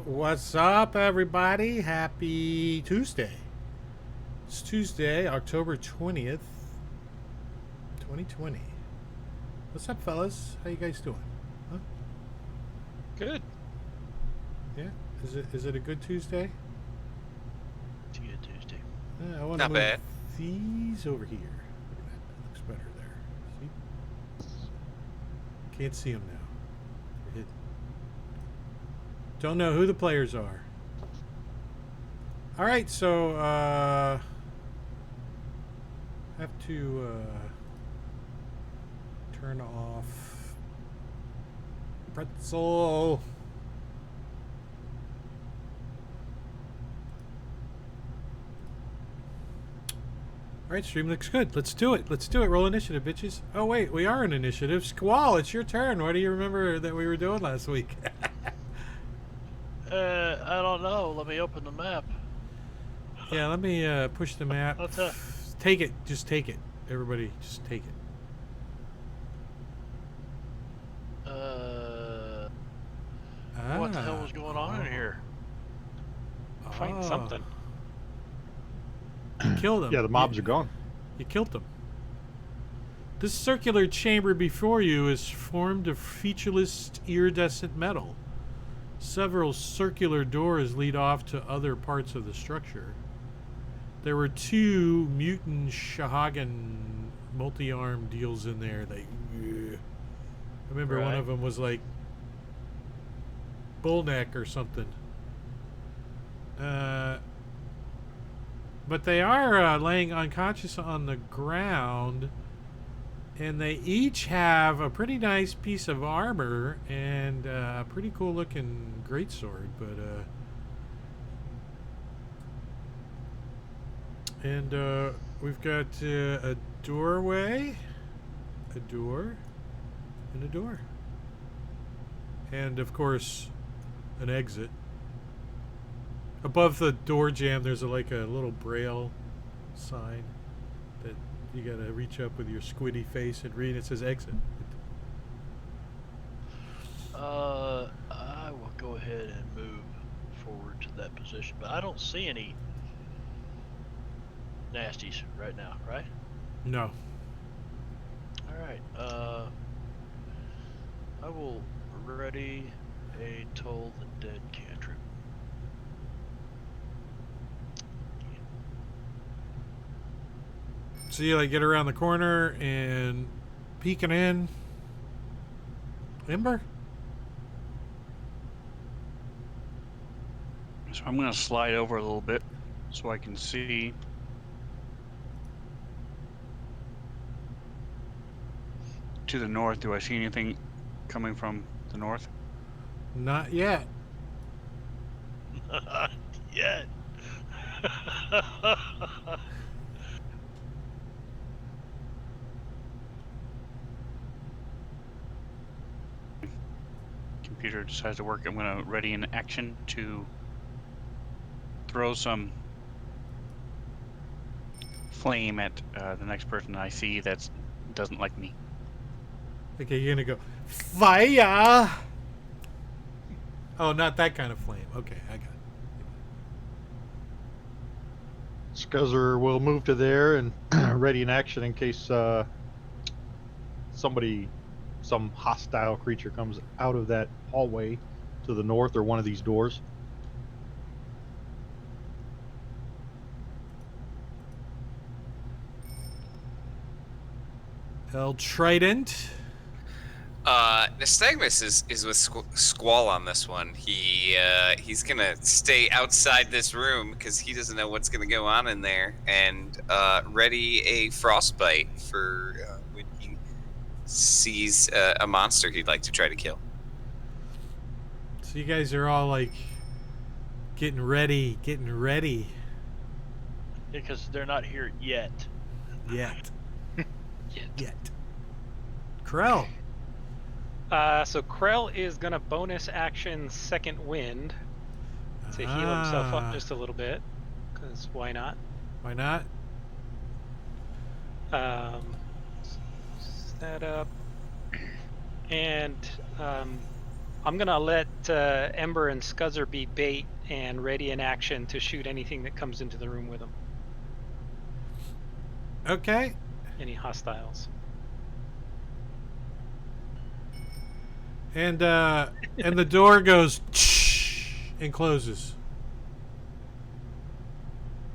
What's up, everybody? Happy Tuesday. It's Tuesday, October 20th, 2020. What's up, fellas? How you guys doing? Huh? Good. Yeah? Is it a good Tuesday? It's a good Tuesday. I want to Not move bad. these over here. Look at that. That looks better there. See? Can't see them now. They're hidden. Don't know who the players are. All right, so have to turn off pretzel. All right, stream looks good. Let's do it. Let's do it. Roll initiative, bitches. Oh wait, we are in initiative. Squall, it's your turn. What do you remember that we were doing last week? I don't know. Let me open the map. Yeah, let me push the map. Take it. Just take it. Everybody, just take it. What the hell was going on in here? Find something. You killed them. Yeah, the mobs are gone. You killed them. This circular chamber before you is formed of featureless iridescent metal. Several circular doors lead off to other parts of the structure. There were 2 mutant Shahagan multi-arm deals in there. I remember one of them was like bullneck or something. But they are laying unconscious on the ground, and they each have a pretty nice piece of armor and a pretty cool looking greatsword. But we've got a doorway, a door, and a door, and of course an exit. Above the door jamb, there's like a little braille sign that you gotta reach up with your squiddy face and read. It says exit. I will go ahead and move forward to that position, but I don't see any nasties right now, right? No. Alright, I will ready a Toll the Dead cantrip. So you like get around the corner and peeking in. Ember? So I'm going to slide over a little bit so I can see. To the north, do I see anything coming from the north? Not yet. Not yet. Computer decides to work. I'm going to ready an action to throw some flame at the next person I see that doesn't like me. Okay, you're gonna go fire. Oh, not that kind of flame. Okay, I got it. Scuzzer will move to there and ready in action in case some hostile creature comes out of that hallway to the north or one of these doors. El Trident. Nystagmus is with Squall on this one. He's gonna stay outside this room because he doesn't know what's gonna go on in there, and ready a frostbite for when he sees a monster he'd like to try to kill. So So you guys are all like getting ready. Because they're not here yet. Yet. Yet. Krell. So Krell is gonna bonus action Second Wind to heal himself Ah. up just a little bit, because why not? Why not? Set up, and I'm gonna let Ember and Scuzzer be bait and ready in action to shoot anything that comes into the room with them. Okay. Any hostiles. And the door goes and closes.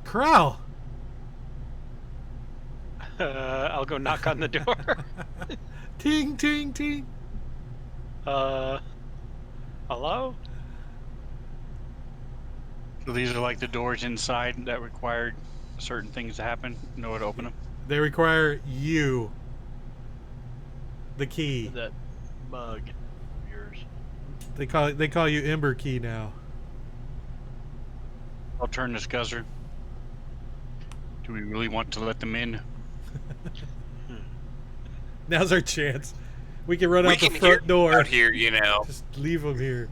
Krell. I'll go knock on the door. Ting ting ting. Hello? So these are like the doors inside that required certain things to happen in order to open them. They require you. The key. That mug of yours. They call you Ember Key now. I'll turn to Scuzzer. Do we really want to let them in? Now's our chance. We can run We out the can hear front door. out here, you know. Just leave them here.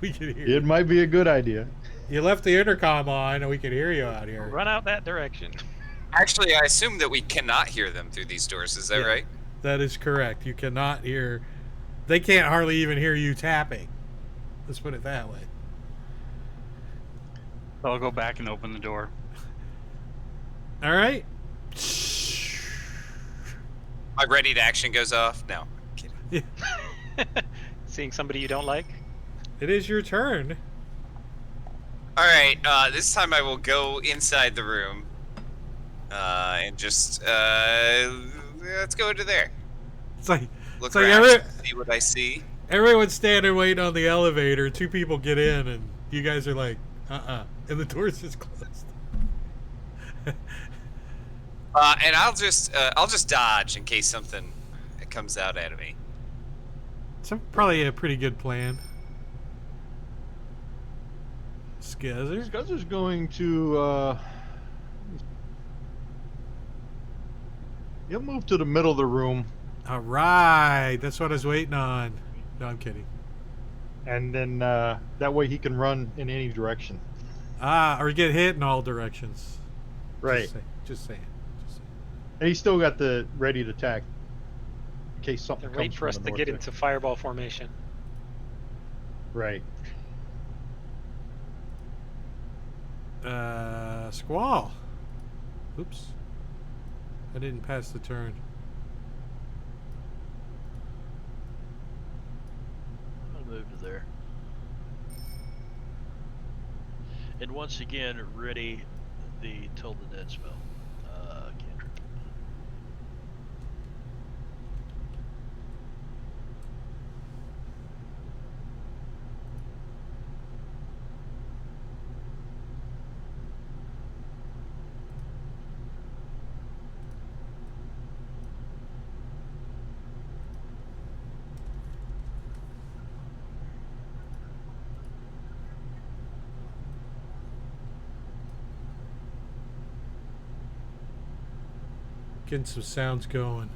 We can hear It you. might be a good idea. You left the intercom on, and we can hear you out here. Run out that direction. Actually, I assume that we cannot hear them through these doors. Is that Yeah. right? That is correct. You cannot hear. They can't hardly even hear you tapping. Let's put it that way. I'll go back and open the door. All right. My ready to action goes off. No, I'm kidding. Seeing somebody you don't like? It is your turn. All right. This time I will go inside the room, and just let's go into there. It's like Look It's like around, see what I see. everyone's standing waiting on the elevator. Two people get in, and you guys are like, and the door's just closed. And I'll just dodge in case something comes out of me. It's probably a pretty good plan. Skizzer? Scuzzer's going to he'll move to the middle of the room, All right, that's what I was waiting on. No, I'm kidding. and then that way he can run in any direction. Or get hit in all directions. Right. Just saying. And he's still got the ready to attack in case something They're comes waiting for from us the to north get there. into fireball formation. Right. Squall. Oops. I didn't pass the turn. I'll move to there. And once again, ready the Toll the Dead spell. Cantrip. Getting some sounds going.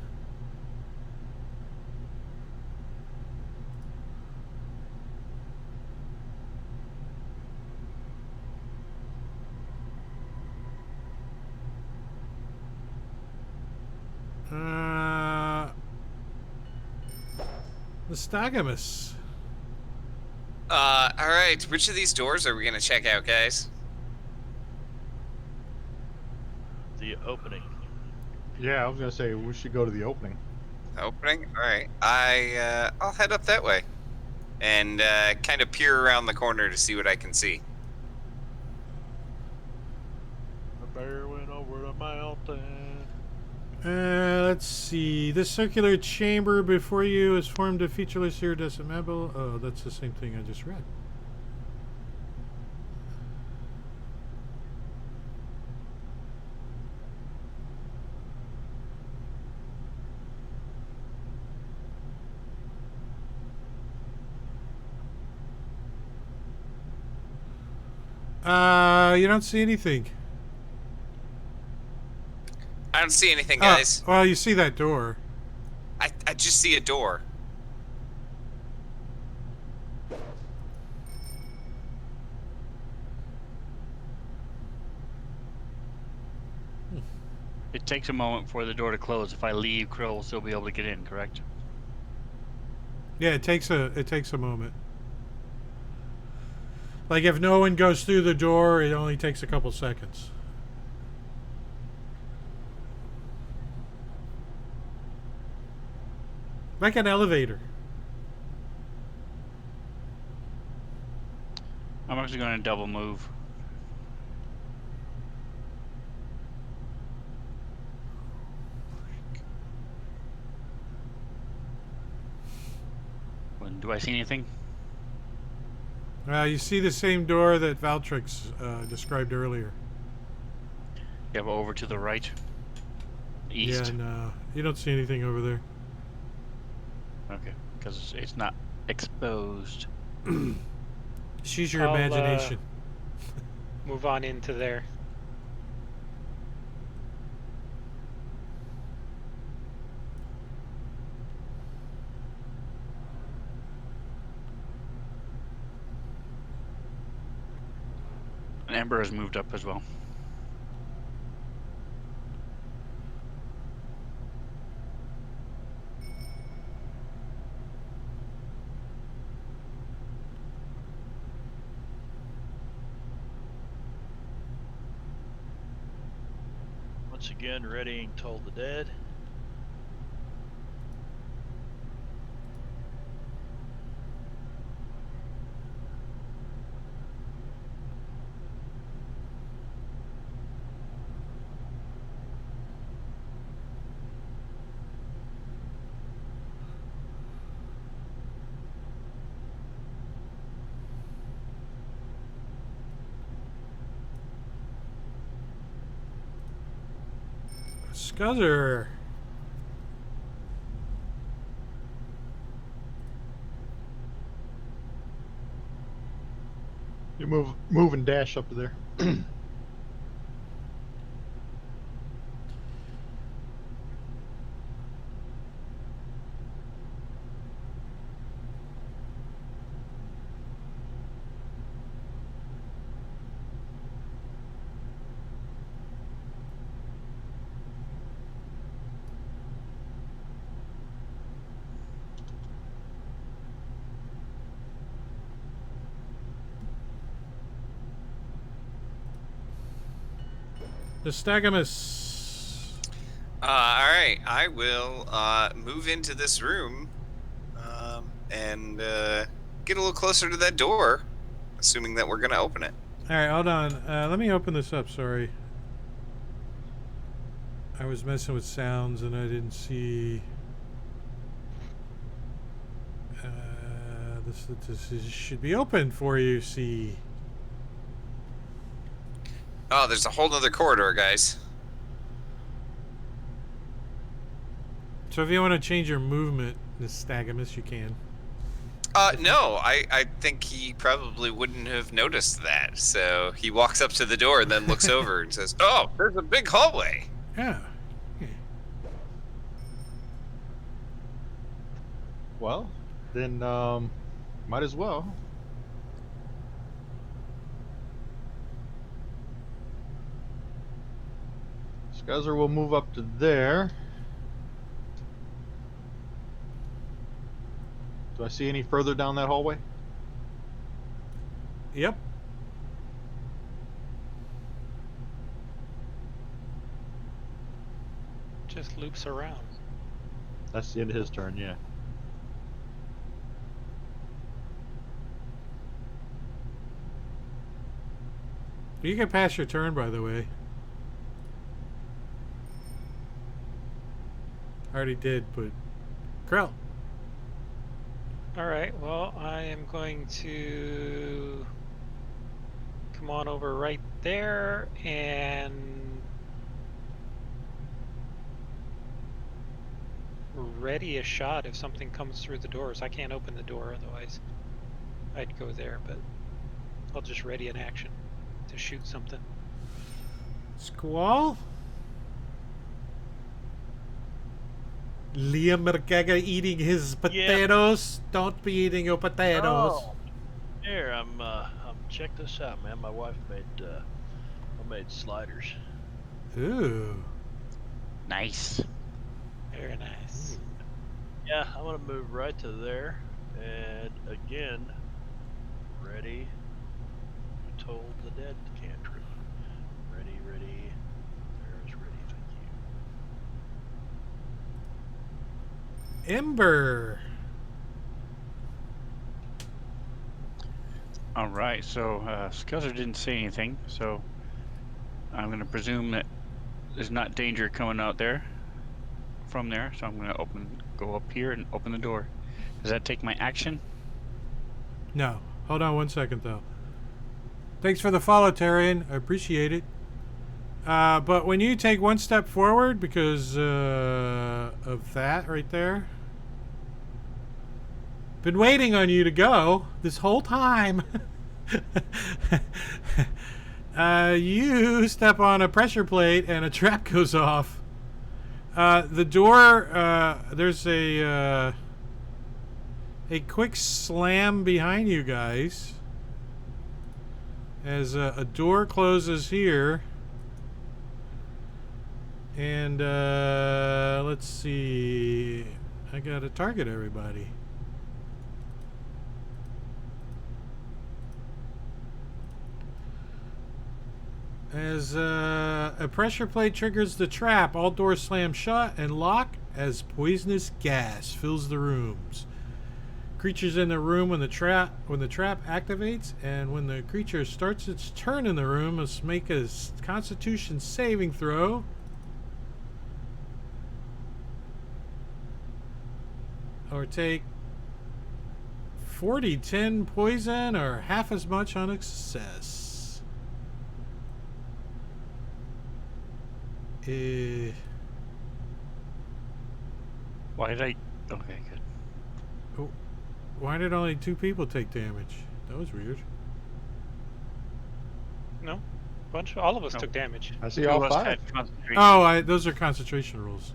The Stagamus. All right. Which of these doors are we gonna check out, guys? The opening. Yeah, I was gonna say we should go to the opening. Opening. All right. I'll head up that way, and kind of peer around the corner to see what I can see. The bear went over the mountain. Let's see. This circular chamber before you is formed of featureless iridescent metal. Oh, that's the same thing I just read. You don't see anything. I don't see anything, guys. Well, you see that door. I just see a door. It takes a moment for the door to close. If I leave, Krill will still be able to get in, correct? Yeah, it takes a moment. Like if no one goes through the door, it only takes a couple seconds. Like an elevator. I'm actually going to double move. Do I see anything? You see the same door that Valtrix described earlier. Yeah, but over to the right. East. Yeah, no, you don't see anything over there. Okay, because it's not exposed. She's your I'll, imagination. Move on into there. And Ember has moved up as well. Once again, readying Toll the Dead. Scuzzer. You move and dash up to there. The Stegomus. Alright, I will move into this room and get a little closer to that door, assuming that we're going to open it. Alright, hold on. Let me open this up, sorry. I was messing with sounds and I didn't see... This should be open for you, see. Oh, there's a whole other corridor, guys. So if you want to change your movement, Nystagmus, you can. No, I think he probably wouldn't have noticed that. So he walks up to the door and then looks over and says, "Oh, there's a big hallway." Yeah. Well, then might as well. Scuzzer will move up to there. Do I see any further down that hallway? Yep. Just loops around. That's the end of his turn, yeah. You can pass your turn, by the way. I already did, but... Krell. Alright, well, I am going to come on over right there and ready a shot if something comes through the doors. I can't open the door, otherwise I'd go there, but I'll just ready an action. to shoot something. Squall? Liam McGregor eating his potatoes. Don't be eating your potatoes. Oh, here, check this out, man. My wife made sliders. Ooh. Nice. Very nice. Yeah, I'm gonna move right to there, and again, ready. You told the dead cantrip. Ready, ready. There's ready. Thank you. Ember. All right. So Scuzzer didn't say anything, so I'm gonna presume that there's not danger coming out there from there. So I'm gonna go up here and open the door. Does that take my action? No. Hold on 1 second, though. Thanks for the follow, Tarian. I appreciate it. But when you take 1 step forward, because of that right there, been waiting on you to go this whole time. You step on a pressure plate and a trap goes off. The door, there's a quick slam behind you guys as a door closes here. And let's see, I gotta target everybody. As a pressure plate triggers the trap, all doors slam shut and lock as poisonous gas fills the rooms. Creatures in the room when the trap activates, and when the creature starts its turn in the room, must make a Constitution saving throw. Or take 40-10 poison, or half as much on a success. Why did I? Okay, good. Oh, why did only 2 people take damage? That was weird. No, all of us No. took damage. I see Two all of us 5. had concentration. Oh, those are concentration rules.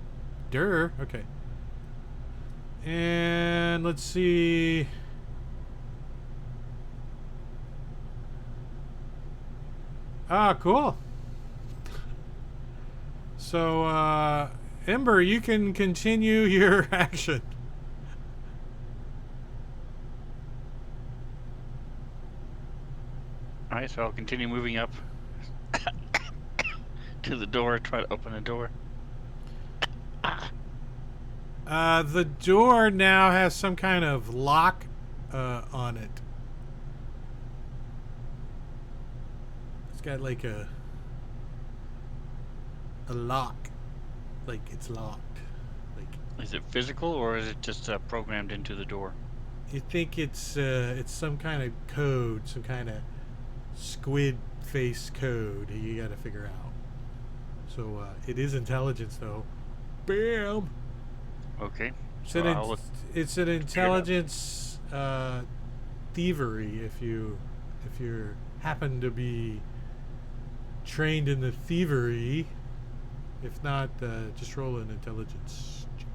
Durr. Okay. And let's see. Ah, cool. So, Ember, you can continue your action. All right, so I'll continue moving up to the door, try to open the door. The door now has some kind of lock on it. It's got like a lock, like it's locked. Like Is it physical or is it just programmed into the door? you think it's some kind of code, some kind of squid face code you got to figure out. So it is intelligence though. Bam. Okay. It's So an, I'll look- it's an intelligence thievery if you happen to be trained in the thievery. If not, just roll an intelligence check.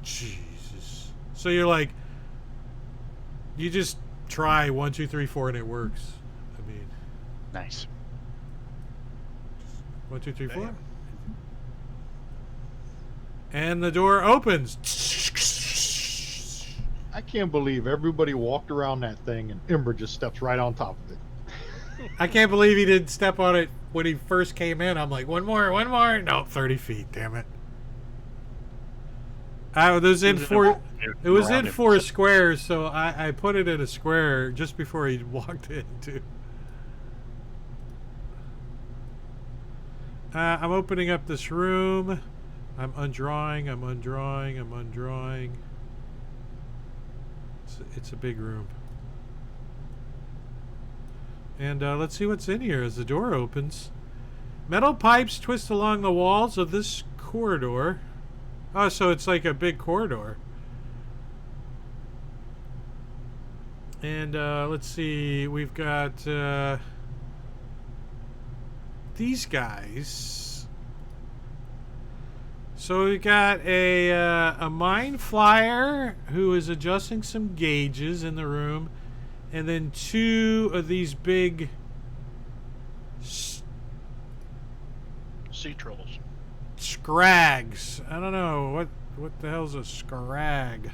Jesus. So you're like, you just try 1, 2, 3, 4 and it works. I mean, Nice. 1, 2, 3, 4. Bam. And the door opens. I can't believe everybody walked around that thing and Ember just steps right on top of it. I can't believe he didn't step on it when he first came in. I'm like, one more. Nope, 30 feet, damn it. It was in four. It was in 4 squares, so I put it in a square just before he walked in, too. I'm opening up this room. I'm undrawing. It's a big room. And let's see what's in here as the door opens. Metal pipes twist along the walls of this corridor. Oh, so it's like a big corridor. And let's see, we've got these guys. So we got a mine flyer who is adjusting some gauges in the room, and then 2 of these big Sea trolls. scrags. I don't know what the hell's a scrag.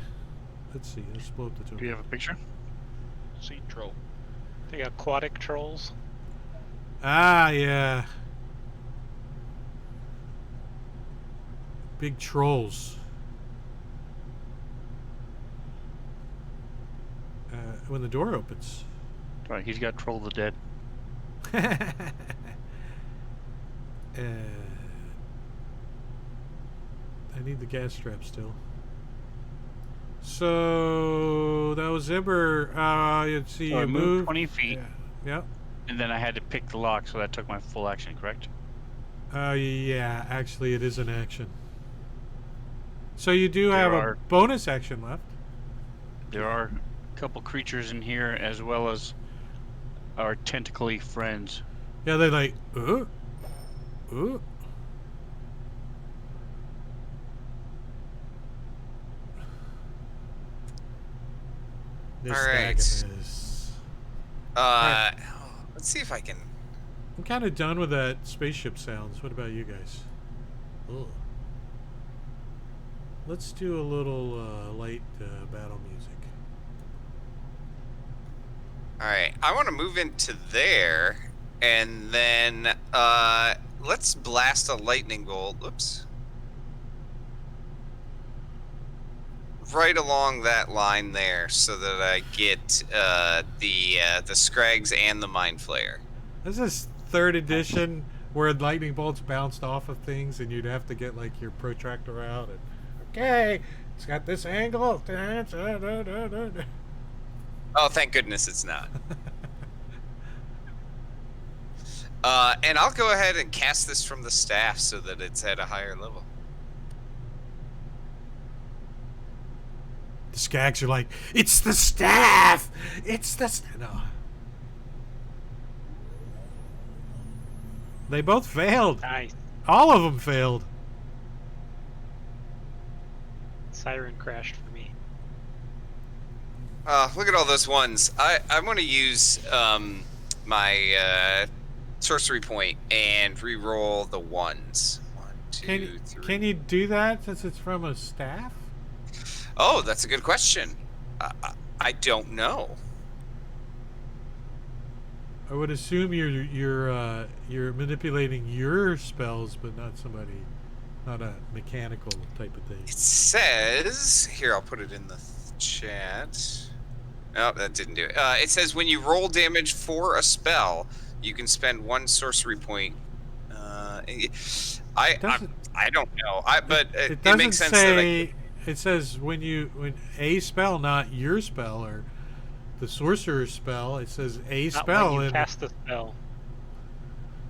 Let's see. Let's blow up the Do you tool. have a picture? Sea troll. The aquatic trolls. Ah, yeah. Big trolls. When the door opens. Right, he's got Troll of the Dead. I need the gas strap still. So that was Ember. Let's see. So I You moved moved 20 feet, Yeah. Yep. and then I had to pick the lock, so that took my full action, correct? Yeah. Actually, it is an action. So you do have There a are- bonus action left. There are a couple creatures in here, as well as our tentacly friends. Yeah, they're like, This All right. is. Let's see if I can. I'm kind of done with that spaceship sounds. What about you guys? Ugh. Let's do a little light battle music. All right, I want to move into there, and then let's blast a lightning bolt. Oops. Right along that line there, so that I get the scrags and the mind flayer. This is 3rd edition where lightning bolts bounced off of things, and you'd have to get like your protractor out. And okay, it's got this angle. Oh, thank goodness it's not. And I'll go ahead and cast this from the staff so that it's at a higher level. The skags are like, it's the staff! It's the no. They both failed. Nice. All of them failed. Siren crashed for me. Look at all those ones. I want to use my sorcery point and re-roll the ones. 1, 2, 3. Can you do that since it's from a staff? Oh, that's a good question. I don't know. I would assume you're manipulating your spells, but not a mechanical type of thing. It says here. I'll put it in the chat. Oh, that didn't do it. It says when you roll damage for a spell, you can spend 1 sorcery point. I don't know. But It it doesn't makes sense that I say. It says when a spell, not your spell or the sorcerer's spell. It says a Not spell when you and cast the spell.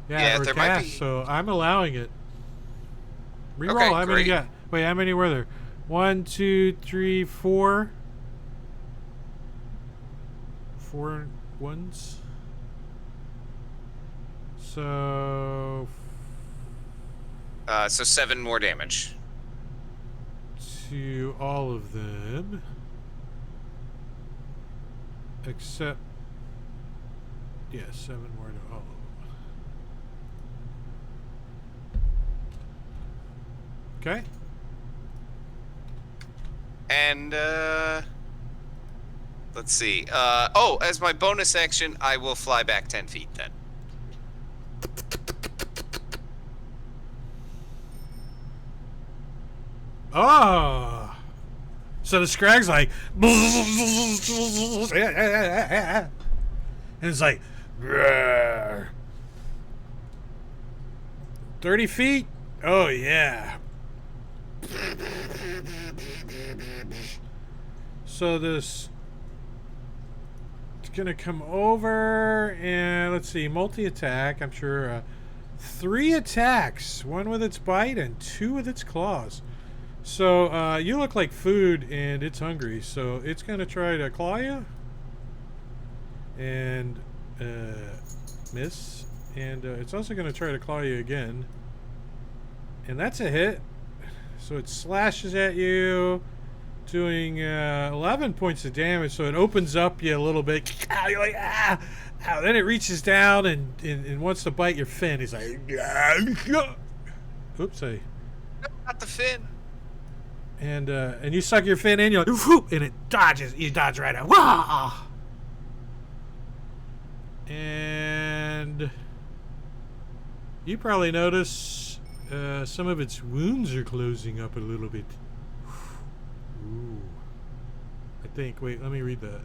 Yeah, or there might cast. be- So I'm allowing it. Reroll. Okay, how many great. you got? Wait, how many were there? 1, 2, 3, 4. 4 ones. So so 7 more damage. to all of them, except 7 more to all of them. Okay. And let's see. As my bonus action, I will fly back 10 feet then. Oh, so the scrag's like, and it's like, 30 feet. Oh yeah. So this, it's gonna come over and let's see, multi-attack. I'm sure 3 attacks, 1 with its bite and 2 with its claws. So you look like food and it's hungry, so it's gonna try to claw you. And miss. And it's also going to try to claw you again. And that's a hit. So it slashes at you, doing 11 points of damage. So it opens up you a little bit. You're like, ah! Ow. Then it reaches down and wants to bite your fin. He's like, oops, Not the fin. and you suck your fin in, you're like, whoop, and it dodges. You dodge right out. Wah! And you probably notice some of its wounds are closing up a little bit. Ooh. I think. Wait, let me read that.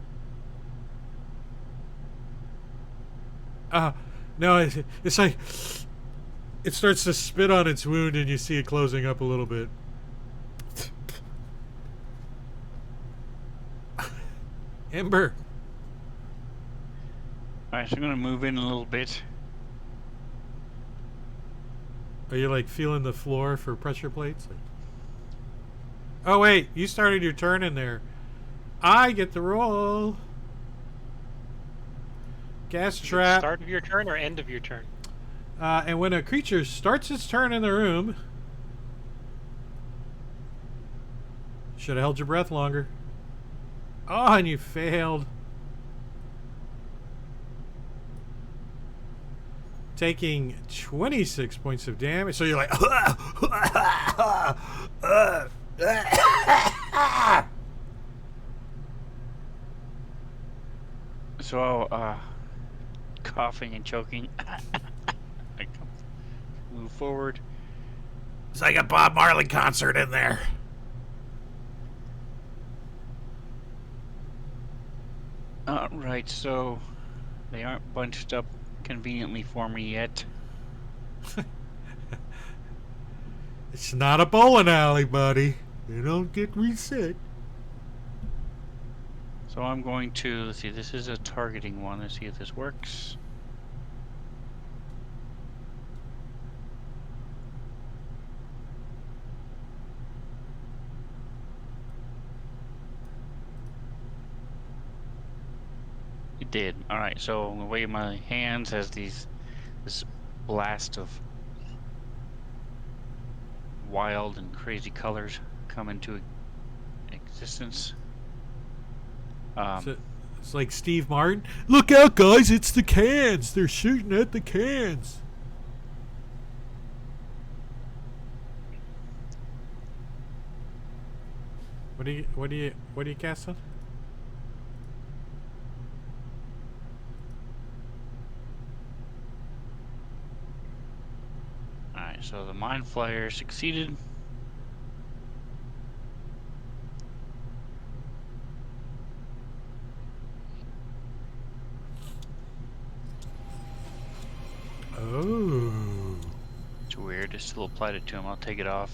No, it's like it starts to spit on its wound, and you see it closing up a little bit. Ember. Alright, so I'm gonna move in a little bit. Are you like feeling the floor for pressure plates? Oh wait, you started your turn in there. I get the roll. Gas trap. Start of your turn or end of your turn? And when a creature starts its turn in the room, should have held your breath longer. Oh, and you failed. Taking 26 points of damage. So you're like, So, coughing and choking. I move forward. it's like a Bob Marley concert in there. Right, so they aren't bunched up conveniently for me yet. It's not a bowling alley, buddy. You don't get reset. So I'm going to, let's see, this is a targeting one. Let's see if this works. It did. Alright, so I'm gonna wave my hands as this blast of wild and crazy colors come into existence. It's like Steve Martin. Look out, guys! It's the cans. They're shooting at the cans. What do you cast on? Alright, so the Mind Flyer succeeded. Oh. It's weird, it still applied it to him. I'll take it off.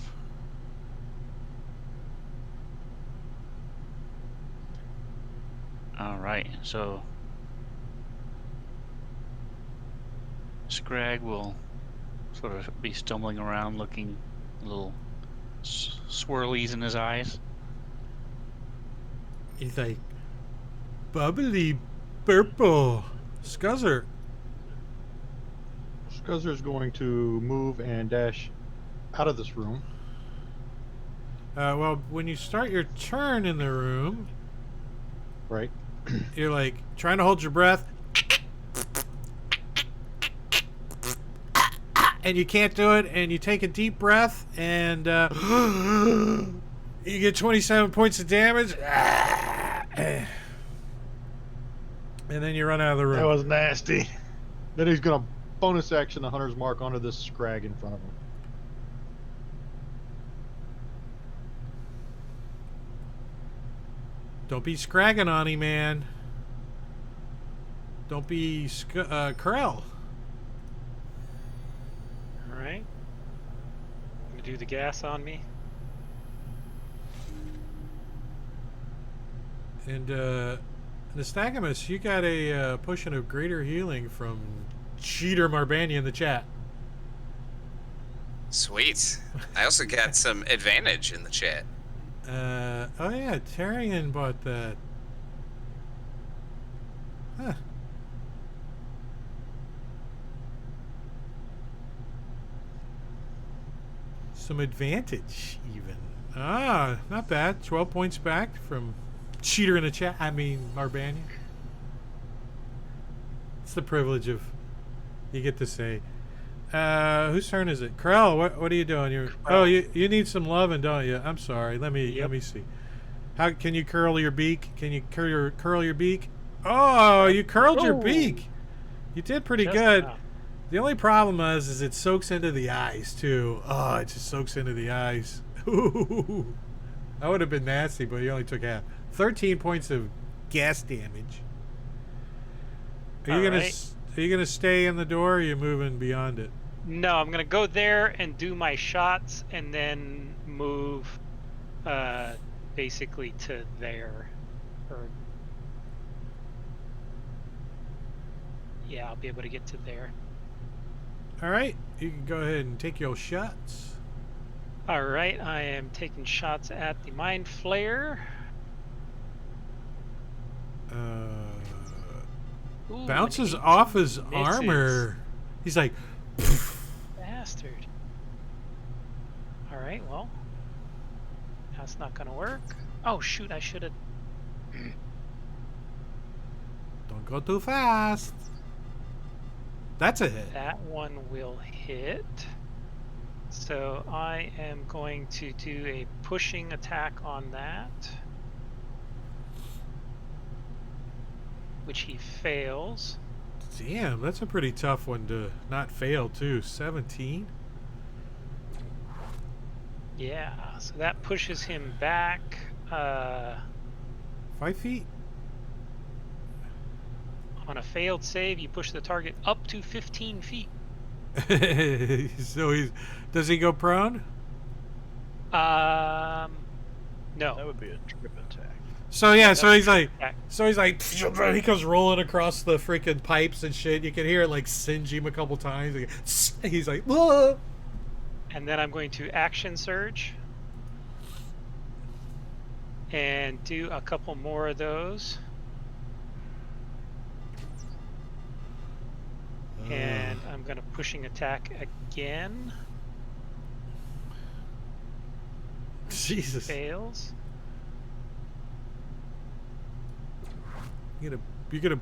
Alright, so Scrag will sort of be stumbling around, looking a little swirlies in his eyes. He's like, bubbly purple. Scuzzer. Scuzzer's going to move and dash out of this room. Well, when you start your turn in the room, Right. you're like trying to hold your breath, and you can't do it, and you take a deep breath, and you get 27 points of damage, and then you run out of the room. That was nasty. Then he's going to bonus action the Hunter's Mark onto this Scrag in front of him. Don't be scragging on him, man. Don't be Krell. Alright. Gonna do the gas on me. And Nystagmus, you got a potion of greater healing from Cheater Marbani in the chat. Sweet. I also got some advantage in the chat. Oh yeah, Tarian bought that. Huh. some advantage, even. Ah, not bad. 12 points back from cheater in the chat. I mean, Marbania. It's the privilege of you get to say. Whose turn is it? Krell, what are you doing? You need some loving, don't you? I'm sorry. Let me see. How can you curl your beak? Can you curl your beak? Oh, you curled your beak. You did pretty Just good. enough. The only problem is it soaks into the eyes too. Oh, it just soaks into the eyes. Ooh. That would have been nasty, but you only took half. 13 points of gas damage. Are you gonna stay in the door, or are you moving beyond it? No, I'm gonna go there and do my shots, and then move, basically to there, or yeah, I'll be able to get to there. All right, you can go ahead and take your shots. All right, I am taking shots at the Mind Flayer. Ooh, Bounces an 18 off his misses. armor. He's like, Bastard. All right, well, that's not gonna work. Oh shoot, I should have. don't go too fast. That's a hit. That one will hit. So I am going to do a pushing attack on that, which he fails. Damn, that's a pretty tough one to not fail too. 17. Yeah, so that pushes him back. 5 feet. On a failed save, you push the target up to 15 feet. So does he go prone? No. That would be a trip attack. So yeah, so he's like, Attack. he comes rolling across the freaking pipes and shit. You can hear it like singe him a couple times. He's like, whoa. And then I'm going to action surge and do a couple more of those. And I'm going to pushing attack again. Jesus, Fails. you're gonna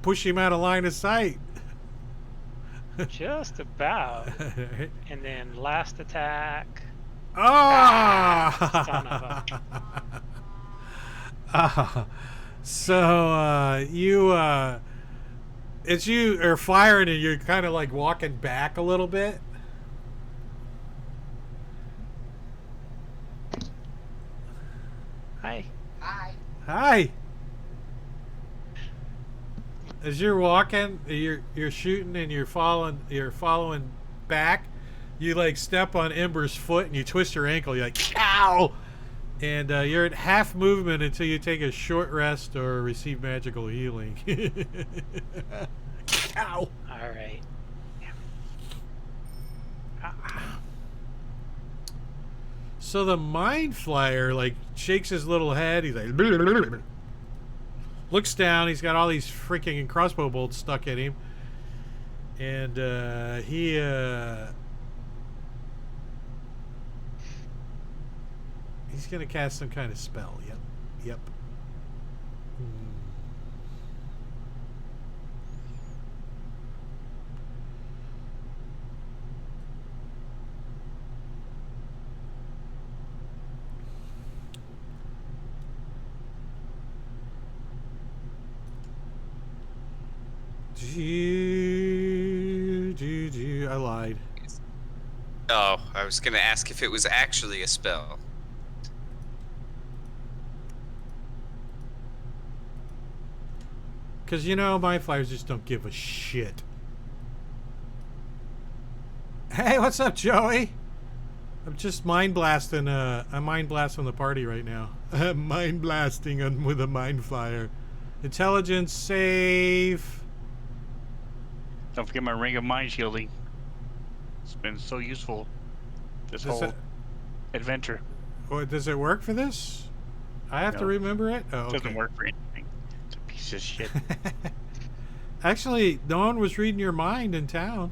push him out of line of sight. Just about. And then last attack. Ah! Son of a- So it's you are firing and you're kind of like walking back a little bit. Hi. Hi. As you're walking, you're shooting and you're following back. You like step on Ember's foot and you twist her ankle. You're like, ow! And you're at half movement until you take a short rest or receive magical healing. Ow! All right. So the Mind Flyer like shakes his little head. He's like, looks down. He's got all these freaking crossbow bolts stuck in him, and he's gonna cast some kind of spell. Yep. I lied. Oh, I was gonna ask if it was actually a spell. Because, you know, Mind Flyers just don't give a shit. Hey, what's up, Joey? I'm just mind blasting. I'm mind blasting the party right now. Mind blasting with a Mind Flyer. Intelligence save. Don't forget my ring of mind shielding. It's been so useful this Does whole it- adventure. Does it work for this? I have to No. remember it? Oh, It okay. doesn't work for anything. It's a piece of shit. Actually, no one was reading your mind in town.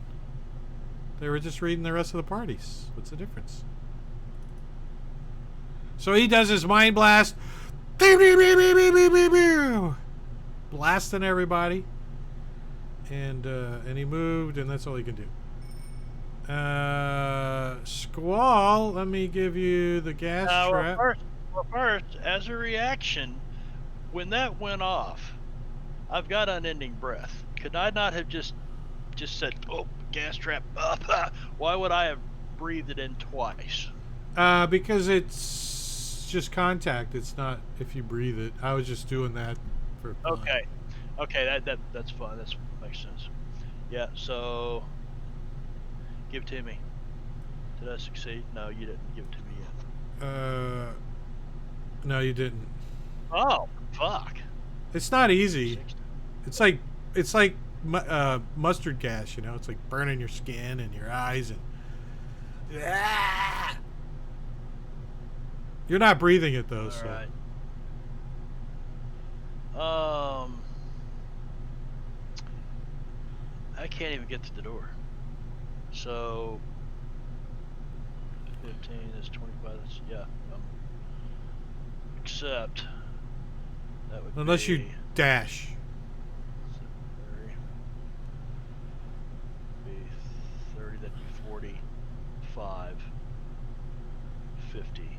They were just reading the rest of the parties. What's the difference? So he does his mind blast. Beep, beep, beep, beep, beep, beep, beep, beep. Blasting everybody. And he moved, and that's all he can do. Squall, let me give you the gas trap. First, as a reaction, when that went off, I've got unending breath. Could I not have just said, "Oh, gas trap"? Why would I have breathed it in twice? Because it's just contact. It's not if you breathe it. I was just doing that for fun. Okay, that's fine. That makes sense. Yeah. So, give it to me. Did I succeed? No, you didn't give it to me yet. No, you didn't. Oh, fuck. It's not easy. It's like mustard gas, you know. It's like burning your skin and your eyes, and you're not breathing it though. All So. right. I can't even get to the door. So 15 is 25. That's, yeah. Except that would Unless be you dash. 30, that'd be 45, 50.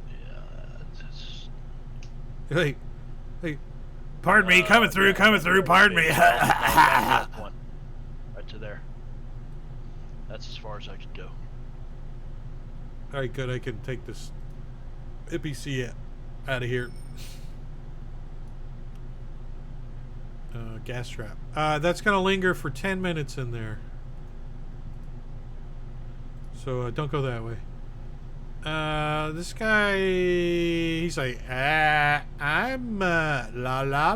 Yeah, that's Hey, pardon me, coming through, pardon me. one. Right to there. That's as far as I could go. All right, good. I can take this NPC out of here. Gas trap. That's gonna linger for 10 minutes in there. So don't go that way. This guy, he's like, I'm la la la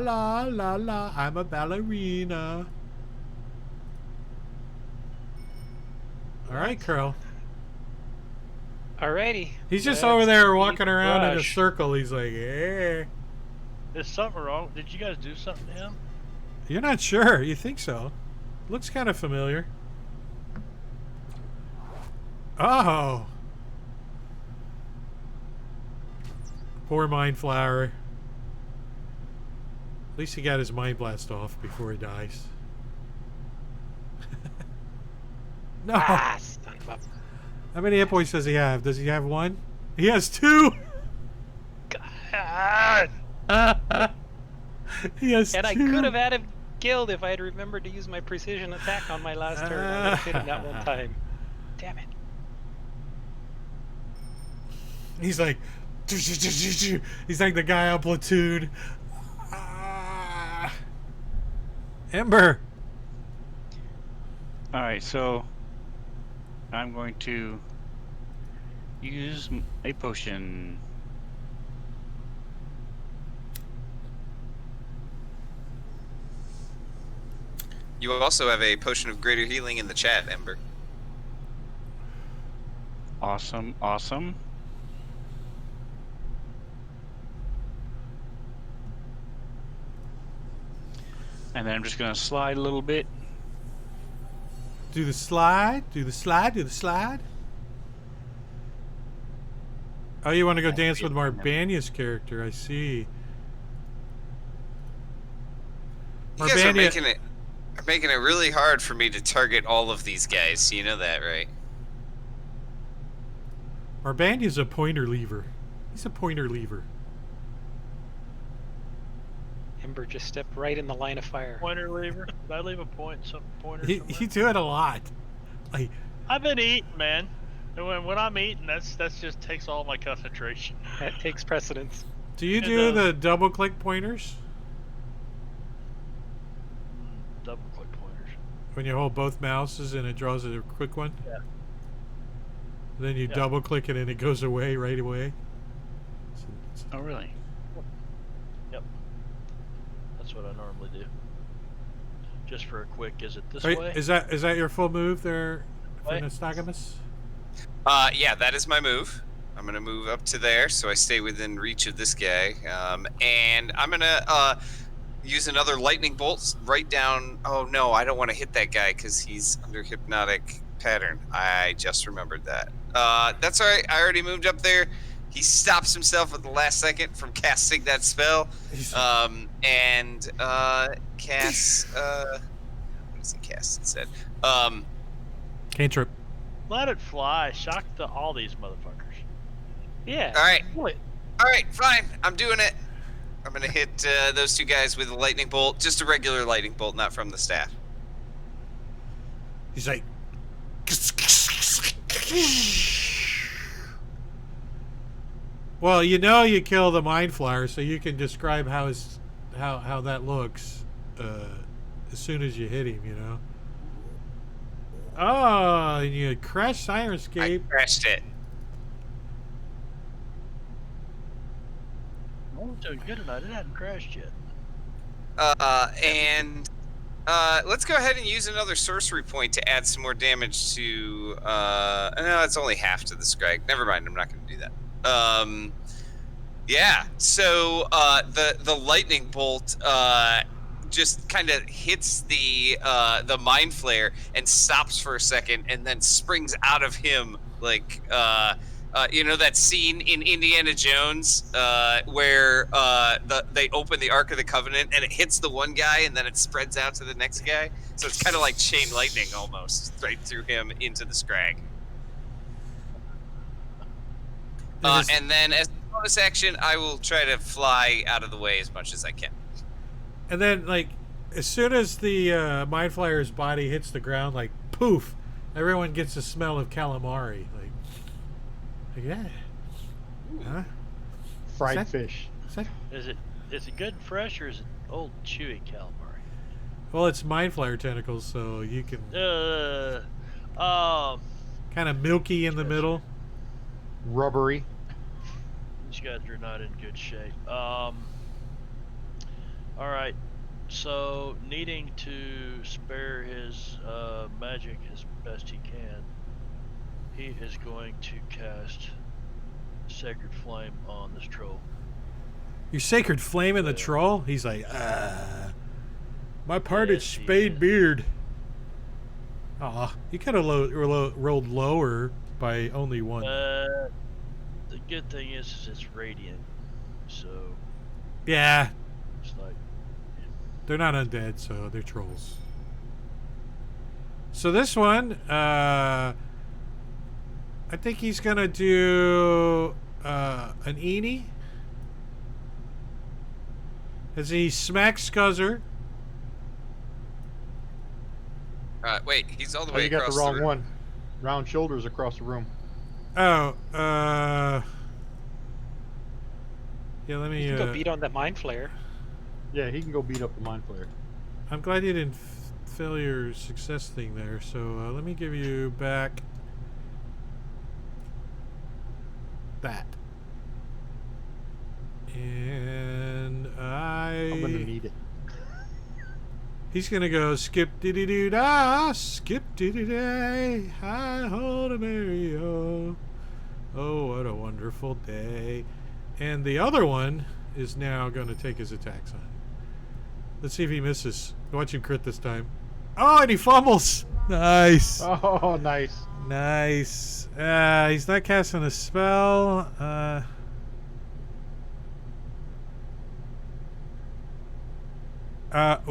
la la. I'm a ballerina. All right, Curl. Alrighty. He's just Let's over there keep walking around in a rush. circle. He's like, eh. Is something wrong? Did you guys do something to him? You're not sure. You think so? Looks kind of familiar. Oh. Poor Mind Flower. At least he got his Mind Blast off before he dies. No. Ah, son of a... How many hit points does he have? Does he have one? He has 2. God. He has And 2. I could have had him killed if I had remembered to use my precision attack on my last turn. I would have hit him that one time. Damn it. He's like, he's like the guy on Platoon. Ah. Ember. All right, so I'm going to use a potion. You also have a potion of greater healing in the chat, Ember. Awesome, awesome. And then I'm just gonna slide a little bit. Do the slide. Do the slide. Do the slide. Oh, you want to go dance with Marbania's character? I see. You guys are Marbania- making it really hard for me to target all of these guys. You know that, right? Marbania's a pointer lever. He's a pointer lever. Ember just stepped right in the line of fire. Pointer lever? Did I leave a pointer He somewhere? do it a lot. Like, I've been eating, man. And when I'm eating, that's just takes all my concentration. That takes precedence. do you It do does. the double click pointers Double click pointers. when you hold both mouses and it draws a quick one? Yeah. Then you Yeah. double click it and it goes away right away. Oh, really? That's what I normally do. Just for a quick, is it this Are you- way? is that your full move there, Way. Nystagamus? Yeah, that is my move. I'm gonna move up to there so I stay within reach of this guy. And I'm gonna use another lightning bolt right down. Oh no, I don't want to hit that guy because he's under hypnotic pattern. I just remembered that. That's all right. I already moved up there. He stops himself at the last second from casting that spell, and casts. What does he cast instead? Cantrip. Let it fly. Shock all these motherfuckers. Yeah. All right. do it. All right, fine. I'm doing it. I'm gonna hit those two guys with a lightning bolt, just a regular lightning bolt, not from the staff. He's like, well, you know, you kill the mind flyer, so you can describe how that looks as soon as you hit him. You know. Oh, and you crash Sirenscape. I crashed it. I'm doing good tonight. It hadn't crashed yet. And let's go ahead and use another sorcery point to add some more damage to. No, it's only half to the Scrag. Never mind. I'm not going to do that. Yeah. So the lightning bolt just kind of hits the mind flare and stops for a second, and then springs out of him like. You know that scene in Indiana Jones where they open the Ark of the Covenant and it hits the one guy and then it spreads out to the next guy? So it's kind of like chain lightning almost, right through him into the Scrag. And then as a bonus action, I will try to fly out of the way as much as I can. And then, like, as soon as the mind flayer's body hits the ground, like, poof, everyone gets a smell of calamari. Like yeah. Huh? Fried Is that- fish. Is that, Is it good and fresh, or is it old chewy calamari? well, it's mind flayer tentacles, so you can kind of milky in the middle. Rubbery. These guys are not in good shape. All right. So needing to spare his magic as best he can, he is going to cast Sacred Flame on this troll. Your sacred flame in the troll? He's like, my parted Yes, he spade is. beard. Aw, you could have rolled lower by only one. The good thing is it's radiant, so Yeah, it's like they're not undead, so they're trolls. So this one, I think he's gonna do an Eenie. As he smacks Scuzzer. Wait, he's all the Oh, way you got across the wrong room. one. Round shoulders across the room. Oh, yeah, let me, You can go beat on that mind flare. Yeah, he can go beat up the mind flayer. I'm glad you didn't fail your success thing there, so let me give you back that. And I'm gonna need it. he's gonna go skip diddy doo da, skip diddy day, hi ho to Mario. Oh, what a wonderful day. And the other one is now gonna take his attacks on. Let's see if he misses. Watch him crit this time. Oh, and he fumbles. Nice. Oh, nice. Nice. He's not casting a spell. How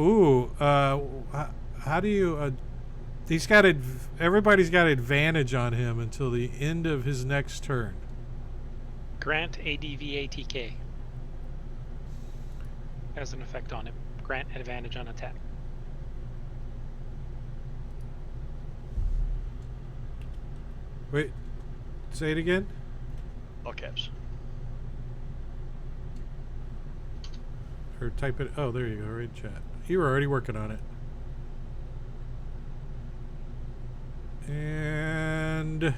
do you? He's got everybody's got advantage on him until the end of his next turn. Grant ADVATK has an effect on him. Grant advantage on attack. Wait, say it again. all caps. Or type it. Oh, there you go. Right in chat. You were already working on it. And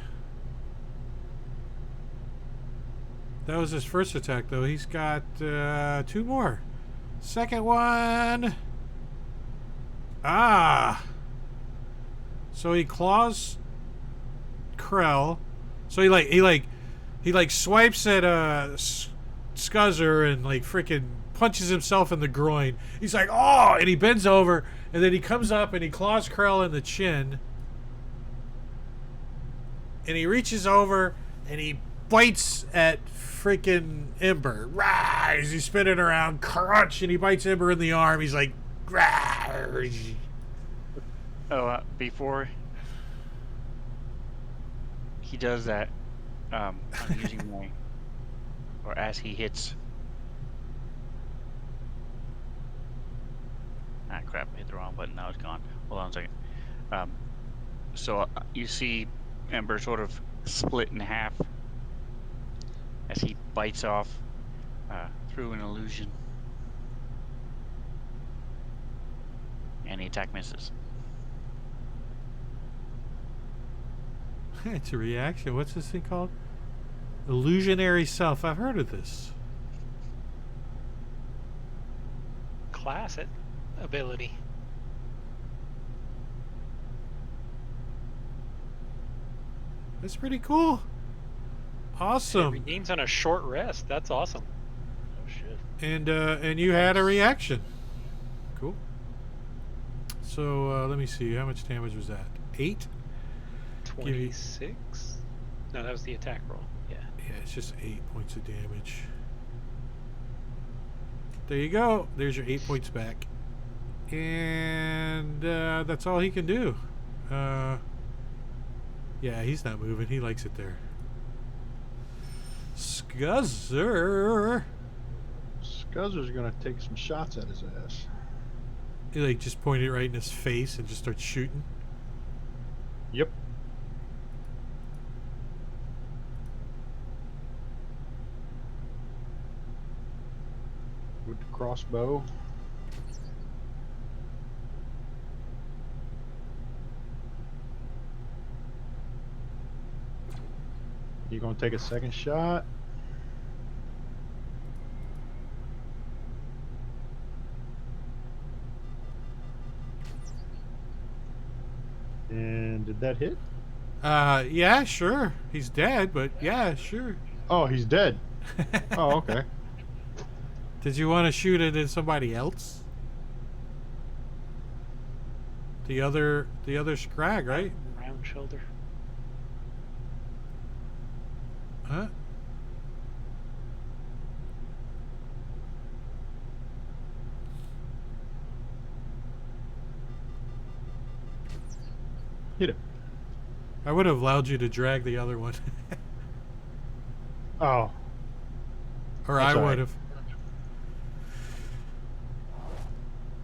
that was his first attack, though. He's got 2 more. Second one. Ah. So he claws Krell. So he swipes at Scuzzer and like freaking punches himself in the groin. He's like, oh, and he bends over, and then he comes up and he claws Krell in the chin. and he reaches over and he bites at freaking Ember. Rah! As he's spinning around, crunch, and he bites Ember in the arm. He's like, rah! Oh, before he does that, I'm using my, or as he hits. Ah, crap! I hit the wrong button. Now it's gone. Hold on a second. So you see Ember sort of split in half as he bites off through an illusion, and the attack misses. It's a reaction. What's this thing called? Illusionary self. I've heard of this. Class ability. That's pretty cool. Awesome. Redeems on a short rest. That's awesome. Oh shit. And you had a reaction. Cool. So let me see. How much damage was that? 8? 26? No, that was the attack roll. Yeah. Yeah, it's just 8 points of damage. There you go. There's your 8 points back. And that's all he can do. Yeah, he's not moving. He likes it there. Scuzzer. Scuzzer's gonna take some shots at his ass. He like just pointed it right in his face and just starts shooting. Yep. With the crossbow. You gonna take a second shot? And did that hit? Yeah, sure. He's dead, but yeah, sure. Oh, he's dead. Oh, okay. Did you want to shoot it at somebody else? The other Scrag, right? Round shoulder. Huh? Hit him. I would have allowed you to drag the other one. Oh, Or That's I all would right. have.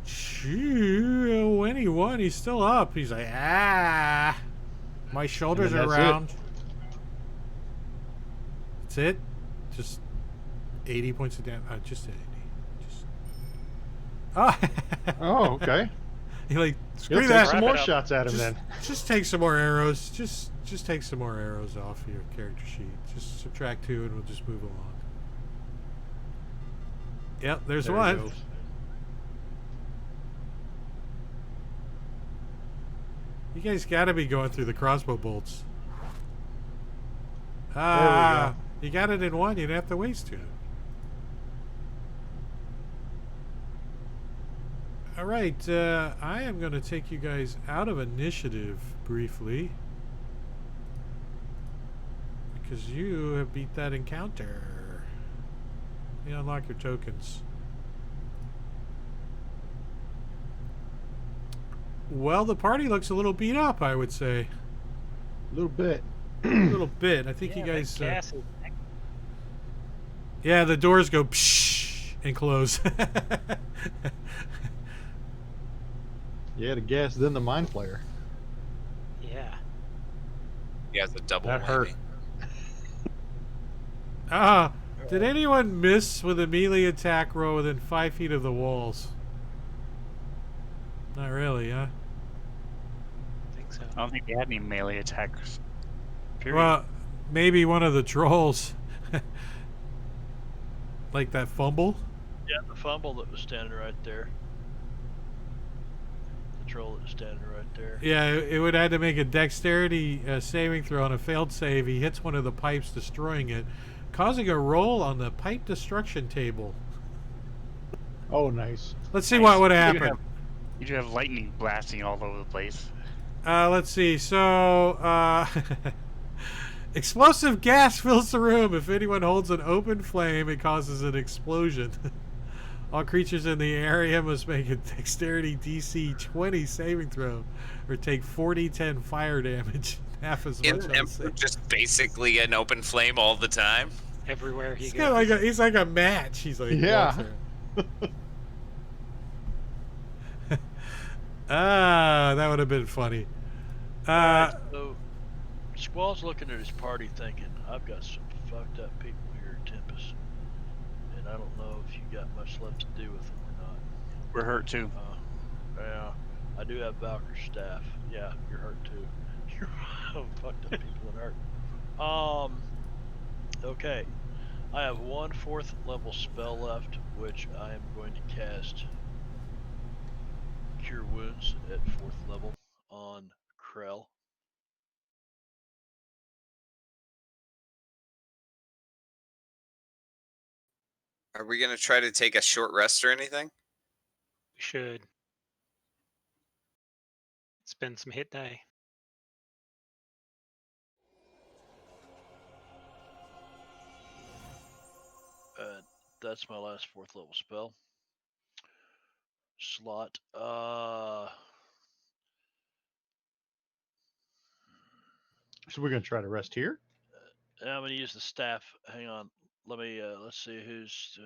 Shoo, when he won, he's still up. He's like, ah. My shoulders then are that's it. round. That's it? Just 80 points of damage. Just 80. Just. Oh. oh, okay. You're like, You'll screw take that. some Wrap more it up. shots at him Just, then. just take some more arrows. Just take some more arrows off your character sheet. Just subtract 2 and we'll just move along. Yep, there's There he one. goes. You guys gotta be going through the crossbow bolts. go. Ah, you got it in one. You'd have to waste 2. All right, I am going to take you guys out of initiative briefly because you have beat that encounter. You unlock your tokens. Well, the party looks a little beat up, I would say. A little bit. A little bit. I think Yeah, you that guys. gas is Yeah, the doors go psh and close. Yeah, the gas, then the mind flayer. Yeah. He has a double That hurt. whammy. Ah, did anyone miss with a melee attack roll within 5 feet of the walls? Not really, huh? I think so. I don't think they had any melee attacks. Period. Well, maybe one of the trolls. Like that fumble? Yeah, the fumble that was standing right there. The troll that was standing right there. Yeah, it would have to make a dexterity saving throw on a failed save. He hits one of the pipes, destroying it, causing a roll on the pipe destruction table. Oh, nice. Let's see what would You happen. You do have lightning blasting all over the place. Let's see. So, Explosive gas fills the room. If anyone holds an open flame, it causes an explosion. All creatures in the area must make a dexterity DC 20 saving throw or take 40-10 fire damage. Half as much Isn't on Emperor save. just basically an open flame all the time? Everywhere he He's goes. got like he's like a match. He's like Yeah. walks around. That would have been funny. Alright, so Squall's looking at his party thinking, I've got some fucked up people here at Tempest. And I don't know if you got much left to do with them or not. We're hurt too. Yeah, I do have Valkyr's staff. Yeah, you're hurt too. You're fucked up people and hurt. Okay. I have one 4th level spell left, which I am going to cast Cure Wounds at 4th level on Krell. Are we gonna try to take a short rest or anything? We should spend some hit die. That's my last 4th level spell slot. So we're gonna try to rest here. And I'm gonna use the staff. Hang on. Let me let's see who's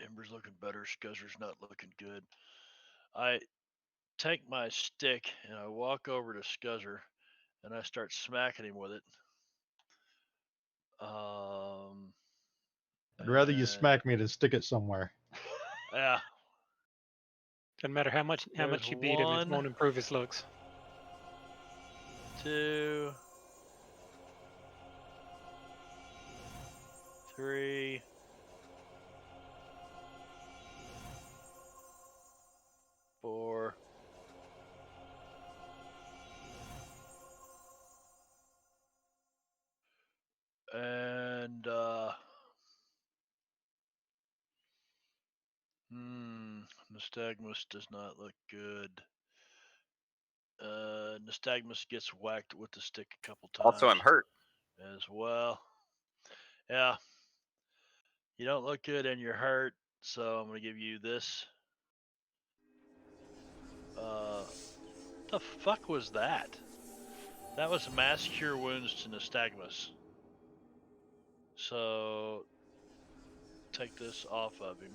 Ember's looking better, Scuzzer's not looking good. I take my stick and I walk over to Scuzzer and I start smacking him with it. I'd rather you and- smack me than stick it somewhere. Yeah. Doesn't matter how much There's you beat him, it one. won't improve his looks. 2, 3, 4, 5, and Nystagmus does not look good. Nystagmus gets whacked with the stick a couple times. Also, I'm hurt. As well. Yeah. You don't look good and you're hurt, so I'm gonna give you this. The fuck was that? That was mass cure wounds to Nystagmus. So take this off of him.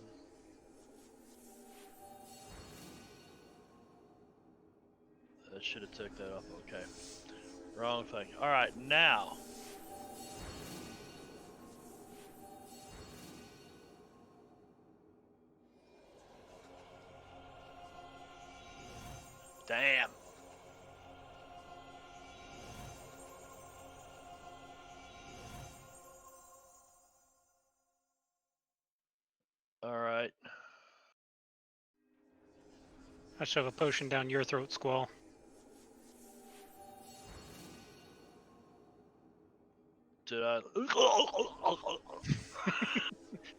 That should have took that off. Okay. Wrong thing. Alright, now. Damn. Alright. I shove a potion down your throat, Squall. Did I?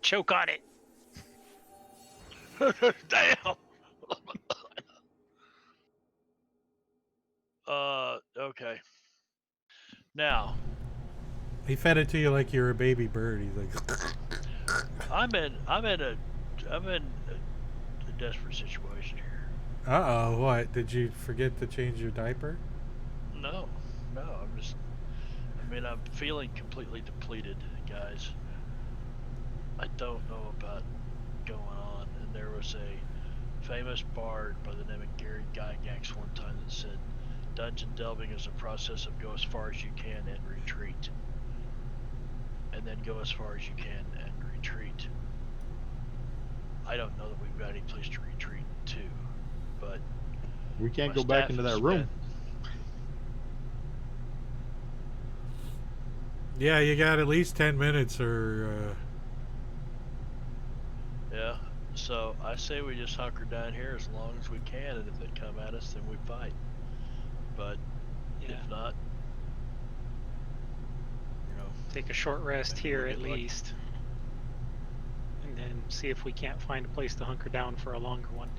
Choke on it. Damn. Okay. Now, He fed it to you like you're a baby bird. He's like, I'm in a desperate situation here. uh-oh, what? Did you forget to change your diaper? No, I'm feeling completely depleted, guys. I don't know about going on, and there was a famous bard by the name of Gary Gygax one time that said, dungeon delving is a process of go as far as you can and retreat. And then go as far as you can and retreat. I don't know that we've got any place to retreat to, but We can't my go back staff into is that room. spent. Yeah, you got at least 10 minutes or... Yeah, so I say we just hunker down here as long as we can, and if they come at us, then we fight. But Yeah. if not, Take a short rest Maybe here we'll at get lucky. least. And then see if we can't find a place to hunker down for a longer one.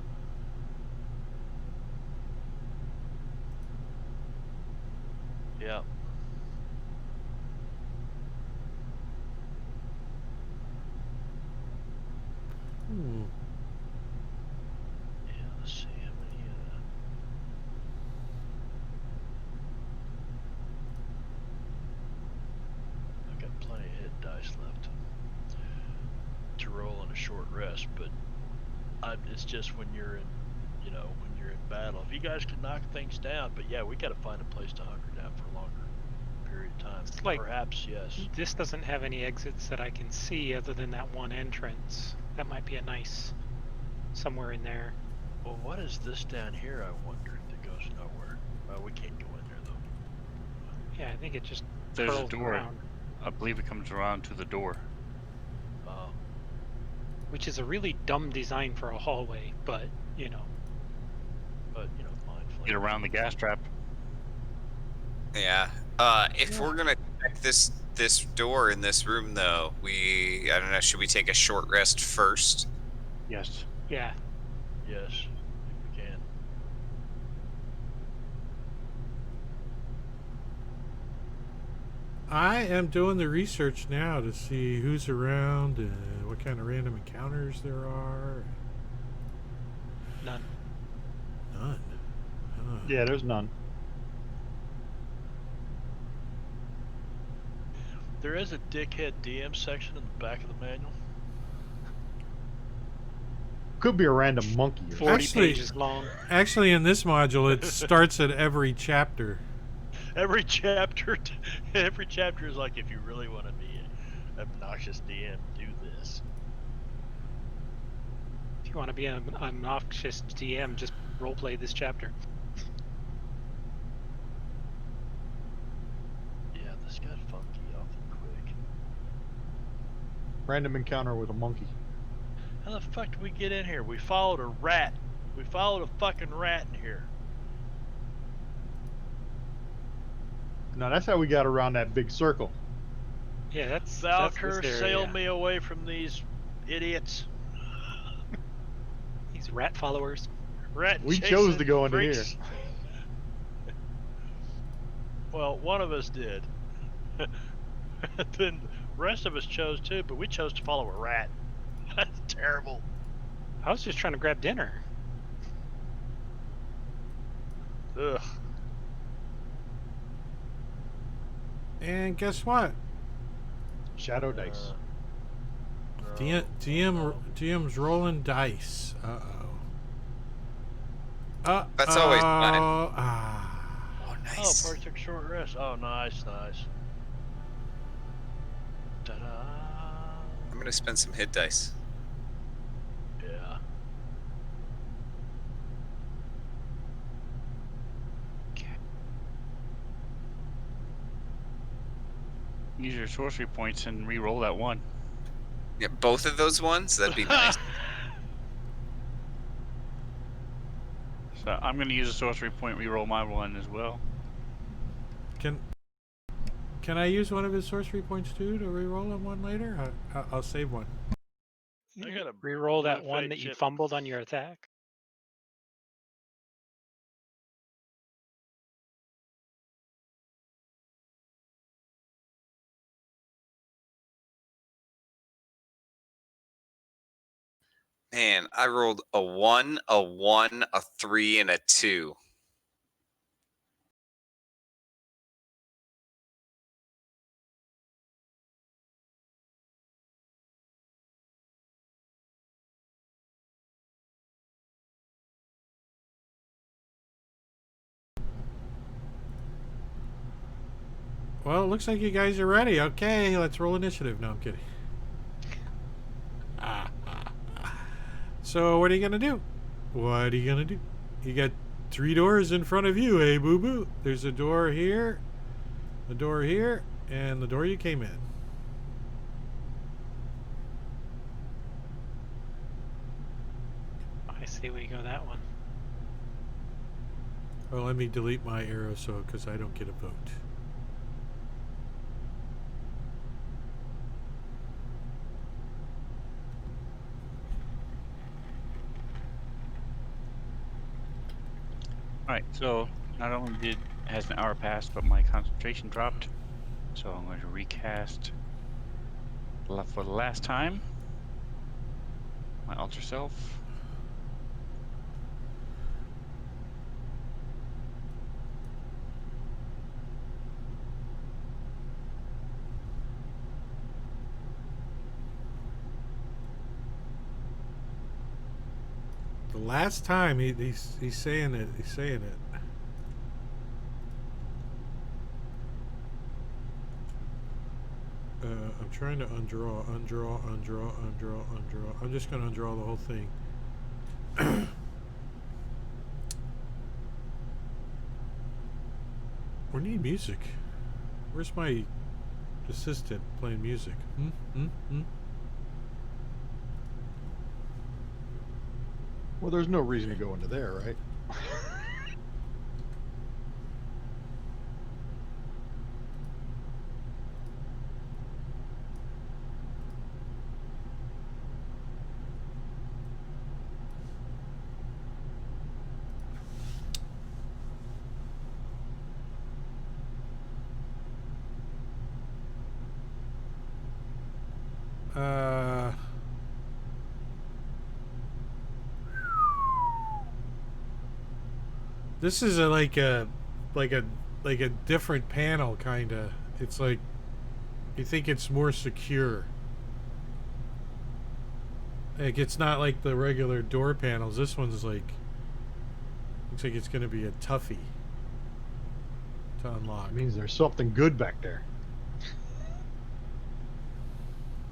Yeah. Hmm. Yeah, let's see how many, I've got plenty of hit dice left to roll on a short rest, but it's just when you're in, when you're in battle. If you guys can knock things down, but yeah, we got to find a place to hunker down for a longer period of time. It's like- Perhaps, yes. This doesn't have any exits that I can see other than that one entrance. That might be a nice somewhere in there. Well, what is this down here, I wonder, that goes nowhere? Well, we can't go in there, though. Yeah, I think it just There's a curls door. around, I believe it comes around to the door. which is a really dumb design for a hallway, but But, mind flaying. Get around the gas trap. Yeah. If we're gonna check this door in this room, though, I don't know. Should we take a short rest first? Yes. yeah. Yes, if we can. I am doing the research now to see who's around and what kind of random encounters there are. None. None. Huh. Yeah, there's none. There is a dickhead DM section in the back of the manual. Could be a random monkey or 40 Actually- pages long. Actually, in this module, it starts at every chapter. Every chapter is like, if you really want to be an obnoxious DM, do this. If you want to be an obnoxious DM, just roleplay this chapter. Yeah, this got funky awfully quick. random encounter with a monkey. How the fuck did we get in here? We followed a rat. We followed a fucking rat in here. No, that's how we got around that big circle. Yeah, that's Valkyr, this sail area. me away from these idiots. These rat followers. Rat We chasing chose to go into freaks. here. Well, one of us did. Then the rest of us chose too, but we chose to follow a rat. That's terrible. I was just trying to grab dinner. Ugh. And guess what? Shadow dice. No. DM's rolling dice. That's always fun. Ah. Oh, Oh, nice. perfect short rest. Oh, nice. Ta-da. I'm gonna spend some hit dice. Yeah. Use your sorcery points and re-roll that one. Yeah, both of those ones. That'd be nice. So I'm going to use a sorcery point, re-roll my one as well. Can I use one of his sorcery points too to reroll on one later? I'll save one. I got a Reroll that blue one fate that you chip. fumbled on your attack. Man, I rolled a 1, a 1, a 3, and a 2. Well, it looks like you guys are ready. Okay, let's roll initiative. No, I'm kidding. So, what are you gonna do? What are you gonna do? You got 3 doors in front of you, hey boo boo. There's a door here, a door here, and the door you came in. I say we go that one. Oh, let me delete my arrow because I don't get a vote. Alright, so not only did has an hour passed, but my concentration dropped. So I'm going to recast for the last time. My alter self. The last time he's saying it. He's saying it. I'm trying to undraw. I'm just gonna undraw the whole thing. We need music. Where's my assistant playing music? Well, there's no reason to go into there, right? This is like a different panel, kind of. It's like you think it's more secure. Like it's not like the regular door panels. This one's like looks like it's gonna be a toughie to unlock. It means there's something good back there.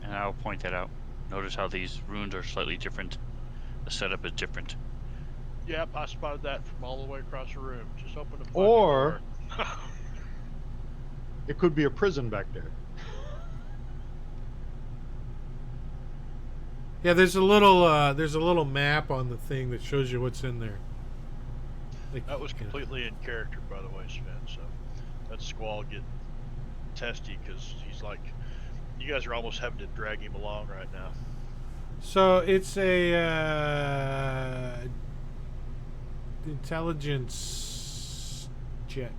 And I'll point that out. Notice how these runes are slightly different. The setup is different. Yep, I spotted that from all the way across the room. Just open the fucking Or- door. It could be a prison back there. Yeah, there's a little map on the thing that shows you what's in there. Like, That was completely in character, by the way, Sven. So that's Squall getting testy because he's like, you guys are almost having to drag him along right now. So it's a intelligence check,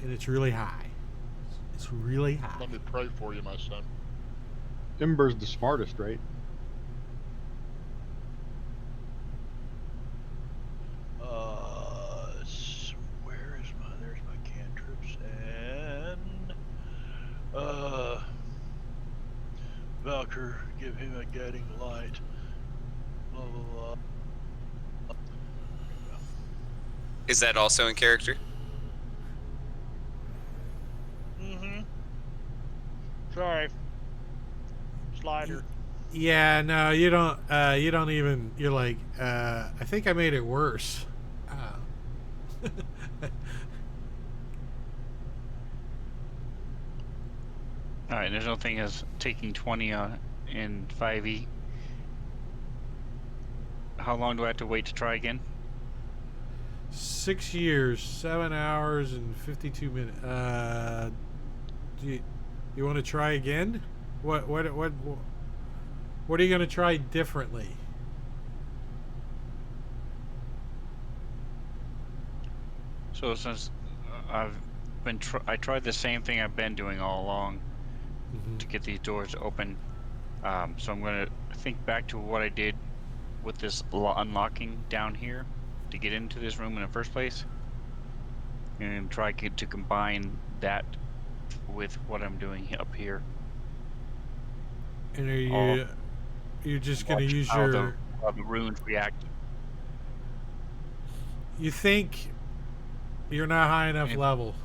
and it's really high. It's really high. Let me pray for you, my son. Ember's the smartest, right? Where is my? There's my cantrips and Valkyr, give him a guiding light. Blah blah blah. Is that also in character? Mm-hmm. Sorry. Slider. Yeah, no, you don't. You don't even. You're like, I think I made it worse. Alright, there's no thing as taking 20 in 5e. How long do I have to wait to try again? 6 years, 7 hours, and 52 minutes. Do you want to try again? What are you gonna try differently? So since I tried the same thing I've been doing all along to get these doors open. So I'm going to think back to what I did with this unlocking down here to get into this room in the first place, and try to combine that with what I'm doing up here. And you're just gonna Watch use how your? how the runes react. You think you're not high enough Yeah. level?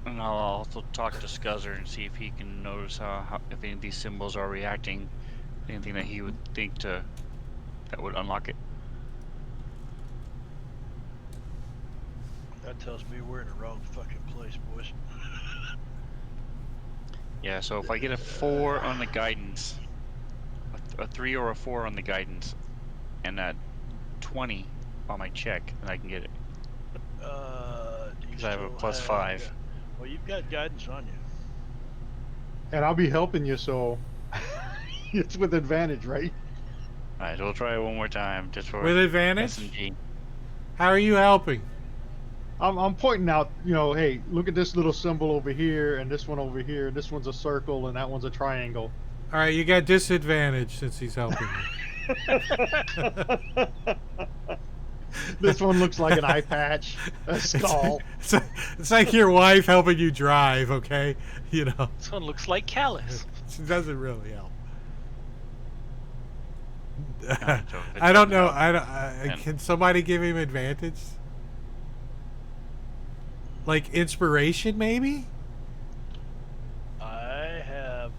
And I'll also talk to Scuzzer and see if he can notice how if any of these symbols are reacting, anything that he would think that would unlock it. That tells me we're in the wrong fucking place, boys. Yeah, so if I get a 4 on the guidance, a 3 or a 4 on the guidance, and a 20 on my check, then I can get it. Do you 'Cause I have a still +5. Well, you've got guidance on you. And I'll be helping you, so it's with advantage, right? Might as well try it one more time, just for With advantage? S&G. How are you helping? I'm pointing out, hey, look at this little symbol over here, and this one over here. This one's a circle, and that one's a triangle. All right, you got disadvantage since he's helping you. This one looks like an eye patch, a skull. It's like your wife helping you drive, okay? You know, This one looks like Callus. it doesn't really help. So if it I don't doesn't know. help, Can somebody give him advantage? Like inspiration, maybe? I have.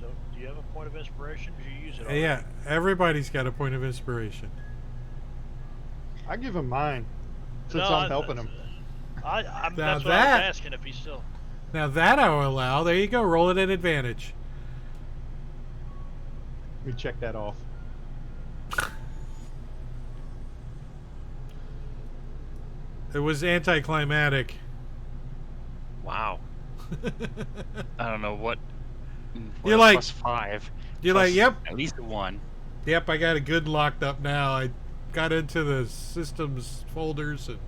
Do you have a point of inspiration? Did you use it? Yeah, everybody's got a point of inspiration. I give him mine, since No, I'm helping him. I'm Now that's what I was that- asking if he's still. Now that I'll allow. There you go. Roll it at advantage. Let me check that off. It was anticlimactic. Wow. I don't know what. You're like- +5. You're like, plus yep, At least a 1. yep. I got a good locked up now. I got into the systems folders and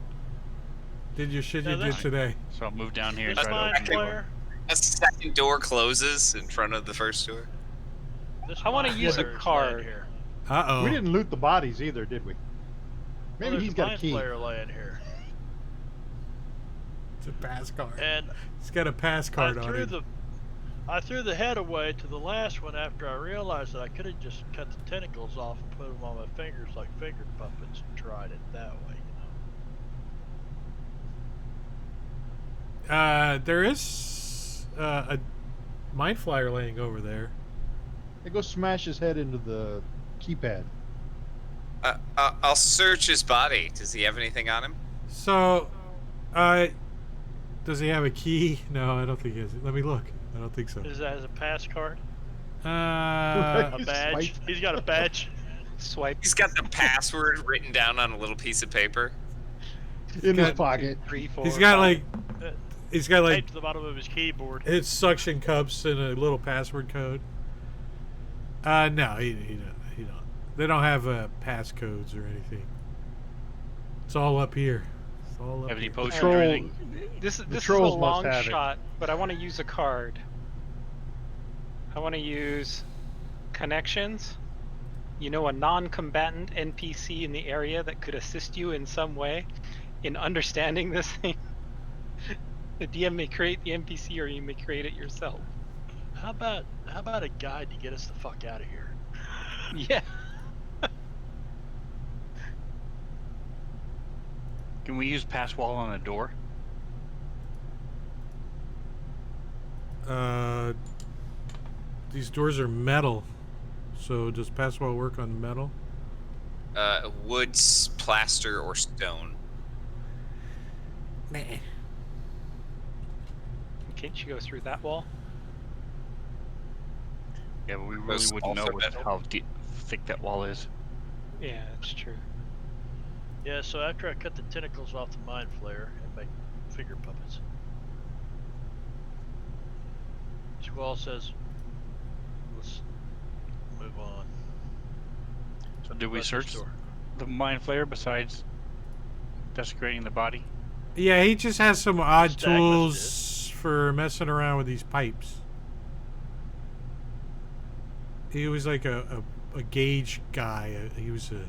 did your shit Now you did that's- today. So I'll move down here and This try to mind open the door. flare. A second door closes in front of the first door. This I wanna mind use a flare is card. laying Here. Uh oh. We didn't loot the bodies either, did we? Well, Maybe there's he's got a mind key. flare laying here, It's a pass card. and He's got a pass card on it. I threw the head away to the last one after I realized that I could have just cut the tentacles off and put them on my fingers like finger puppets and tried it that way, There is a mind flyer laying over there. They go smash his head into the keypad. I'll search his body. Does he have anything on him? So, does he have a key? No, I don't think he has. Let me look. I don't think so. Is that as a pass card? Uh, A badge? Swipe. He's got a badge. Swipe He's got the password written down on a little piece of paper. In his got- pocket. 3, 4. he's got 5. like, he's got like Taped to the bottom of his keyboard. his suction cups and a little password code. No, he don't. They don't have passcodes or anything. It's all up here. It's all up Have any here. potions Troll- or anything? This is a trolls must long have it. shot, but I want to use a card. I want to use connections. You know, a non-combatant NPC in the area that could assist you in some way in understanding this thing. The DM may create the NPC, or you may create it yourself. How about a guide to get us the fuck out of here? Yeah. Can we use pass wall on a door? These doors are metal. So does passwell work on metal? Wood, plaster, or stone. Can't you go through that wall? Yeah, but we really Most wouldn't know also metal. how thick that wall is. Yeah, that's true. Yeah, so after I cut the tentacles off the mind flare and make finger puppets, Squall says, let's move on. So did we Close this search door. the mind flare besides desecrating the body? Yeah, he just has some odd Stagmus tools for messing around with these pipes. He was like a gauge guy. He was a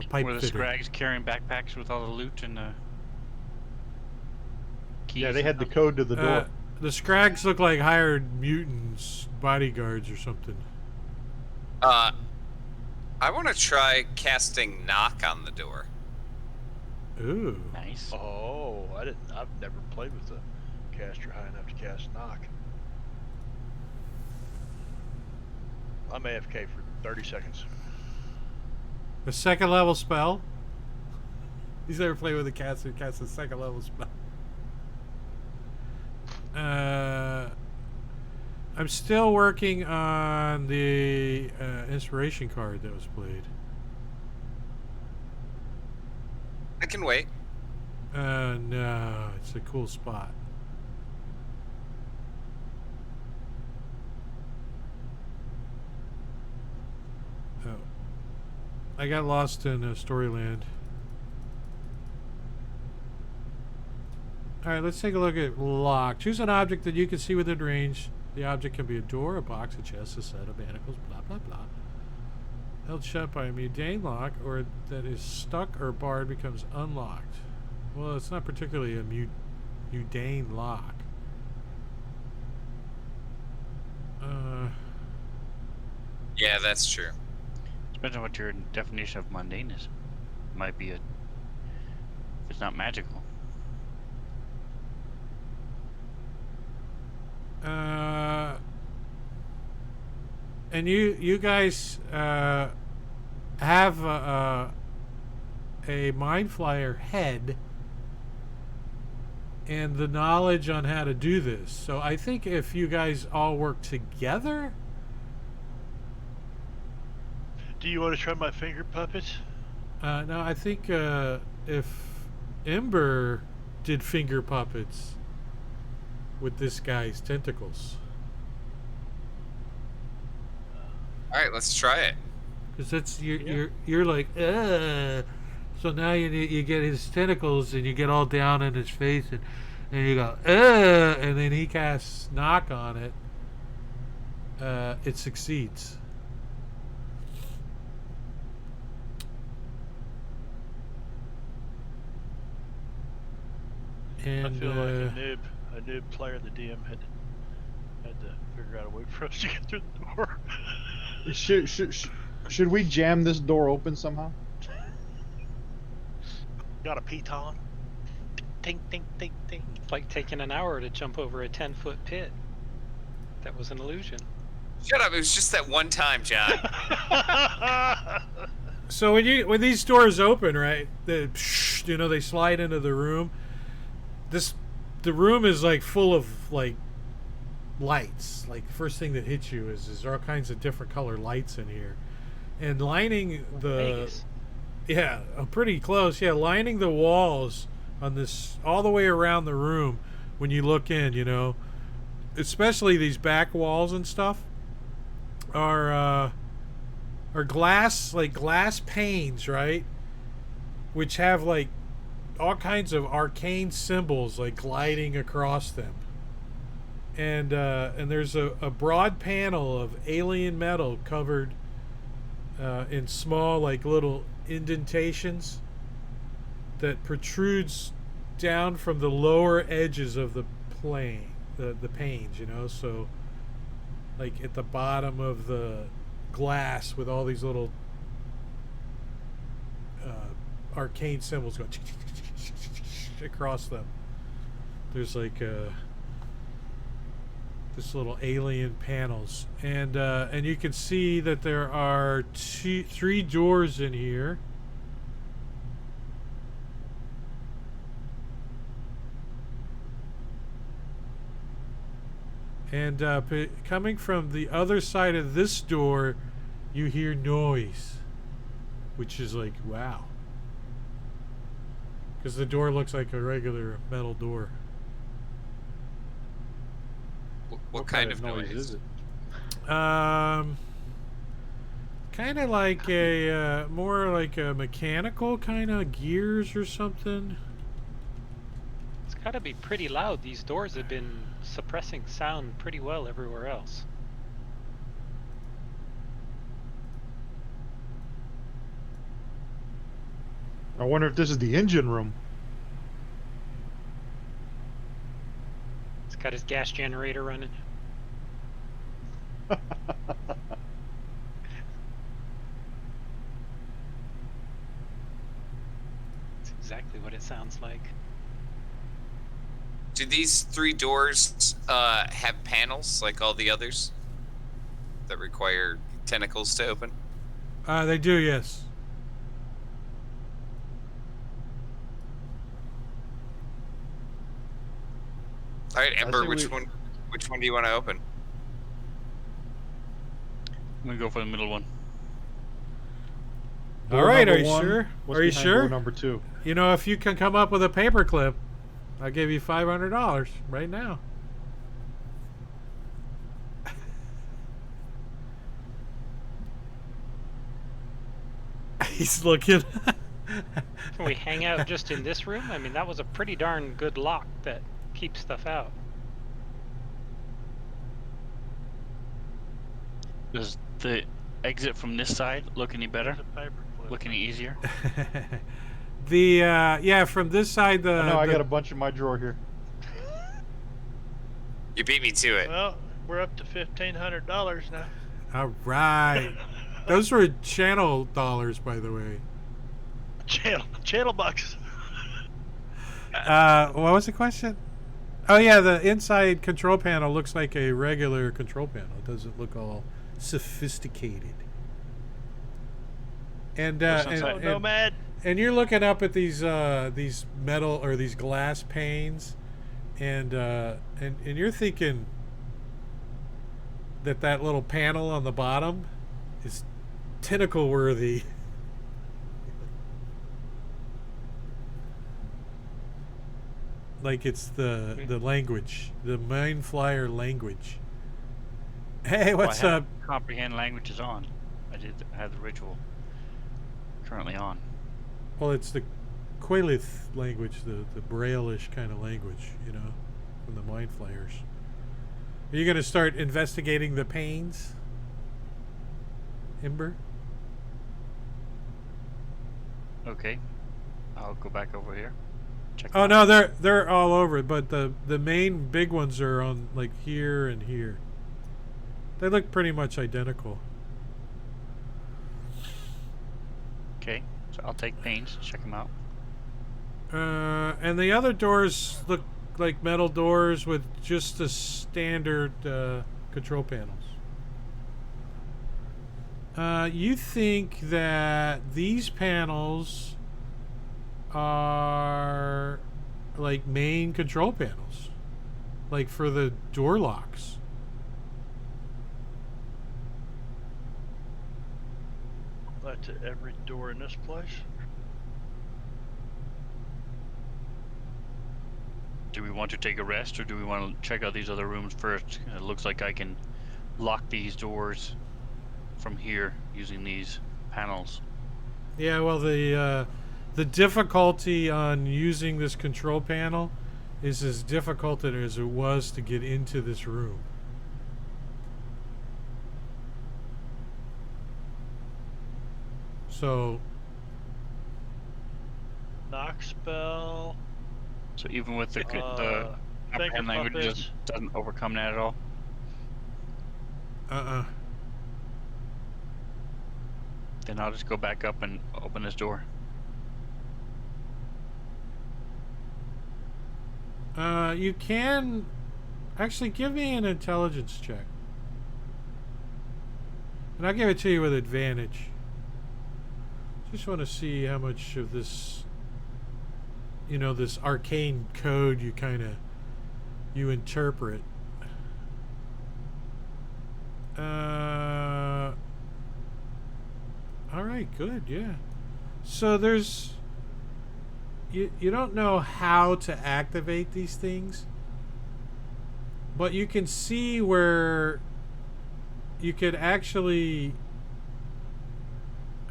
pipe Were the fitter. Scrags carrying backpacks with all the loot and keys? Yeah, they had the code to the door. The Scrags look like hired mutants, bodyguards or something. I want to try casting knock on the door. Ooh. Nice. Oh, I've never played with a caster high enough to cast knock. I'm AFK for 30 seconds. A second level spell? He's never played with a caster who casts a second level spell. I'm still working on the inspiration card that was played. I can wait. No, it's a cool spot. Oh. I got lost in Storyland. All right, let's take a look at lock. Choose an object that you can see within range. The object can be a door, a box, a chest, a set of manacles, blah, blah, blah. Held shut by a mundane lock, or that is stuck or barred becomes unlocked. Well, it's not particularly a mundane lock. Yeah, that's true. Depends on what your definition of mundane is. Might be a. If it's not magical. And you guys have a Mind Flyer head and the knowledge on how to do this. So I think if you guys all work together. Do you want to try my finger puppet? No, I think if Ember did finger puppets with this guy's tentacles. All right, let's try it. Because that's you're like, so now you get his tentacles and you get all down in his face and you go, and then he casts knock on it. It succeeds. And I feel like a noob player. The DM had to figure out a way for us to get through the door. Should we jam this door open somehow? Got a piton. Ting, ting, ting, ting. It's like taking an hour to jump over a 10-foot pit. That was an illusion. Shut up! It was just that one time, John. So when these doors open, right? They slide into the room. The room is like full of like lights. Like the first thing that hits you is there all kinds of different color lights in here, and lining the Vegas. pretty close. Yeah, lining the walls on this all the way around the room. When you look in, especially these back walls and stuff are glass, like glass panes, right? Which have like all kinds of arcane symbols like gliding across them, and there's a broad panel of alien metal covered in small like little indentations that protrudes down from the lower edges of the plane, the panes, so like at the bottom of the glass with all these little arcane symbols going across them. There's like this little alien panels, and you can see that there are three doors in here. And coming from the other side of this door, you hear noise, which is like, wow. Because the door looks like a regular metal door. What kind of noise is it? Kind of like a more like a mechanical kind of gears or something. It's got to be pretty loud. These doors have been suppressing sound pretty well everywhere else. I wonder if this is the engine room. It's got his gas generator running. It's exactly what it sounds like. Do these three doors have panels like all the others that require tentacles to open? They do, yes. All right, Ember, say which one do you want to open? I'm gonna go for the middle one. All Door right, number are you one, sure? what's Are you behind sure? Door number 2. If you can come up with a paperclip, I'll give you $500 right now. He's looking. Can we hang out just in this room? I mean, that was a pretty darn good lock that keeps stuff out. Does the exit from this side look any better? There's a paperclip. Look any easier? The yeah, from this side, the No, I the- got a bunch in my drawer here. You beat me to it. Well, we're up to $1,500 now. All right. Those were channel dollars, by the way. Channel bucks. What was the question? Oh yeah, the inside control panel looks like a regular control panel. It doesn't look all sophisticated. And Well, and, since Oh, and, Nomad. and you're looking up at these metal or these glass panes, and you're thinking that little panel on the bottom is tentacle worthy. Like it's the language, the Mind Flyer language. Hey, Well, what's I up? have comprehend languages on. I have the ritual currently on. Well, it's the Quailith language, the Braille-ish kind of language, you know, from the Mind Flayers. Are you going to start investigating the pains, Ember? Okay. I'll go back over here. Check Oh them out. no, they're all over, but the main big ones are on like here and here. They look pretty much identical. Okay. So I'll take pains, check them out. And the other doors look like metal doors with just the standard control panels. You think that these panels are like main control panels, like for the door locks. That's at every door in this place. Do we want to take a rest or do we want to check out these other rooms first? It looks like I can lock these doors from here using these panels. Yeah, well, the difficulty on using this control panel is as difficult as it was to get into this room. So, Knock spell. So even with the Finger comprehend language puppets. doesn't overcome that at all. Then I'll just go back up and open this door. You can actually give me an intelligence check, and I'll give it to you with advantage. Just want to see how much of this, you know, this arcane code you interpret. All right, good, yeah. So there's you don't know how to activate these things, but you can see where you could actually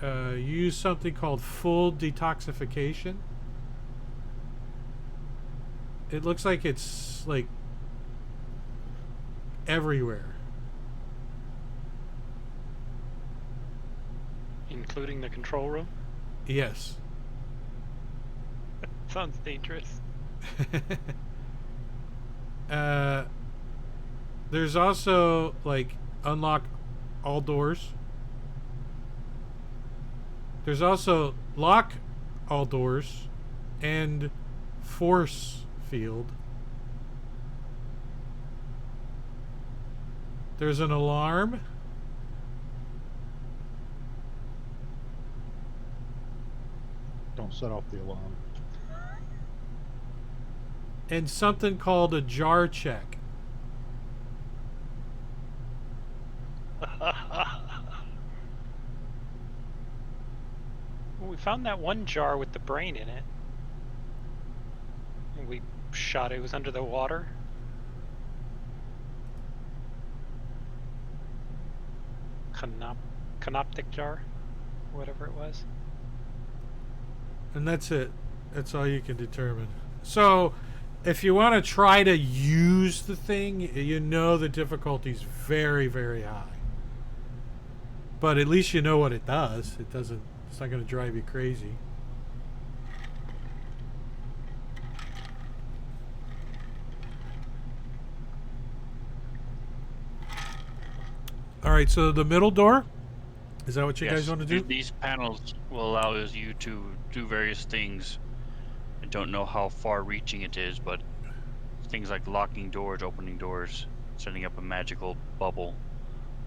use something called full detoxification. It looks like it's like everywhere. Including the control room? Yes. Sounds dangerous. There's also like unlock all doors. There's also lock all doors and force field. There's an alarm. Don't set off the alarm. And something called a jar check. Well, we found that one jar with the brain in it. And we shot it. It was under the water. Canoptic jar, whatever it was. And that's it. That's all you can determine. So, if you want to try to use the thing, you know the difficulty's very, very high. But at least you know what it does. It's not going to drive you crazy. All right, so the middle door, is that what you guys want to do? These panels will allow you to do various things. I don't know how far-reaching it is, but things like locking doors, opening doors, setting up a magical bubble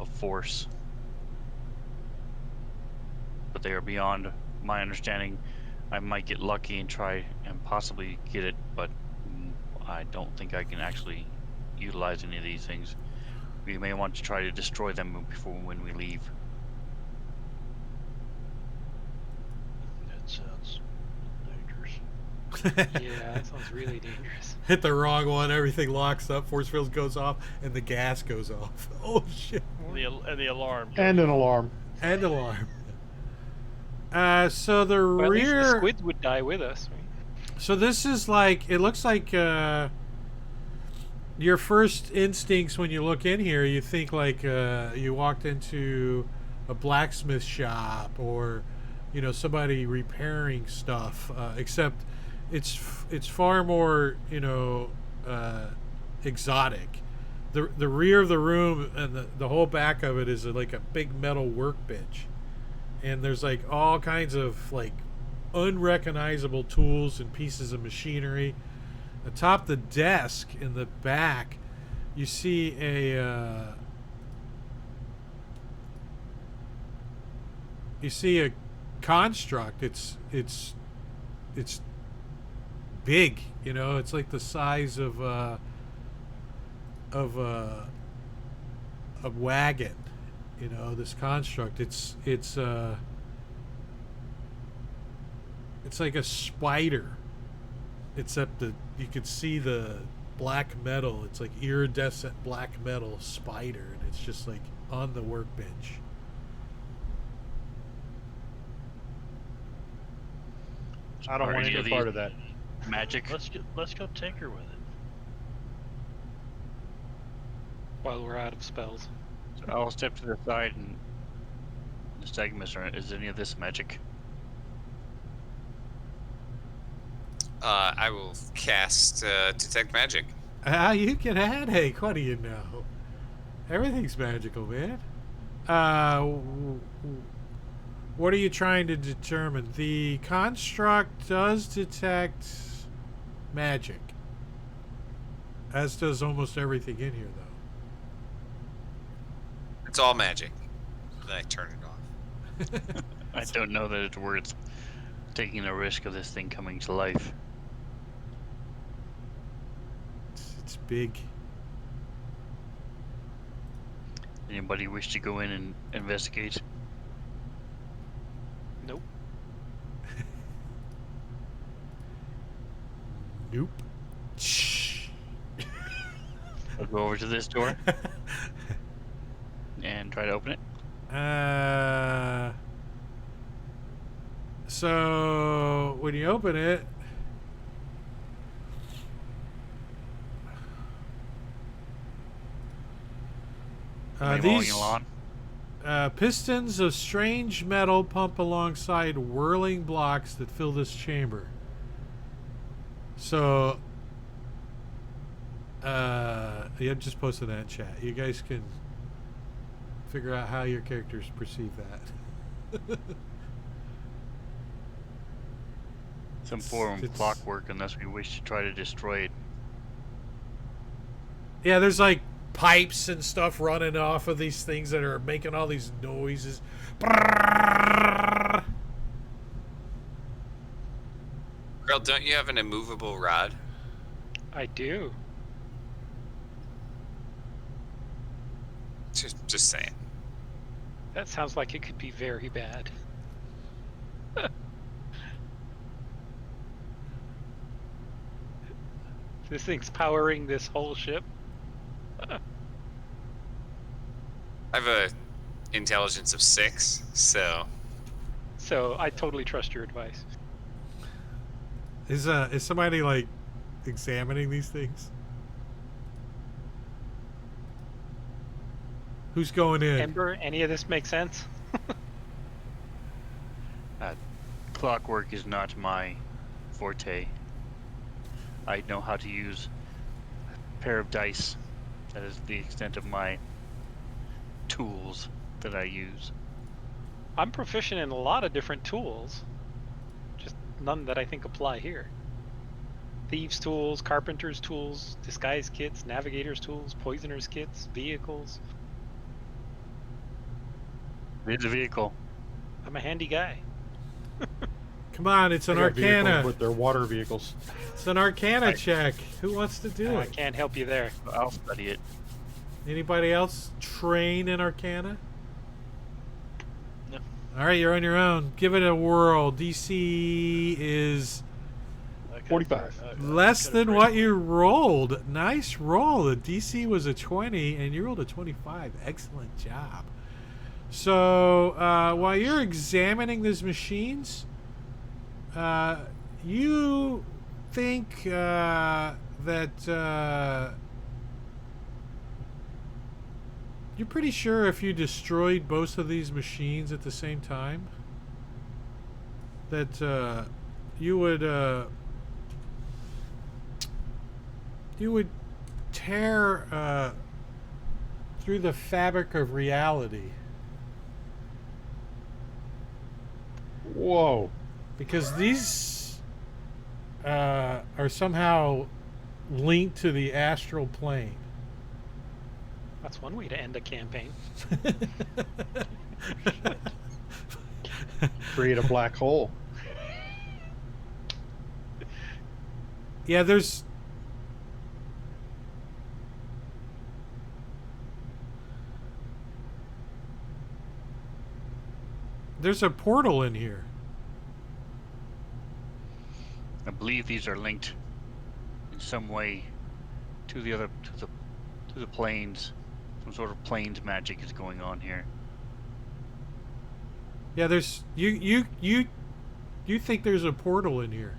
of force. But they are beyond my understanding. I might get lucky and try and possibly get it, but I don't think I can actually utilize any of these things. We may want to try to destroy them before when we leave. That sounds dangerous. Yeah, that sounds really dangerous. Hit the wrong one, everything locks up, force field goes off, and the gas goes off. Oh shit. And the alarm. And an alarm. And alarm. So the Well, at least the rear. squids would die with us. Right? So this is like, it looks like your first instincts when you look in here, you think like you walked into a blacksmith shop or, you know, somebody repairing stuff. Except it's far more, you know, exotic. The rear of the room and the whole back of it is like a big metal workbench, and there's like all kinds of like unrecognizable tools and pieces of machinery. Atop the desk in the back, you see a construct. It's big, you know. It's like the size of a wagon, you know. This construct. It's like a spider, except that you could see the black metal. It's like iridescent black metal spider, and it's just like on the workbench. I don't Are want any any of part these of that. magic. Let's go tinker with it. While we're out of spells. So I'll step to the side and just ask Mr. Is any of this magic? I will cast detect magic. You can headache. What do you know? Everything's magical, man. What are you trying to determine? The construct does detect magic, as does almost everything in here, though. It's all magic. Then I turn it off. I don't know that it's worth taking the risk of this thing coming to life. It's big. Anybody wish to go in and investigate? Nope. Nope. Shh. I'll go over to this door and try to open it. So when you open it, Am I mowing these the lawn? pistons of strange metal pump alongside whirling blocks that fill this chamber. So, yeah, just posted that in chat. You guys can figure out how your characters perceive that. Some form of it's- clockwork unless we wish to try to destroy it. Yeah, there's like pipes and stuff running off of these things that are making all these noises. Girl, don't you have an immovable rod? I do. Just saying. That sounds like it could be very bad. This thing's powering this whole ship. I have a intelligence of 6, so So I totally trust your advice. Is somebody like examining these things? Who's going in? Ember, any of this make sense? Clockwork is not my forte. I know how to use a pair of dice. That is the extent of my tools that I use. I'm proficient in a lot of different tools, just none that I think apply here. Thieves' tools, carpenter's tools, disguise kits, navigator's tools, poisoner's kits, vehicles. It's a vehicle. I'm a handy guy. Come on, it's an They got vehicles Arcana. with their water vehicles. It's an Arcana Right. check. Who wants to do I it? can't help you there. I'll study it. Anybody else train in Arcana? No. All right, you're on your own. Give it a whirl. DC is I could've 45. bra- I less could've than what braced- you rolled. Nice roll. The DC was a 20, and you rolled a 25. Excellent job. So while you're examining these machines, you think that you're pretty sure if you destroyed both of these machines at the same time, that you would tear through the fabric of reality. Whoa. Because these are somehow linked to the astral plane. That's one way to end a campaign. Create a black hole. Yeah, there's a portal in here. I believe these are linked in some way to the other to the planes. Some sort of planes magic is going on here. Yeah, there's you think there's a portal in here.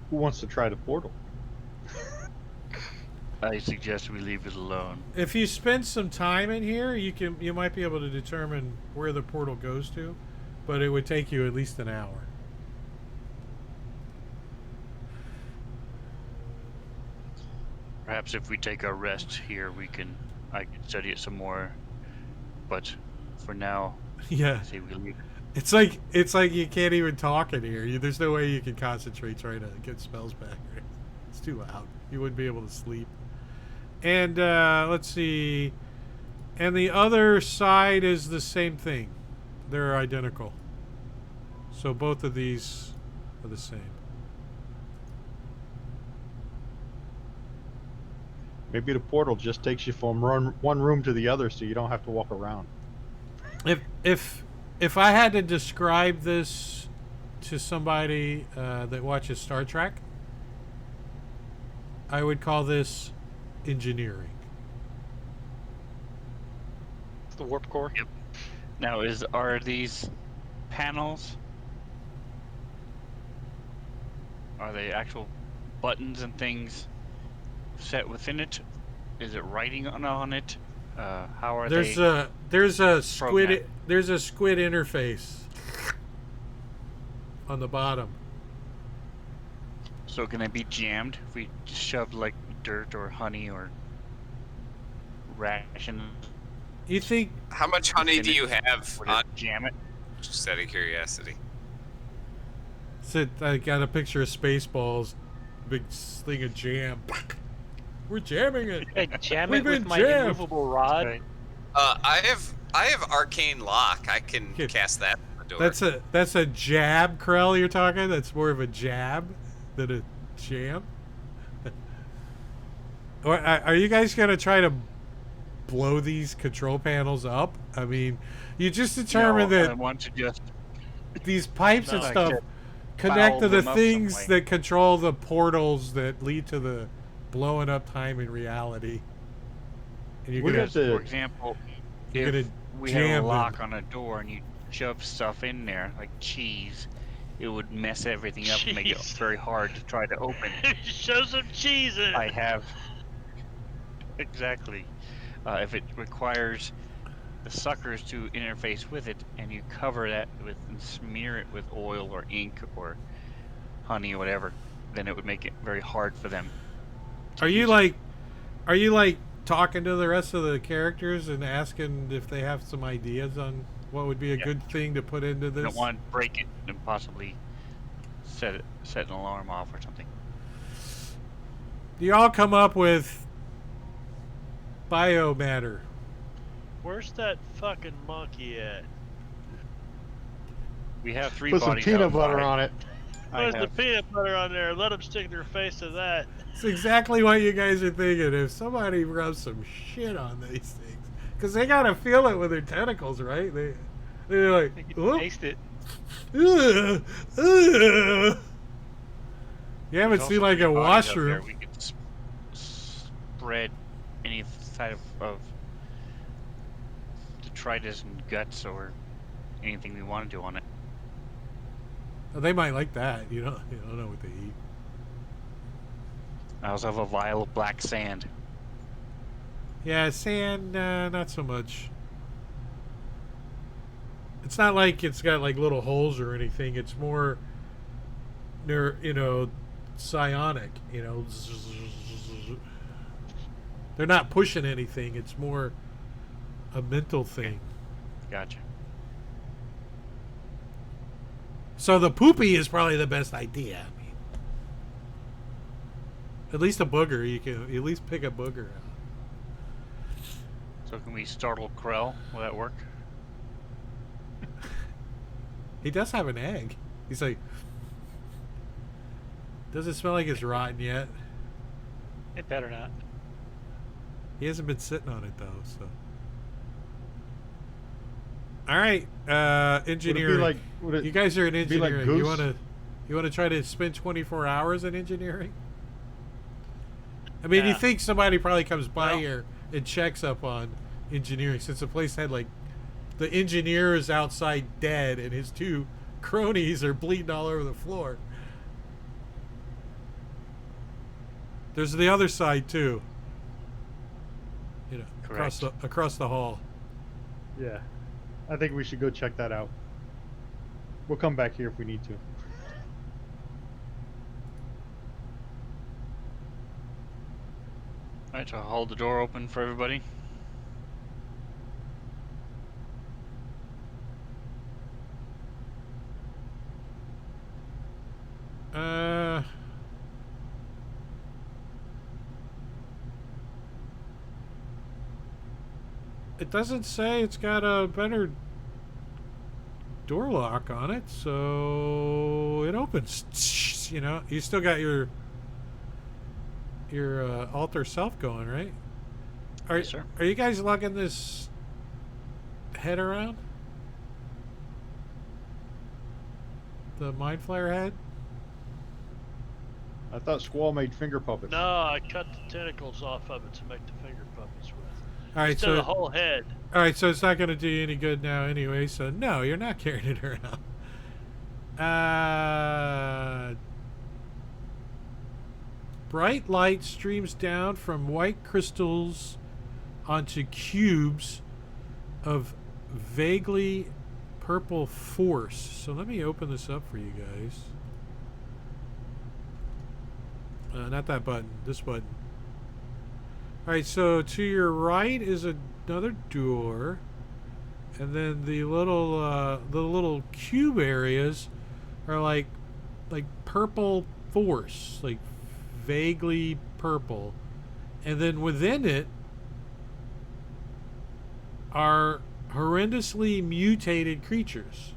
Who wants to try the portal? I suggest we leave it alone. If you spend some time in here, you might be able to determine where the portal goes to, but it would take you at least an hour. Perhaps if we take our rest here, I can study it some more. But for now, Yeah. I say we leave. It's like you can't even talk in here. There's no way you can concentrate trying to get spells back. It's too loud. You wouldn't be able to sleep. And let's see. And the other side is the same thing. They're identical. So both of these are the same. Maybe the portal just takes you from one room to the other, so you don't have to walk around. If I had to describe this to somebody that watches Star Trek, I would call this engineering. It's the warp core. Now, are these panels? Are they actual buttons and things set within it? Is it writing on it? How are There's they? there's a squid programmed? there's a squid interface on the bottom. So can it be jammed if we shove like dirt or honey or ration? You think How much honey do you have? Would On, it jam it? just out of curiosity. I got a picture of Spaceballs, big sling of jam. We're jamming it. I jam We've it with been my jammed. immovable rod. Right. I have arcane lock. I can Okay. cast that on the door. That's a jab, Krell. You're talking. That's more of a jab than a jam. Or are you guys gonna try to blow these control panels up? I mean, you just determined No, I that want to just these pipes and No, I stuff said connect to foul the them up some things way. that control the portals that lead to the blowing up time in reality. And you're We're gonna, have to- for example, you're if gonna we jam have a them. lock on a door and you shove stuff in there like cheese, it would mess everything up and make it Jeez. very hard to try to open. Show some cheese in it. I have exactly. If it requires the suckers to interface with it, and you cover that with and smear it with oil or ink or honey or whatever, then it would make it very hard for them. Are you like talking to the rest of the characters and asking if they have some ideas on what would be a Yeah. good thing to put into You this? don't want to break it and possibly set an alarm off or something. Do you all come up with biomatter? Where's that fucking monkey at? We have 3 Put some bodies peanut butter outside. on it. I Where's the have- peanut butter on there? Let them stick their face to that. It's exactly what you guys are thinking. If somebody rubs some shit on these things, because they gotta feel it with their tentacles, right? They're like, You can "Whoop, taste it. ugh, ugh." You haven't There's seen also like 3 a bodies out there. washroom. We could spread any side of detritus and guts or anything we want to do on it. They might like that. You don't know what they eat. I also have a vial of black sand. Yeah, sand, not so much. It's not like it's got like little holes or anything. It's more, psionic. They're not pushing anything. It's more a mental thing. Gotcha. So the poopy is probably the best idea. I mean, at least a booger. You can at least pick a booger out. So can we startle Krell? Will that work? He does have an egg. He's like, does it smell like it's rotten yet? It better not. He hasn't been sitting on it though. So, all right, Would it engineering. be like? Would You it? guys are in be like engineering. Goose? You wanna try to spend 24 hours in engineering? I mean, you Yeah. think somebody probably comes by Well- here and checks up on engineering, since the place had like the engineer is outside dead and his 2 cronies are bleeding all over the floor. There's the other side too. Across the hall. Yeah, I think we should go check that out. We'll come back here if we need to. Alright, so I'll hold the door open for everybody. It doesn't say it's got a better door lock on it, so it opens. You still got your alter self going, right? Yes, sir. Are you guys lugging this head around? The Mind Flayer head? I thought Squall made finger puppets. No, I cut the tentacles off of it to make the finger puppets with. All right, Instead of so the whole head. all right, so it's not going to do you any good now anyway. So no, you're not carrying it around. Bright light streams down from white crystals onto cubes of vaguely purple force. So let me open this up for you guys. Not that button, this button. Alright, so to your right is another door. And then the little cube areas are like purple force, like vaguely purple. And then within it are horrendously mutated creatures.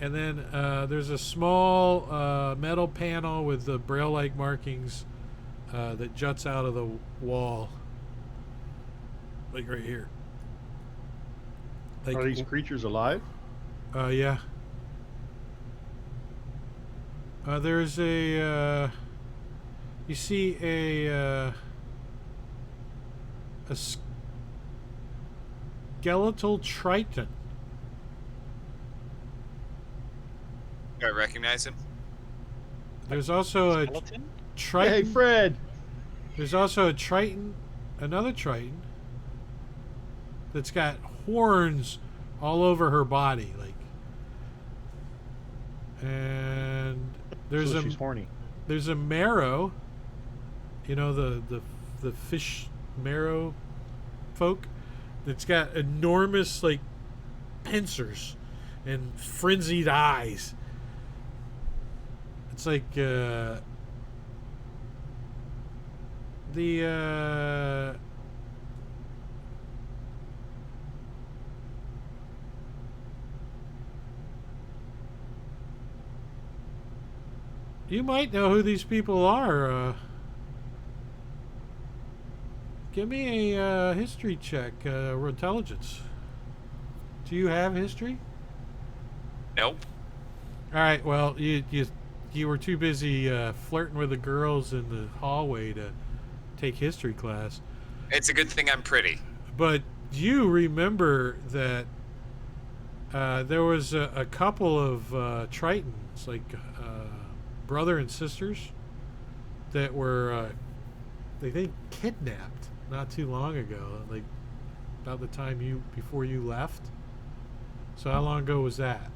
And then there's a small metal panel with the braille-like markings that juts out of the wall, like right here. Like, Are these creatures alive? yeah. There's a you see a skeletal triton. Do I recognize him? There's also a Skeleton? Triton. Hey, Fred. There's also a Triton, another Triton, that's got horns all over her body, like. And there's So a she's horny. there's a marrow. You know the fish marrow folk that's got enormous like pincers and frenzied eyes. It's like you might know who these people are. Give me a history check, or intelligence. Do you have history? Nope. All right. Well, you were too busy flirting with the girls in the hallway to take history class. It's a good thing I'm pretty. But you remember that there was a couple of Tritons, like brother and sisters, that were they think kidnapped not too long ago, like about the time before you left. So how long ago was that?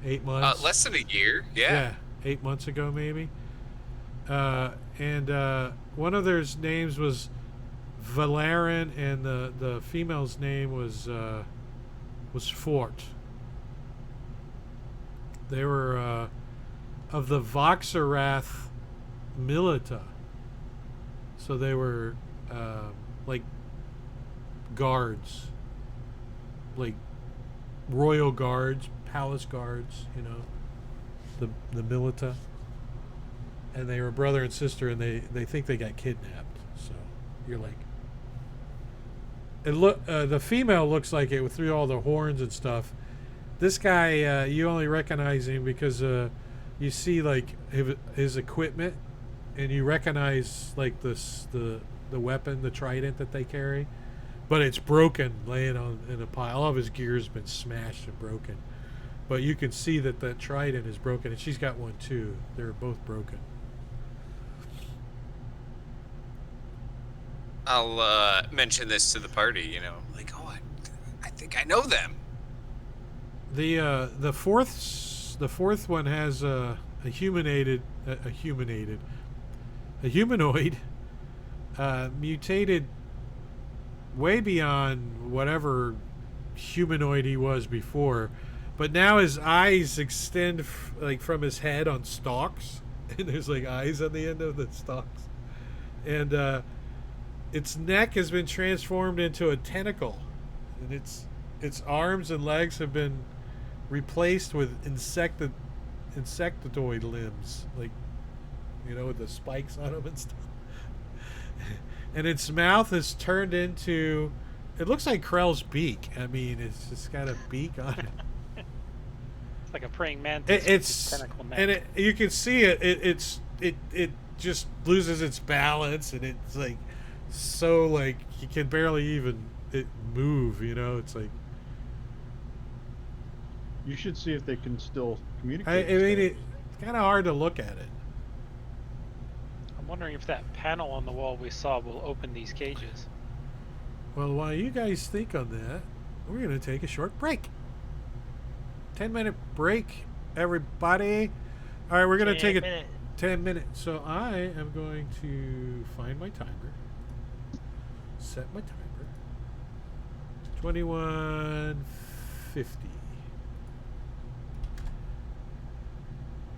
8 months. Less than a year. Yeah. 8 months ago, maybe. And one of their names was Valerin, and the female's name was Fort. They were of the Voxerath Milita. So they were like guards, like royal guards, palace guards, you know, the Milita. And they were brother and sister, and they think they got kidnapped. So you're like, the female looks like it through all the horns and stuff. This guy, you only recognize him because you see like his equipment, and you recognize like the weapon, the trident that they carry, but it's broken, laying on in a pile. All of his gear's been smashed and broken, but you can see that trident is broken, and she's got one too. They're both broken. I'll mention this to the party. You know, like, oh, I think I know them. The fourth one has a humanoid mutated way beyond whatever humanoid he was before, but now his eyes extend like from his head on stalks, and there's like eyes on the end of the stalks, and its neck has been transformed into a tentacle, and its arms and legs have been replaced with insectoid limbs, like, you know, with the spikes on them and stuff. And its mouth is turned into, it looks like Krell's beak. I mean, it's just got a beak on it. It's like a praying mantis. with its tentacle neck. And you can see it just loses its balance, and it's like so like you can barely even move. You know, it's like. You should see if they can still communicate. I mean, it's kind of hard to look at it. I'm wondering if that panel on the wall we saw will open these cages. Well, while you guys think on that, we're going to take a short break. 10-minute break, everybody. All right, we're going to take a 10 minutes. So I am going to find my timer, set my timer, 21:50.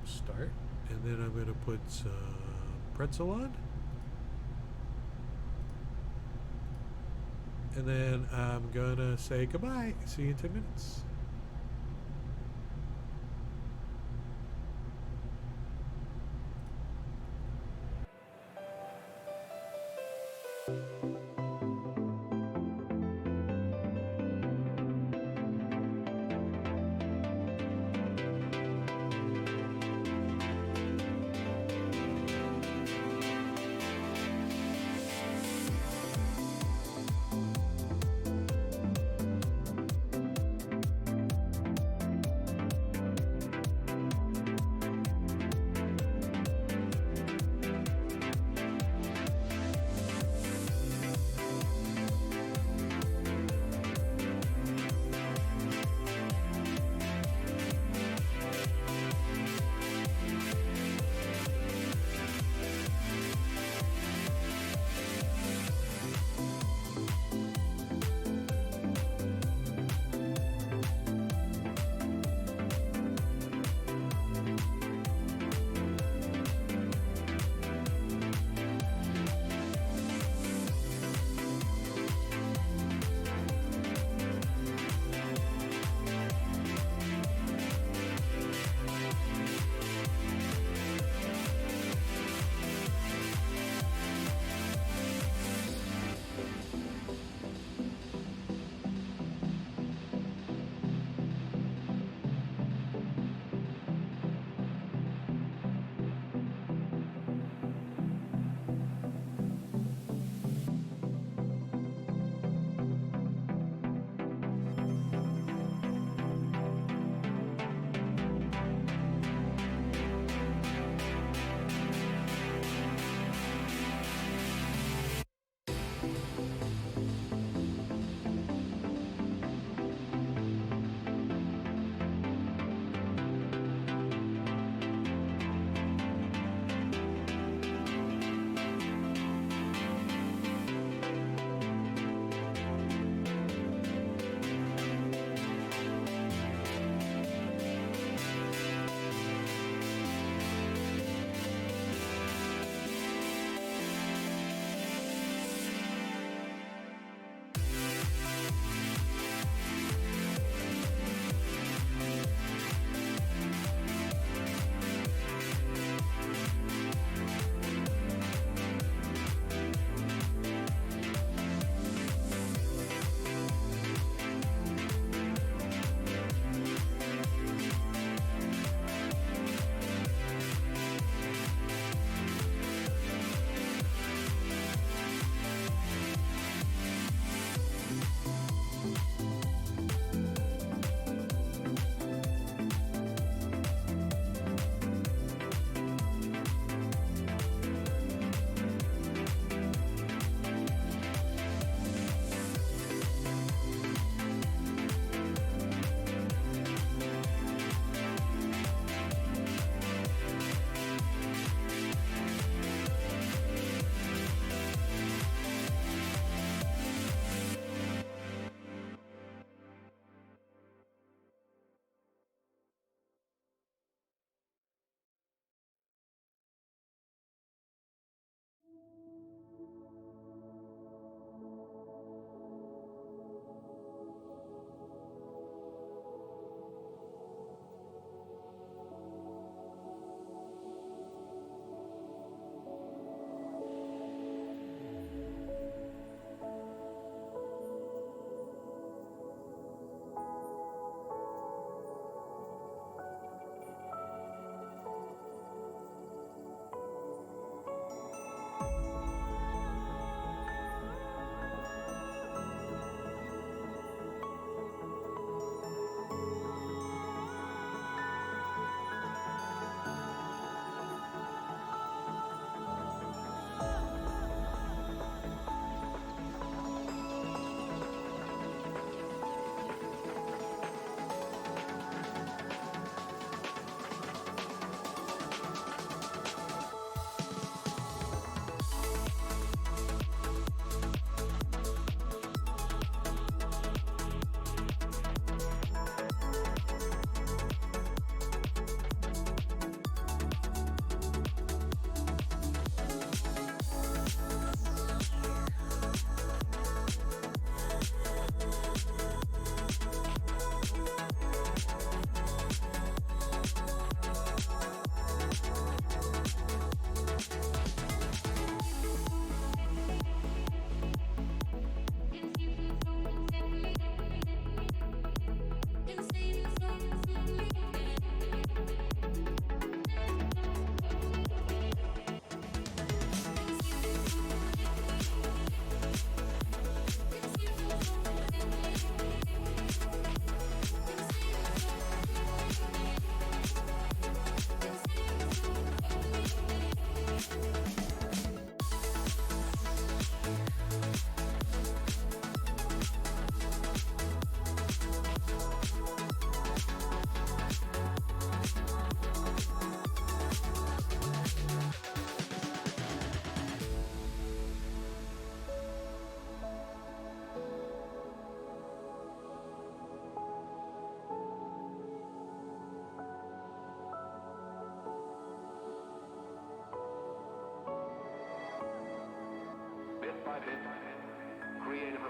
Start, and then I'm going to put some pretzel on. And then I'm gonna say goodbye. See you in 10 minutes.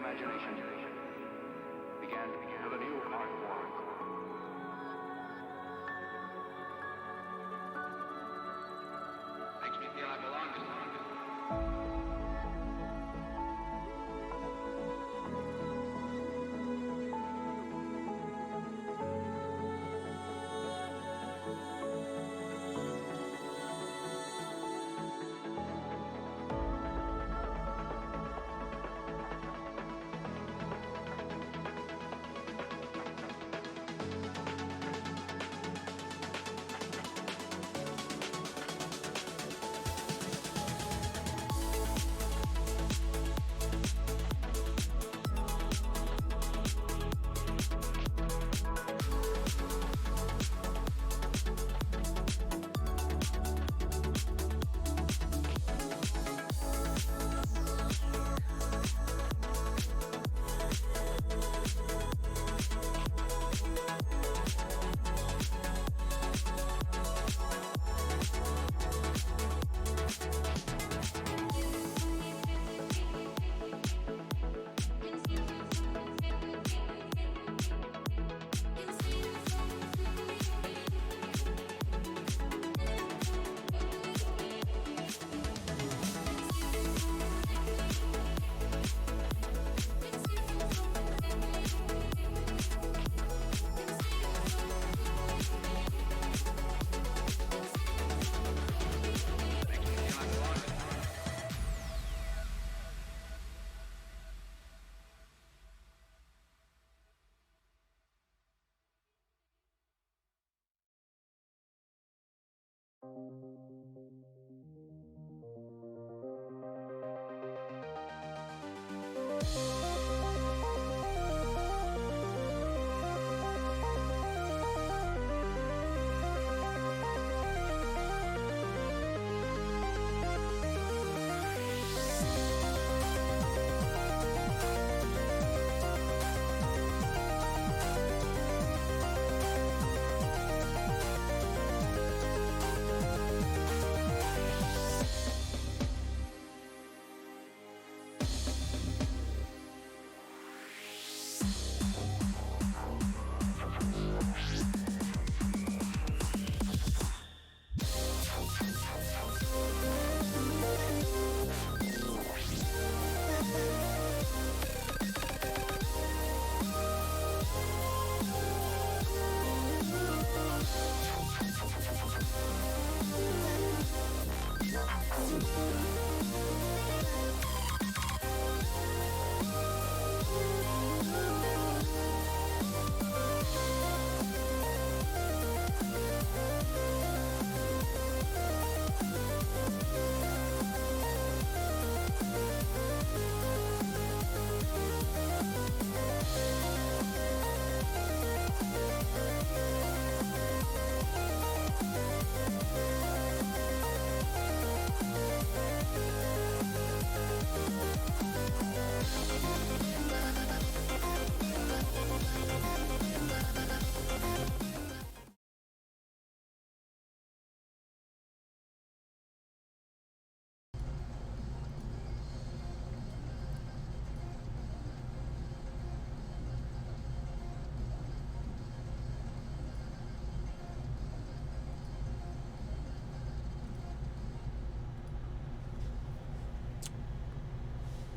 imagination began to build a new art form. Makes me feel I belong to something.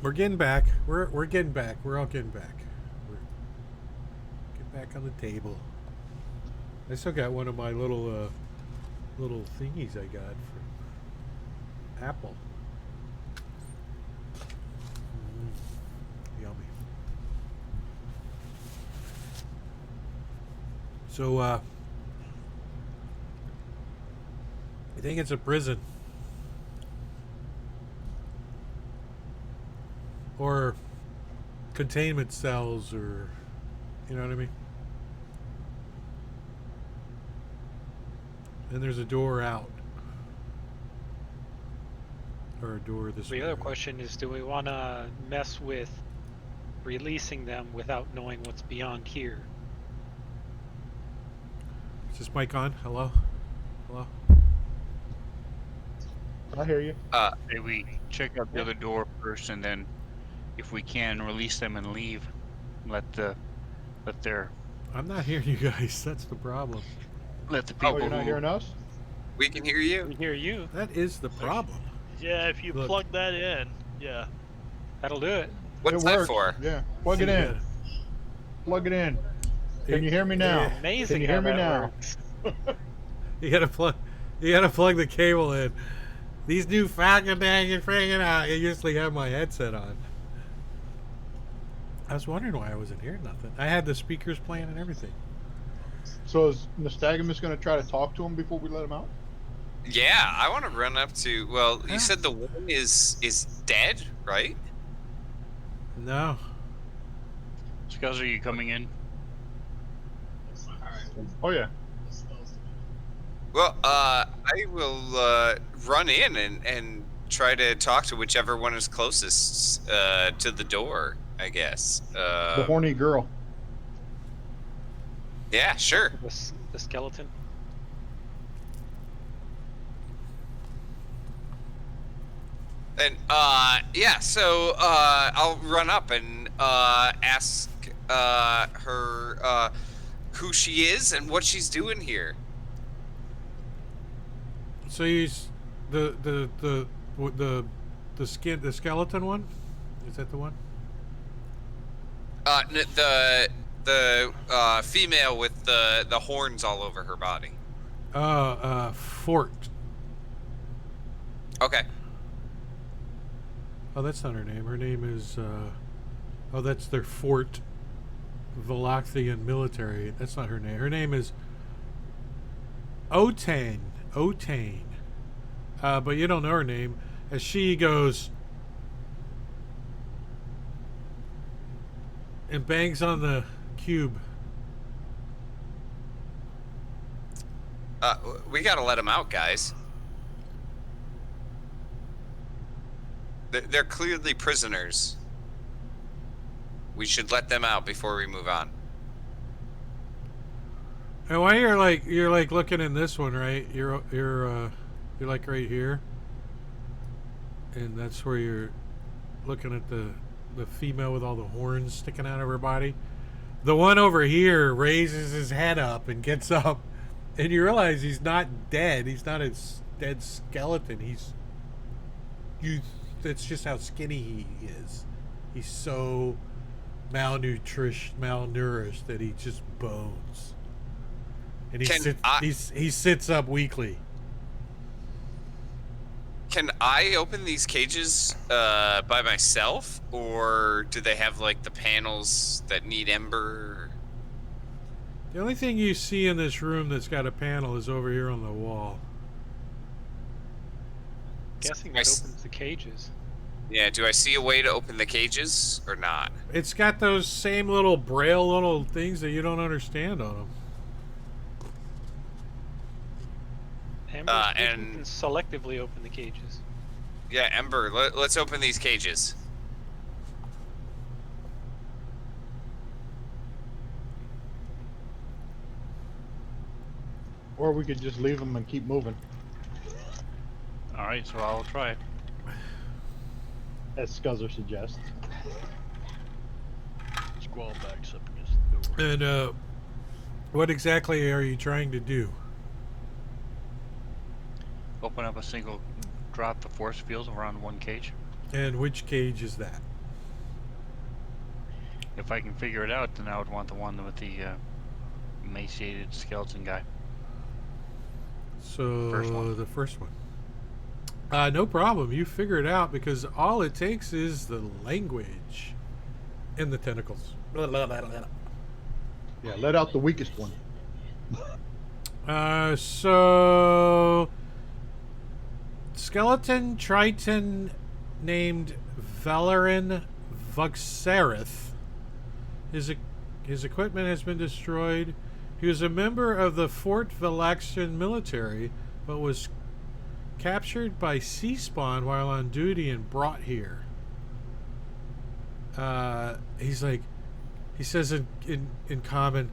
We're getting back. We're getting back. We're all getting back. Get back on the table. I still got one of my little thingies I got from Apple. Yummy. So I think it's a prison. Or containment cells, or you know what I mean? And there's a door out. Or a door this way. The other question is, do we want to mess with releasing them without knowing what's beyond here? Is this mic on? Hello? Hello? I hear you. Maybe we check out the other door first and then if we can release them and leave, let their I'm not hearing you guys. That's the problem. let the Oh, people you're not who hearing us? We can hear you. We hear you. That is the problem. Yeah, if you Look. plug that in, yeah. That'll do it. What's It that works. for? Yeah. Plug it in. Plug it in. Can you hear me now? Amazing Can you how hear me that now? works. You gotta plug. You gotta plug the cable in. These new Falcon dang and friggin' out. I usually have my headset on. I was wondering why I wasn't hearing nothing. I had the speakers playing and everything. So is Nystagmus going to try to talk to him before we let him out? Yeah, I want to run up to. Well, Huh? you said the one is dead, right? No. Scuzz, are you coming in? Oh yeah. Well, I will run in and try to talk to whichever one is closest to the door, I guess. The horny girl. Yeah, sure. The skeleton. And yeah, so I'll run up and ask her who she is and what she's doing here. So he's the skeleton one? Is that the one? The female with the horns all over her body. Fort. Okay. Oh, that's not her name. Her name is oh, that's their Fort Valachthian military. That's not her name. Her name is Otane. Otane. But you don't know her name. As she goes and bangs on the cube. We gotta let them out, guys. They're clearly prisoners. We should let them out before we move on. And while you're like looking in this one, right? You're like right here, and that's where you're looking at the female with all the horns sticking out of her body. The one over here raises his head up and gets up, and you realize he's not dead. He's not a dead skeleton. That's just how skinny he is. He's so malnourished that he just bones. And he sits up weakly. Can I open these cages by myself, or do they have like the panels that need Ember? The only thing you see in this room that's got a panel is over here on the wall. Guessing I that s- opens the cages. Yeah, do I see a way to open the cages or not? It's got those same little braille little things that you don't understand on them. Amber, you and- can selectively open the cages. Yeah, Ember, let's open these cages. Or we could just leave them and keep moving, All right, so I'll try. as Scuzzer suggests. Squall backs up against the door. And what exactly are you trying to do? Open up a single drop of force field around one cage. And which cage is that? If I can figure it out, then I would want the one with the emaciated skeleton guy. So First one. the first one. No problem. You figure it out because all it takes is the language and the tentacles. Yeah, let out the weakest one. So skeleton Triton named Valerin Vuxerith. His equipment has been destroyed. He was a member of the Fort Valaxian military, but was captured by Sea-Spawn while on duty and brought here. He says in common,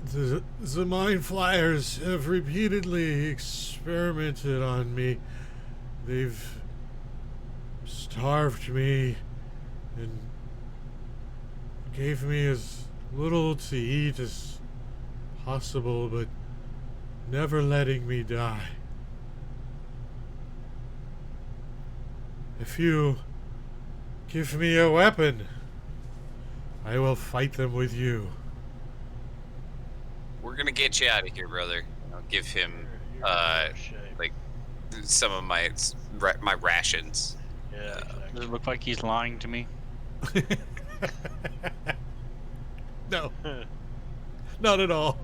the Mind Flyers have repeatedly experimented on me. They've starved me and gave me as little to eat as possible, but never letting me die. If you give me a weapon, I will fight them with you. We're gonna get you out of here, brother. I'll give him You're in better shape. like some of my rations. Yeah, Does exactly. it look like he's lying to me? No, not at all.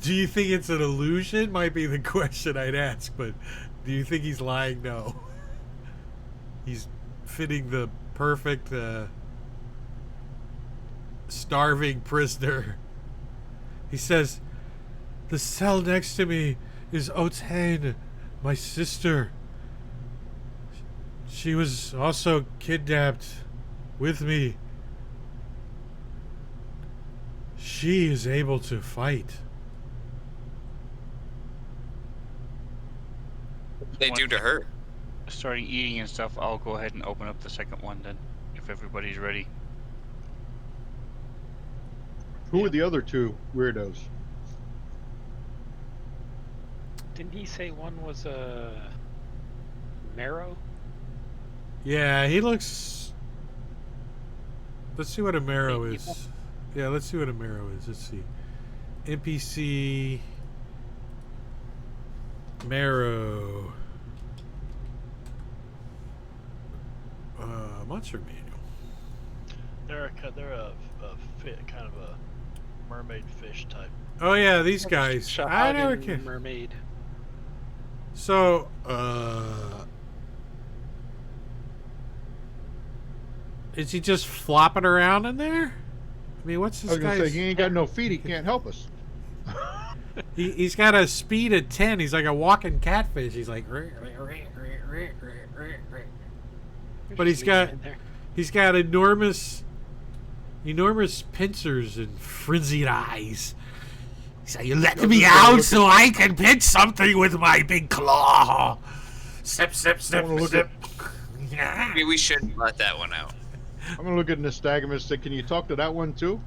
Do you think it's an illusion? Might be the question I'd ask, but do you think he's lying? No. He's fitting the perfect starving prisoner. He says, "The cell next to me is Otane, my sister. She was also kidnapped with me. She is able to fight." They do to her. Starting eating and stuff, I'll go ahead and open up the second one then, if everybody's ready. Who are the other two weirdos? Didn't he say one was a marrow? Yeah, he looks. Let's see what a marrow Evil. is. Yeah, let's see what a marrow is. Let's see. NPC marrow. Monster manual. They're a fit, kind of a mermaid fish type. Oh yeah, these guys. I never Shahagin can. mermaid. So, is he just flopping around in there? I mean, what's I this was gonna say guy's? he ain't got no feet. He can't help us. He's got a speed of 10. He's like a walking catfish. He's like, but he's got enormous pincers and frenzied eyes. So you let me out so I can pinch something with my big claw. Sip, sip, sip, wanna look sip. Maybe we shouldn't let that one out. I'm gonna look at Nystagmus and say, "Can you talk to that one too?"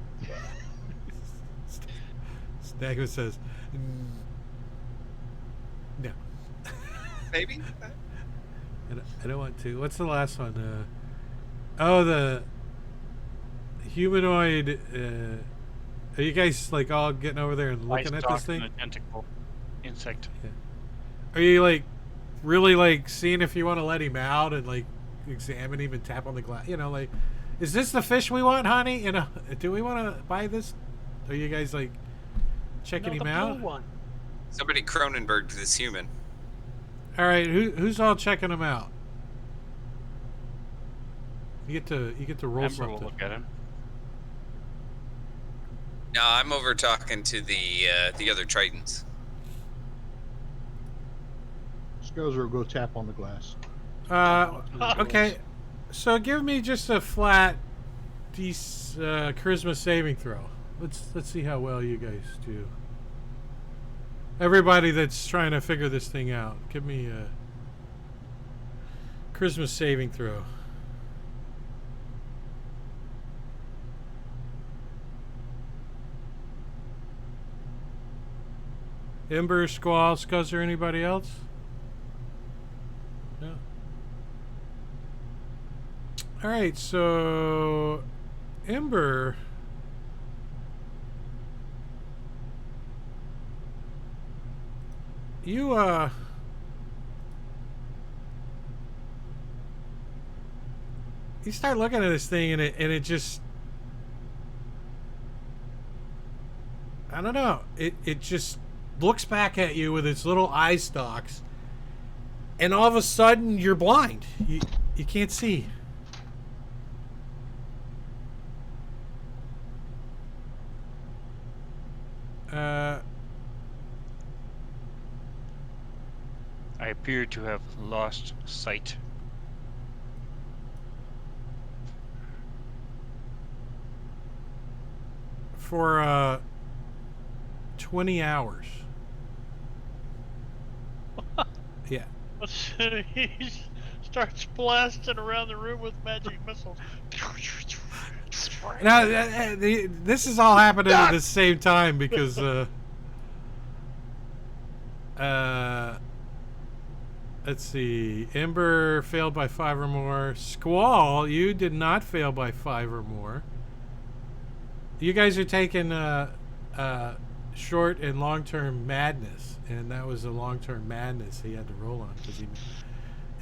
Stagman says, "No, Maybe. I don't want to." What's the last one? The humanoid. Are you guys like all getting over there and looking at Livestock this thing? and a tentacle insect. Are you like really like seeing if you want to let him out and like examine him and tap on the glass? You know, like, is this the fish we want, honey? You know, do we want to buy this? Are you guys like checking him out? One. Somebody Cronenberged this human. All right, who's all checking him out? You get to roll Ember will something. look at him. No, I'm over talking to the other Tritons. Scozer will go tap on the glass. Okay, so give me just a flat, charisma saving throw. Let's see how well you guys do. Everybody that's trying to figure this thing out, give me a charisma saving throw. Ember, Squall, Scuzzer, anybody else? No. All right, so Ember. You you start looking at this thing and it just, I don't know, it just looks back at you with its little eye stalks, and all of a sudden you're blind. You can't see. I appear to have lost sight. For 20 hours. Yeah. He starts blasting around the room with magic missiles. Now, this is all happening at the same time because let's see. Ember failed by 5 or more. Squall, you did not fail by 5 or more. You guys are taking short and long-term madness, and that was a long-term madness he had to roll on because he.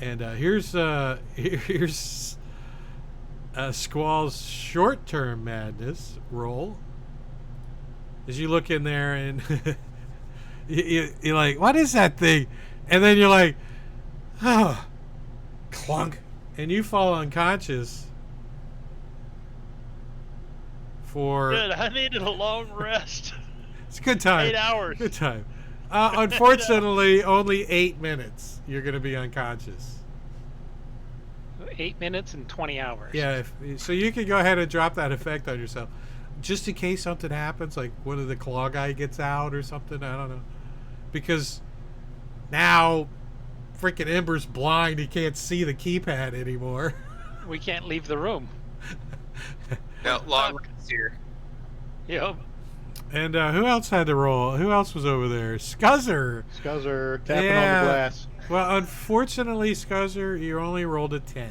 And here's Squall's short-term madness roll. As you look in there and you're like, what is that thing? And then you're like, oh, clunk, and you fall unconscious for. Good. I needed a long rest. It's a good time. 8 hours. Good time. Unfortunately, only 8 minutes. You're going to be unconscious. 8 minutes and 20 hours. Yeah. So you can go ahead and drop that effect on yourself, just in case something happens, like one of the claw guy gets out or something. I don't know, because now, freaking Ember's blind. He can't see the keypad anymore. We can't leave the room. No, long rest here. Yep. And who else had to roll? Who else was over there? Scuzzer. Scuzzer tapping Yeah. on the glass. Well, unfortunately, Scuzzer, you only rolled a 10.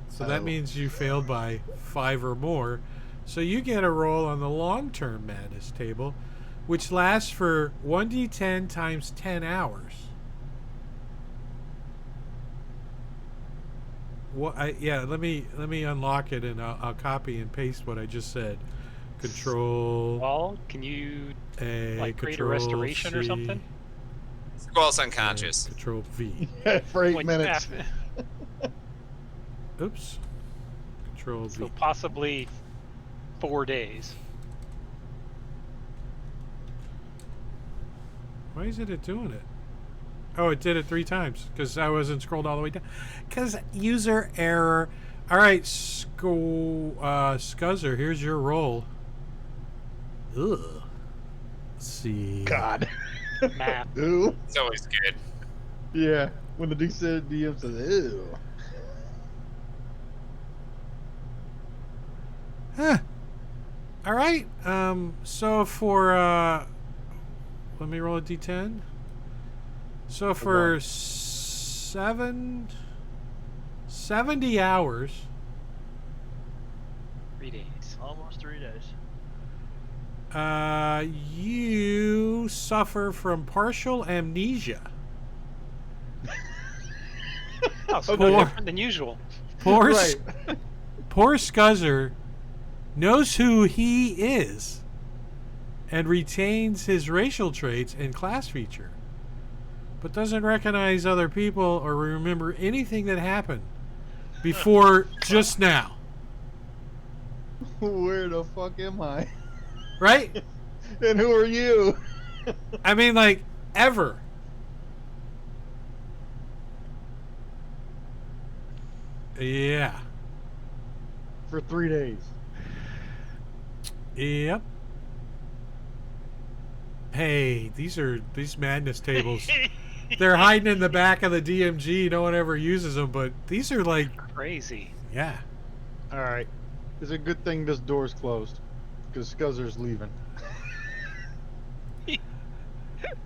So that Oh. means you failed by 5 or more. So you get a roll on the long-term madness table, which lasts for 1d10 times 10 hours. Yeah, let me unlock it and I'll copy and paste what I just said. Control Well, can you A, like create a Control restoration or C, something? Squall's unconscious. Control V. For 8 When- minutes. Oops. Control V. So possibly 4 days. Why isn't it doing it? Oh, it did it 3 times because I wasn't scrolled all the way down. Because user error. All right, Scuzzer, here's your roll. Ugh. Let's see. God. Math. Ew. It's always good. Yeah. When the DM says, ew. Huh. All right. So for let me roll a d10. So for 70 hours, 3 days. Almost 3 days. you suffer from partial amnesia. Oh, so Poor- no different than usual. Poor, Right. poor Scuzzer knows who he is and retains his racial traits and class feature, but doesn't recognize other people or remember anything that happened before just now. Where the fuck am I? Right? And who are you? I mean, like, ever. Yeah. For 3 days. Yep. Hey, these madness tables. They're hiding in the back of the DMG. No one ever uses them, but these are like, Crazy. yeah. Alright. It's a good thing this door's closed. Because Scuzzer's leaving.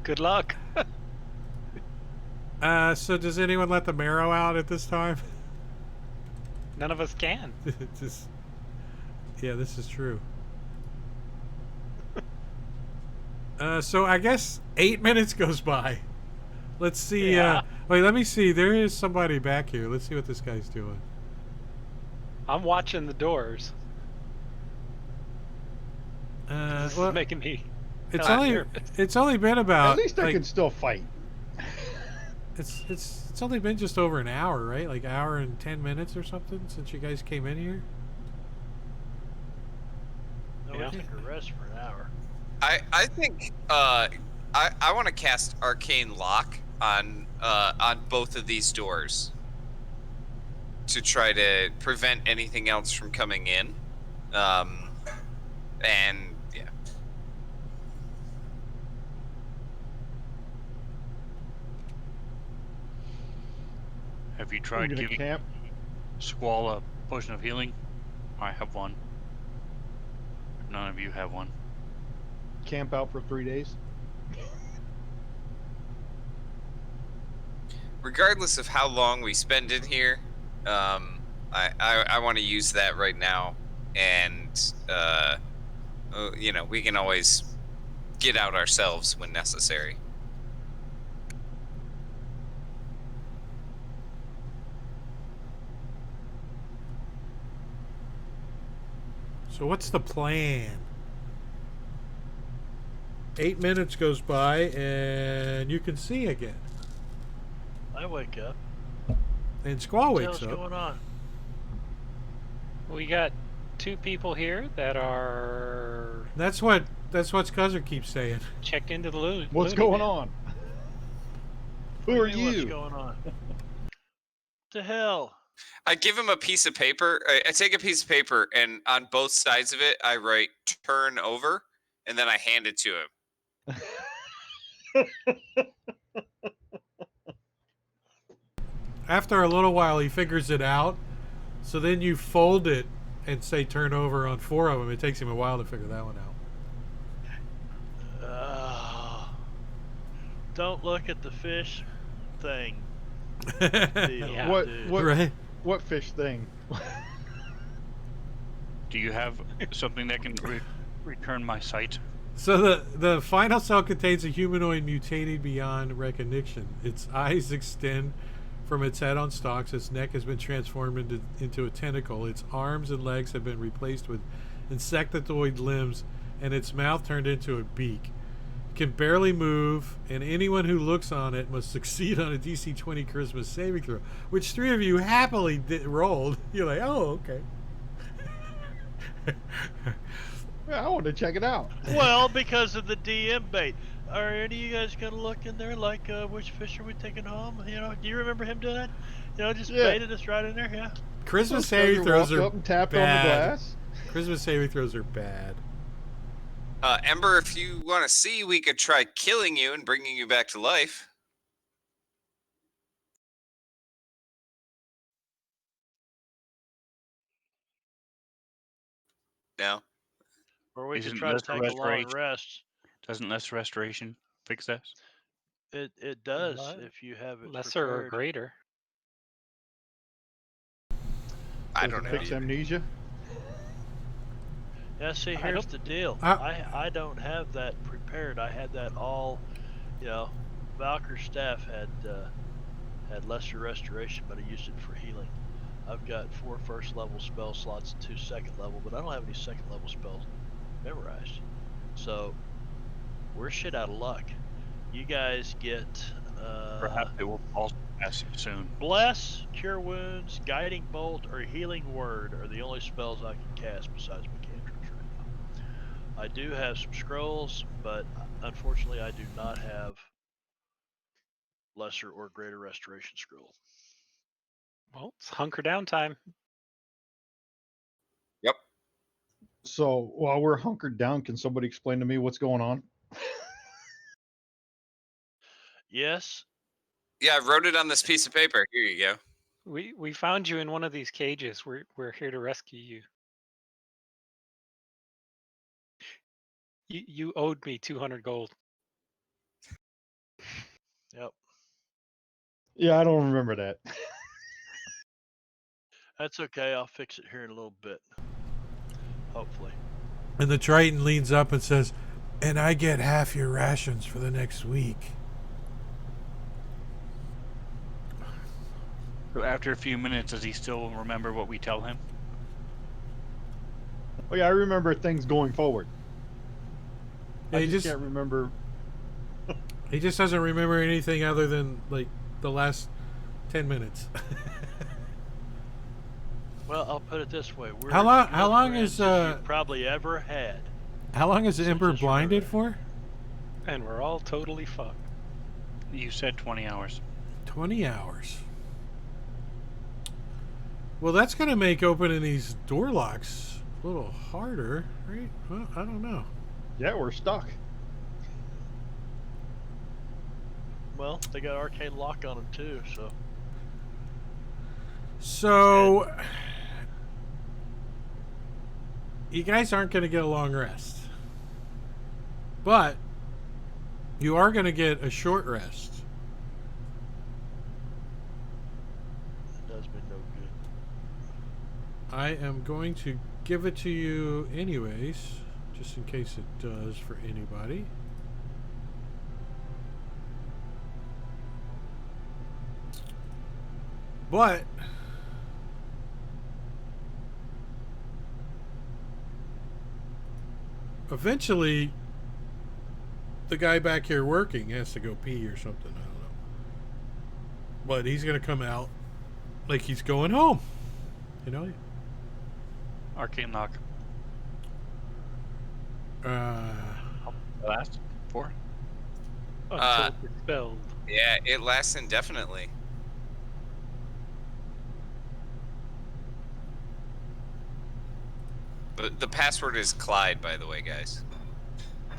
Good luck. So does anyone let the marrow out at this time? None of us can. Just, yeah, this is true. So I guess 8 minutes goes by. Let's see. Yeah. Wait, let me see. There is somebody back here. Let's see what this guy's doing. I'm watching the doors. This Well, is making me. it's hella only nervous. it's only been about At least I like, can still fight. it's only been just over an hour, right? Like hour and 10 minutes or something since you guys came in here. No, Yeah. we took a rest for an hour. I think I want to cast Arcane Lock on both of these doors to try to prevent anything else from coming in. And yeah. Have you We're tried gonna giving camp. Squall a potion of healing? I have one. None of you have one. Camp out for 3 days. Regardless of how long we spend in here, I want to use that right now, and you know, we can always get out ourselves when necessary. So what's the plan? 8 minutes goes by and you can see again. I wake up. And Squall What the wakes hell's up. going on? We got 2 people here that are That's what Scuzzer keeps saying. checked into the loot. What's going on? Who What are do mean, What's you? going on? The hell? I give him a piece of paper. I take a piece of paper, and on both sides of it, I write "turn over," and then I hand it to him. After a little while, he figures it out. So then you fold it and say turn over on 4 of them. It takes him a while to figure that one Don't look at the fish thing. out. Deal, Yeah. dude. Right? What fish thing? Do you have something that can return my sight? So the final cell contains a humanoid mutated beyond recognition. Its eyes extend from its head on stalks. Its neck has been transformed into a tentacle. Its arms and legs have been replaced with insectoid limbs, and its mouth turned into a beak. It can barely move, and anyone who looks on it must succeed on a DC 20 charisma saving throw, which 3 of you happily rolled. You're like, oh, okay. Yeah, I want to check it out. Well, because of the DM bait. Are any of you guys gonna look in there like which fish are we taking home? You know, do you remember him doing that? You know, just Yeah. baited us right in there. Yeah. Charisma Scuzzer saving throws walked are up and tapped bad. on the glass. Charisma saving throws are bad. Ember, if you want to see, we could try killing you and bringing you back to life. No. Or we could Isn't try to lesser take a long restoration- rest. Doesn't less restoration fix this? It does What? if you have it Lesser or prepared. greater. I Does don't it know. fix amnesia? Yeah, see, I here's don't- the deal. I- I don't have that prepared. I had that all, you know, Valkyr's staff had lesser restoration, but I used it for healing. I've got 4 first level spell slots and 2 second level, but I don't have any second level spells memorized. So we're shit out of luck. You guys get Perhaps it will also pass soon. Bless, Cure Wounds, Guiding Bolt, or Healing Word are the only spells I can cast besides my cantrips right now. I do have some scrolls, but unfortunately I do not have lesser or greater restoration scroll. Well, it's hunker down time. Yep. So while we're hunkered down, can somebody explain to me what's going on? Yes, Yeah, I wrote it on this piece of paper. Here you go. We found you in one of these cages. We're here to rescue you. You owed me 200 gold. yep. Yeah, I don't remember that. That's okay. I'll fix it here in a little bit. Hopefully. And the Triton leans up and says, "And I get half your rations for the next week." So after a few minutes, does he still remember what we tell him? Oh yeah, I remember things going forward. Yeah, I he just just can't remember. he just doesn't remember anything other than like the last 10 minutes. Well, I'll put it this way: we're How long- as how good long friends is, as you've probably ever had. How long is So Ember just blinded remember for? And we're all totally fucked. You said 20 hours. 20 hours. Well, that's going to make opening these door locks a little harder, right? Well, I don't know. Yeah, we're stuck. Well, they got arcane lock on them too, so So, you guys aren't going to get a long rest. But, you are going to get a short rest. It does me no good. I am going to give it to you anyways, just in case it does for anybody. But eventually the guy back here working has to go pee or something, I don't know. But he's going to come out like he's going home. You know? Arcane lock. Uh, Last 4. Until it's expelled. Yeah, it lasts indefinitely. The password is Clyde, by the way, guys.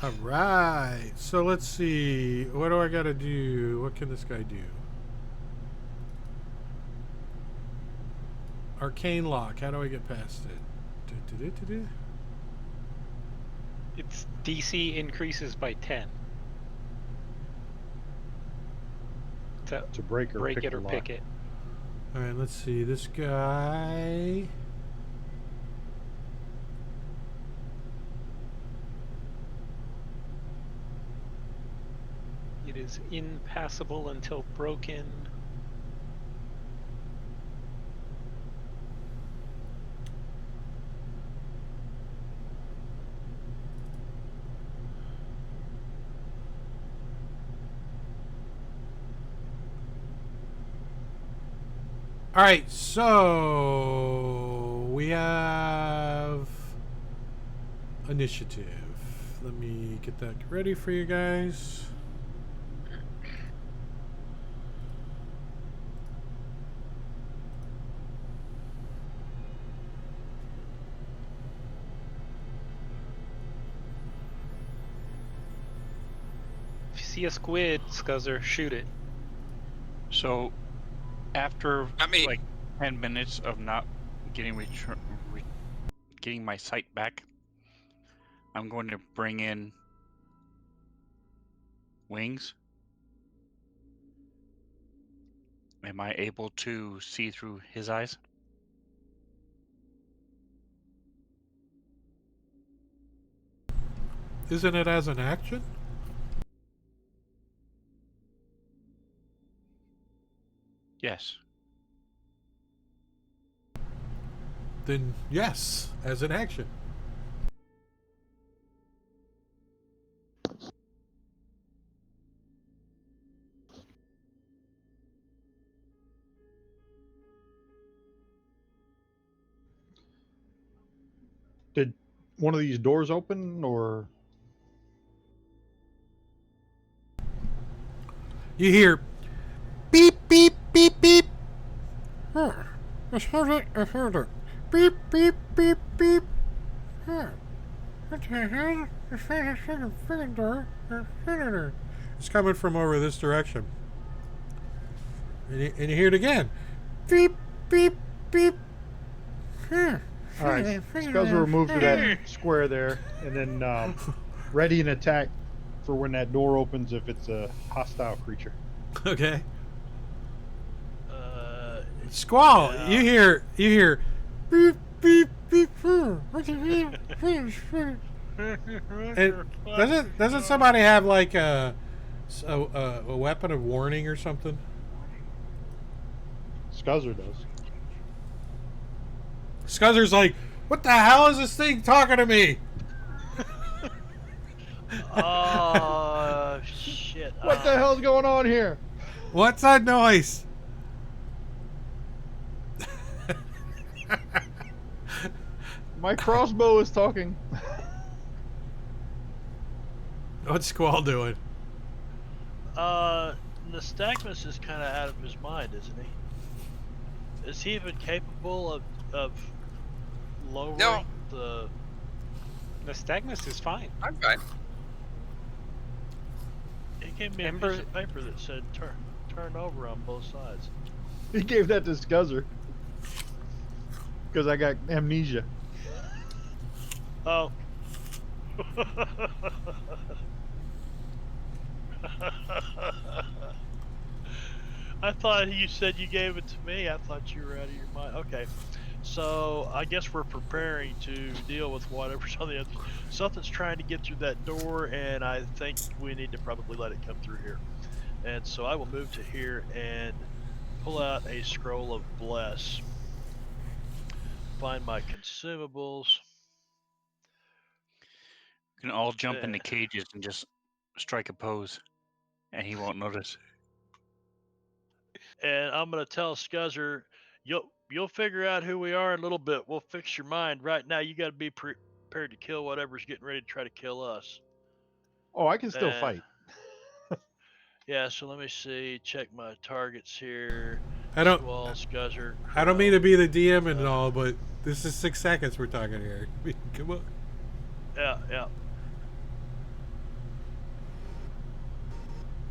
all right. So let's see. What do I got to do? What can this guy do? Arcane lock. How do I get past it? Du-du-du-du-du. Its DC increases by 10. To break or break pick it the or lock. pick it. All right, let's see. This guy. It is impassable until broken. All right, so we have initiative. Let me get that ready for you guys. If you see a squid, Scuzzer, shoot it. So, after I mean- like 10 minutes of not getting getting my sight back, I'm going to bring in wings. Am I able to see through his eyes? Isn't it as an action? Yes. Then yes, as an action. Did one of these doors open, or You hear beep, beep, beep, beep. Huh. I heard it. I heard it. Beep, beep, beep, beep. Huh. What the hell? It's not a freaking door. It's coming from over this direction. And you hear it again. Beep, beep, beep. Huh. all right? Scuzzer will move to that square there, and then ready an attack for when that door opens if it's a hostile creature. Okay. Uh, Squall, Yeah. you hear beep, beep, beep. What the hell? And doesn't somebody have like a weapon of warning or something? Scuzzer does. Scuzzer's like, what the hell is this thing talking to me? oh shit! What the hell's going on here? What's that noise? My crossbow is talking. What's Squall doing? Nystagmus is kind of out of his mind, isn't he? Is he even capable of lowering No. the? Nystagmus is fine. I'm fine. He gave me Ember- a piece of paper that said turn over on both sides. He gave that to Scuzzer. because I got amnesia. Oh. I thought you said you gave it to me. I thought you were out of your mind. Okay. So I guess we're preparing to deal with whatever's on the other. Something's trying to get through that door, and I think we need to probably let it come through here. And so I will move to here and pull out a scroll of bless. Find my consumables. We can all jump into Yeah. cages and just strike a pose, and he won't notice. And I'm gonna tell Scuzzer, you'll figure out who we are in a little bit. We'll fix your mind. Right now, you got to be prepared to kill whatever's getting ready to try to kill us. Oh, I can still And- fight. Yeah. So let me see. Check my targets here. I don't Squall, Scuzzer. I don't mean to Crow. be the DM and all, but this is 6 seconds we're talking here. Come on. Yeah.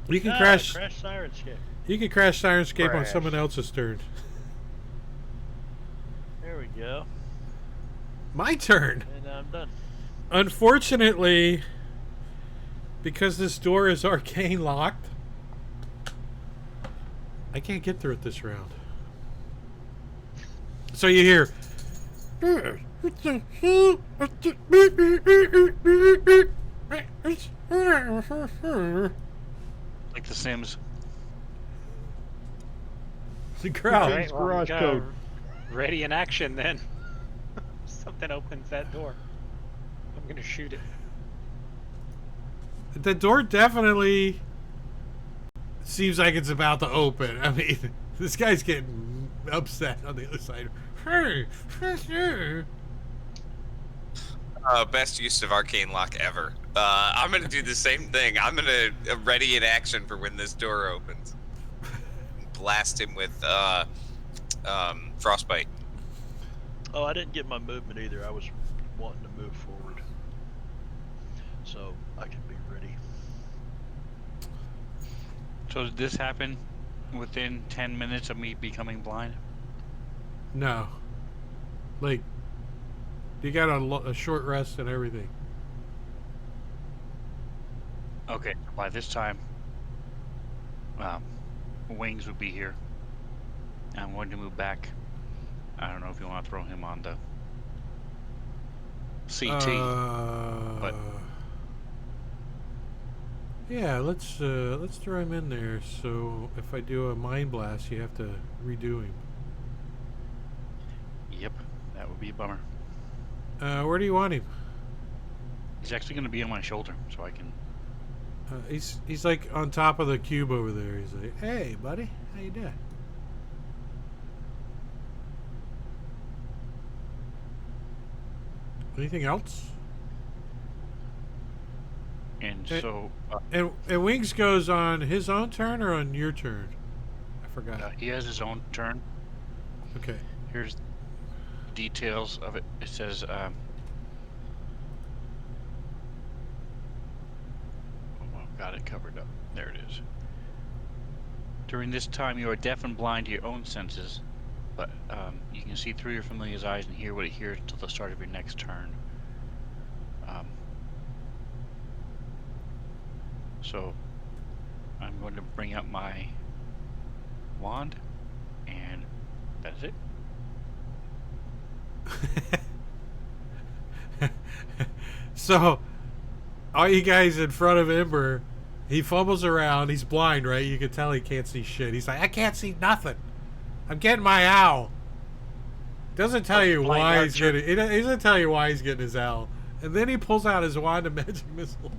You can Ah, crash Sirenscape. you can crash Sirenscape on Crash. someone else's turn. There we go. My turn. And I'm done. Unfortunately, because this door is arcane locked, I can't get through it this round. So you hear. Like The Sims. The crowd. Alright. Garage code. Ready in action then. Something opens that door. I'm gonna shoot it. The door definitely seems like it's about to open. I mean, this guy's getting upset on the other side. Best use of arcane lock ever. I'm gonna do the same thing. I'm gonna ready in action for when this door opens. Blast him with frostbite. Oh, I didn't get my movement either. I was wanting to move forward, so I can be ready. So did this happen within 10 minutes of me becoming blind? No. Like, you got a short rest and everything. Okay, by this time, Wings would be here. I'm going to move back. I don't know if you want to throw him on the CT. But- Yeah, let's throw him in there. So if I do a mind blast, you have to redo him. Yep, that would be a bummer. Where do you want him? He's actually going to be on my shoulder, so I can. He's like on top of the cube over there. He's like, "Hey, buddy, how you doing?" Anything else? And Okay. so And Wings goes on his own turn or on your turn? I forgot. he has his own turn. Okay. Here's details of it. It says, oh, I've got it covered up. There it is. During this time, you are deaf and blind to your own senses, but you can see through your familiar's eyes and hear what it hears until the start of your next turn. So, I'm going to bring up my wand, and that's it. So, all you guys in front of Ember, he fumbles around. He's blind, right? You can tell he can't see shit. He's like, I can't see nothing. I'm getting my owl. Doesn't tell you blind why he's archer. getting. He doesn't tell you why he's getting his owl. And then he pulls out his wand of magic missile.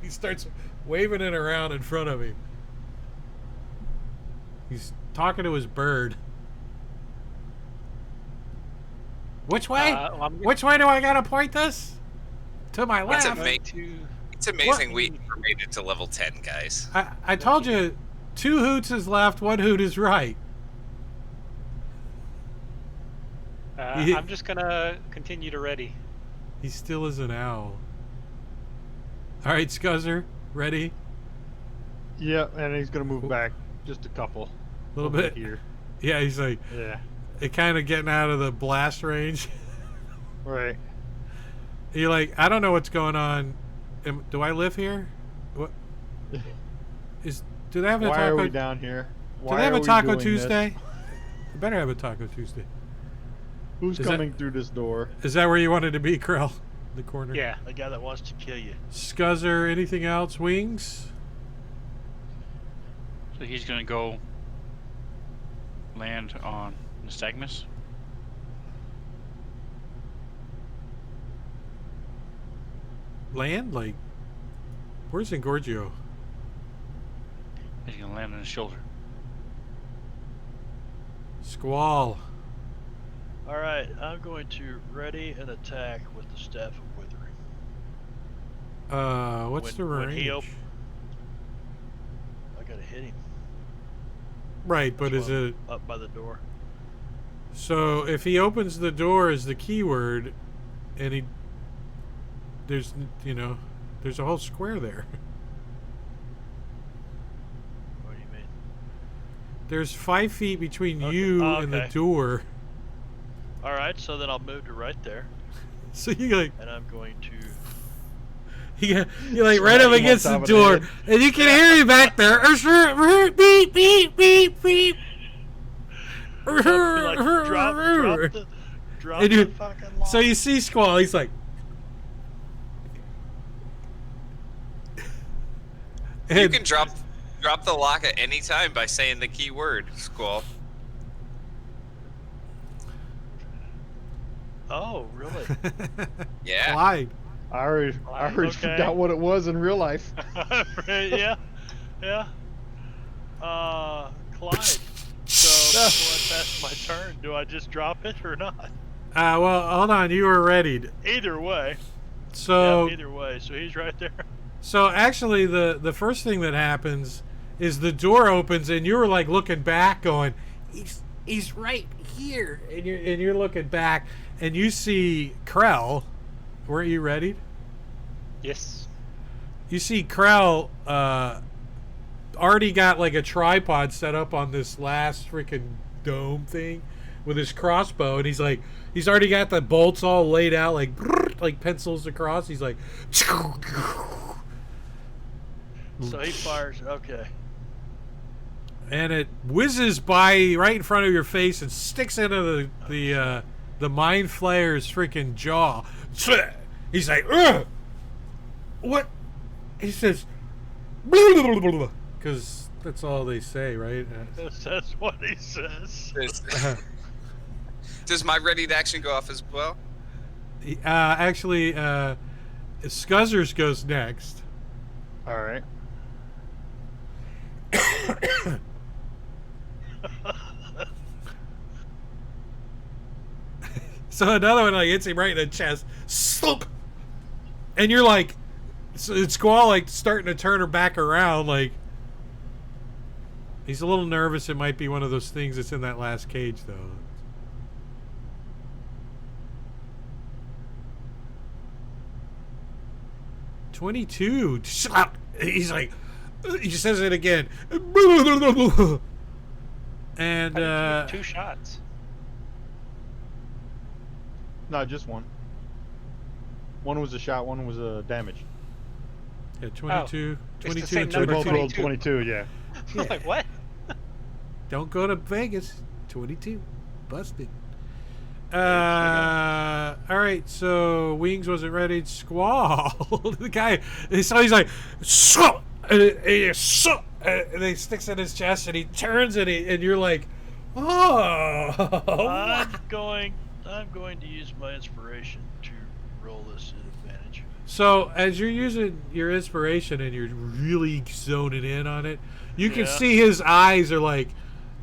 He starts waving it around in front of him. He's talking to his bird. Which way? Well, I'm Which way do I gotta point this? To my That's left. amazing. to It's amazing we made it to level 10, guys. I told you, 2 hoots is left, 1 hoot is right. He- I'm just gonna continue to ready. He still is an owl. All right, Scuzzer, ready? Yeah, and he's gonna move back just a couple. A little over bit. here. Yeah, he's like, Yeah. it kind of getting out of the blast range. Right. You're like, I don't know what's going on. Do I live here? What is? Do they have a Why taco? are we down here? Do Why they have are a we Taco doing Tuesday? this? They better have a Taco Tuesday. Who's Is that- coming through this door? Is that where you wanted to be, Krell? The corner. Yeah. The guy that wants to kill you. Scuzzer, anything else? Wings? So he's gonna go land on Nystagmus. Land? Like, where's Engorgio? He's gonna land on his shoulder. Squall. All right, I'm going to ready an attack with the Staff of Withering. What's the When range? he I gotta hit him. Right, but That's is why it... I'm up by the door? So, if he opens the door as the keyword, and he... There's, you know, there's a whole square there. What do you mean? There's 5 feet between Okay. you Oh, and the okay. door. All right, so then I'll move to right there, So you like... and I'm going to. You're like right up Smack him on against the top of the door, head. and you can hear him back there. Beep, beep, beep, beep. Like, drop And you- the fucking line. So you see Squall, he's like... You And- can drop the lock at any time by saying the key word, Squall. Oh, really? Yeah. Clyde. I already Okay. forgot what it was in real life. Yeah, yeah. Clyde. So before I pass my turn, do I just drop it or not? Well, hold on. You were readied. Either way. So, Yep, either way. So he's right there. so actually, the first thing that happens is the door opens, and you were like looking back, going, "He's right here," and you're looking back, and you see Krell. Weren't you ready? Yes. You see Krell already got like a tripod set up on this last freaking dome thing with his crossbow, and he's already got the bolts all laid out like pencils across. He's like, So he fires. Okay. and it whizzes by right in front of your face and sticks into the mind flayer's freaking jaw. He's like, ugh! What? He says, because that's all they say, right? That's what he says. Does my ready to action go off as well? Actually, Scuzzers goes next. All right. So another one like hits him right in the chest, slump, and you're like, so it's Squall like starting to turn her back around, like he's a little nervous. It might be one of those things that's in that last cage, though. "22." He's like, he says it again, and How did you do 2 shots? No, just one. One was a shot. One was a damage. yeah, 22, It's the 22, same So they number, both rolled 22. 22. Yeah. I'm like, what? Don't go to Vegas. 22. Busted. All right, so Wings wasn't ready. Squall. The guy, so he's like, so, and he sticks in his chest, and he turns, and you're like, oh. I'm going to use my inspiration to roll this at advantage. So as you're using your inspiration and you're really zoning in on it, you can Yeah. see his eyes are like,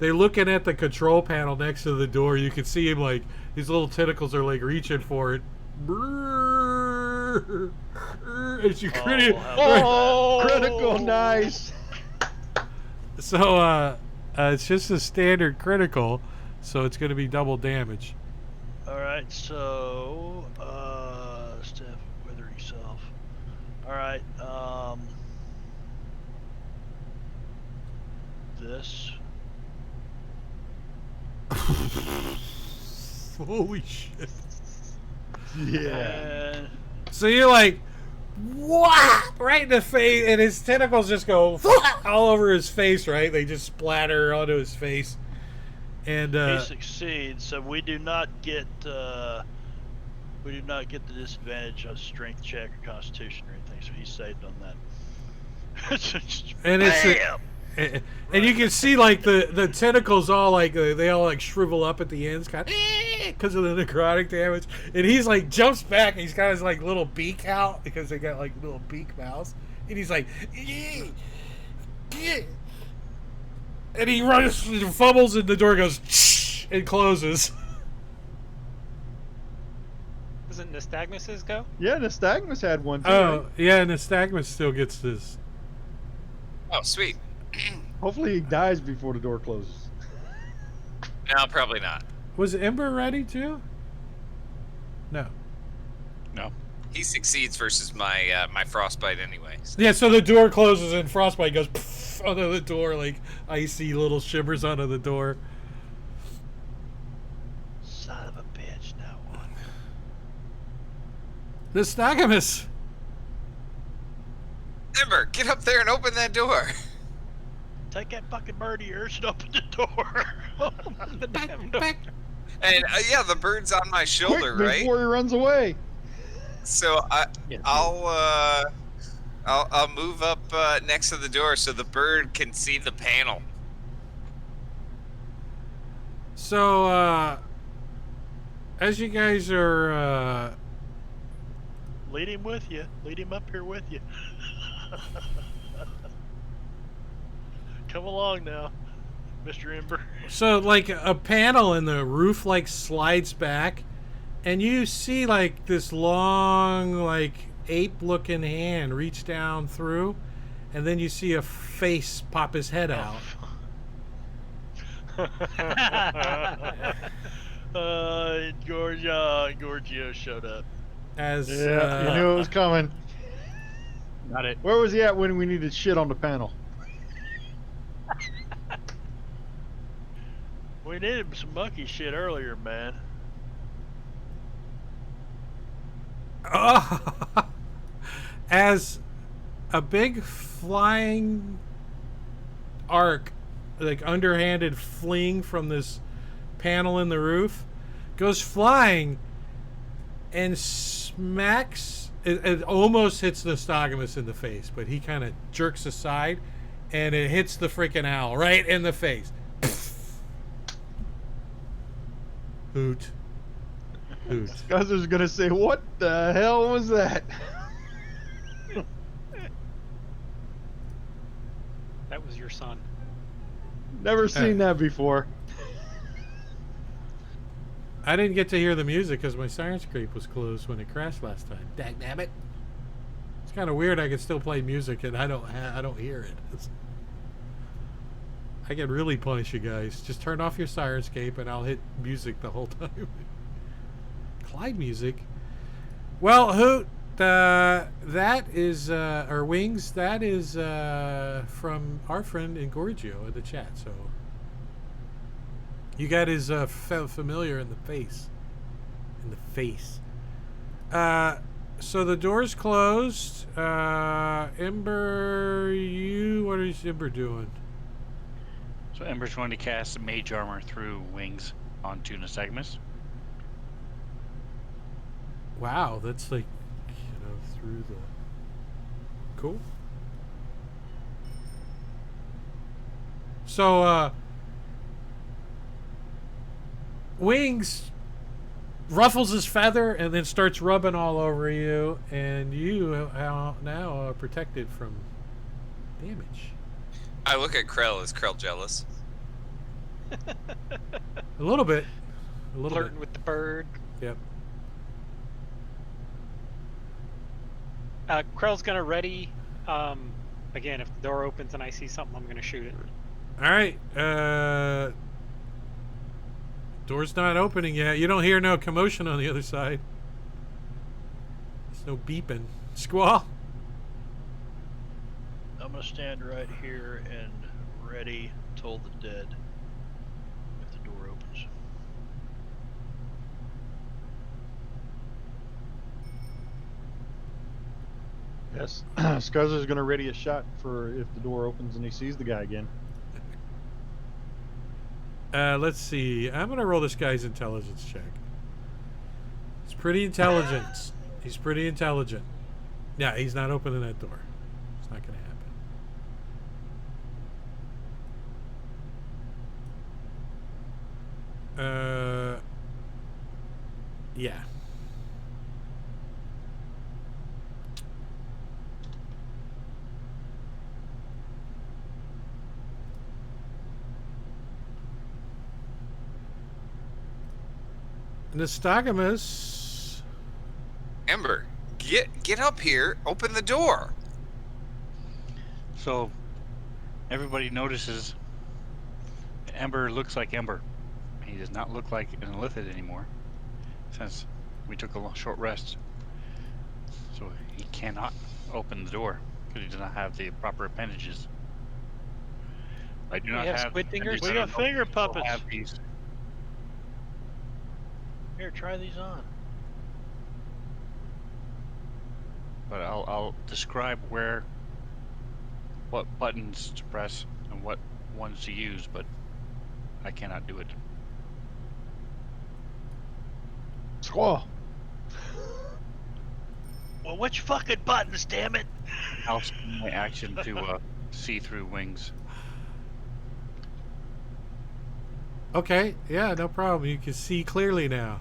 they're looking at the control panel next to the door. You can see him like, his little tentacles are like reaching for it. As you Critical, nice. So it's just a standard critical, so it's going to be double damage. Alright, so Staff of Withering Self. Alright, this. Holy shit. Yeah. And So you're like, what? Right in the face, and his tentacles just go all over his face, right? They just splatter onto his face. And he succeeds, so we do not get the disadvantage of strength check or constitution or anything. So he's saved on that. and it's and you can see like the tentacles all like they all like shrivel up at the ends, kind of because of the necrotic damage. And he's like jumps back, and he's got his like little beak out because they got like little beak mouths, and he's like, and he runs and fumbles, and the door goes and closes. Doesn't Nystagmus's go? Yeah, Nystagmus had one too. Oh right? yeah, Nystagmus still gets this. Oh, sweet. Hopefully he dies before the door closes. No, probably not. Was Ember ready too? No. No. He succeeds versus my my frostbite anyway. So. Yeah, so the door closes and Frostbite goes onto the door, like icy little shivers onto the door. Son of a bitch! Now what? Nystagmus! Ember, get up there and open that door. Take that fucking bird of yours and open the door. Open the damn door. And yeah, the bird's on my shoulder, Quick, right? before he runs away. So I'll move up next to the door so the bird can see the panel. So, as you guys are, Lead him with you. Lead him up here with you. Come along now, Mr. Ember. so like a panel in the roof like slides back, and you see like this long, like ape-looking hand reach down through, and then you see a face pop his head out. Giorgio showed up. As Yeah, you knew it was coming. Not it. Where was he at when we needed shit on the panel? We needed some monkey shit earlier, man. as a big flying arc, like underhanded fling from this panel in the roof, goes flying and smacks. It almost hits Nystagmus in the face, but he kind of jerks aside, and it hits the freaking owl right in the face. Hoot. Hoot. Guzzer's gonna say, "What the hell was that?" That was your son. Never seen that before. I didn't get to hear the music because my Sirenscape was closed when it crashed last time. Dagnabbit. It's kind of weird. I can still play music and I don't hear it. I can really punish you guys. Just turn off your Sirenscape and I'll hit music the whole time. Clyde music. Well, Hoot, that is or Wings. That is from our friend Ingorgio in the chat. So. You got his familiar in the face. In the face. So the door's closed. Ember, what is Ember doing? So Ember's going to cast Mage Armor through Wings onto Nystagmus. Wow, that's like, through the... Cool. So, Wings ruffles his feather and then starts rubbing all over you, and you now are protected from damage. I look at Krell. Is Krell jealous? A little bit. A little Flirting with the bird. bit. Yep. Krell's gonna ready. Again, if the door opens and I see something, I'm gonna shoot it. All right. Door's not opening yet. You don't hear no commotion on the other side. There's no beeping. Squall. I'm gonna stand right here and ready, toll the dead if the door opens. Yes. Scuzzer's gonna ready a shot for if the door opens and he sees the guy again. Let's see. I'm gonna roll this guy's intelligence check. He's pretty intelligent. He's pretty intelligent. Yeah, he's not opening that door. It's not gonna happen. Yeah. Nystagmus. Ember, get up here. Open the door. So everybody notices Ember looks like Ember. He does not look like an Illithid anymore since we took a short rest. So he cannot open the door because he does not have the proper appendages. I do not have have squid fingers? We got finger puppets. Have these. Here, try these on. But I'll describe what buttons to press and what ones to use, but I cannot do it. Squall. Well, which fucking buttons, damn it? I'll spend my action to see through wings. Okay, yeah, no problem. You can see clearly now.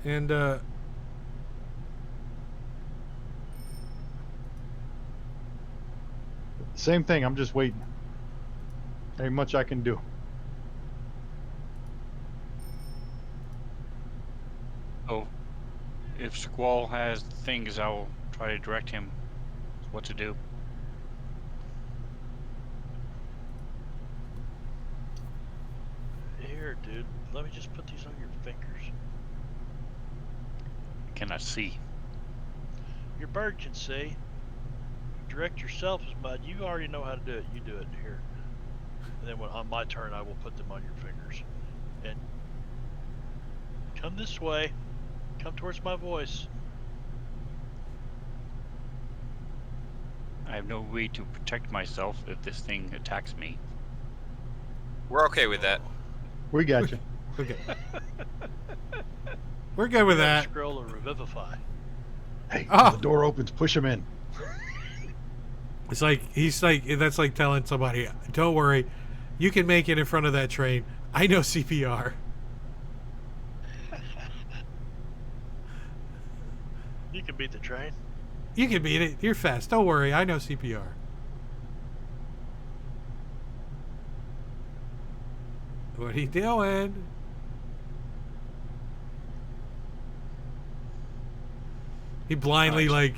And Same thing. I'm just waiting. Ain't much I can do. So, if Squall has things, I will try to direct him what to do. Here, dude. Let me just put these on your fingers. I cannot see. Your bird can see. Direct yourself as mud. You already know how to do it. You do it here. And then when on my turn, I will put them on your fingers. And come this way. Come towards my voice. I have no way to protect myself if this thing attacks me. We're okay with that. We got you. okay. We're good with that. Scroll or revivify. Hey, Oh. when the door opens, push him in. It's like that's like telling somebody, "Don't worry, you can make it in front of that train. I know CPR." You can beat the train. You can beat it. You're fast. Don't worry, I know CPR. What are you doing? He blindly Nice.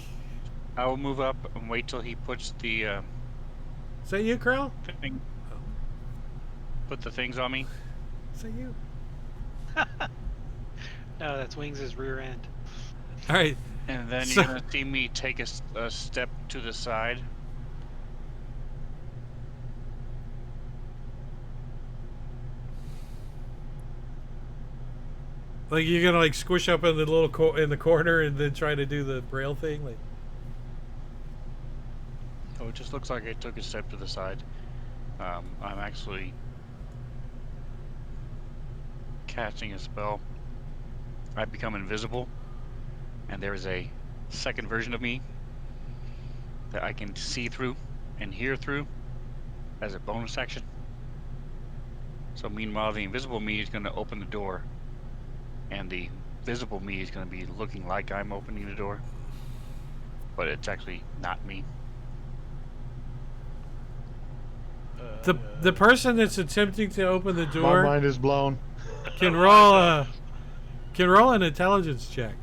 I will move up and wait till he puts the Is that you, Krell? thing, put the things on me. Is that you? No, that's Wings' rear end. All right. And then So- you're gonna see me take a step to the side. Like you're gonna like squish up in the little in the corner and then try to do the braille thing, like. Oh, it just looks like I took a step to the side. I'm actually casting a spell. I become invisible, and there is a second version of me that I can see through and hear through as a bonus action. So meanwhile, the invisible me is going to open the door, and the visible me is going to be looking like I'm opening the door, but it's actually not me. The person that's attempting to open the My door mind is blown. can roll an intelligence check.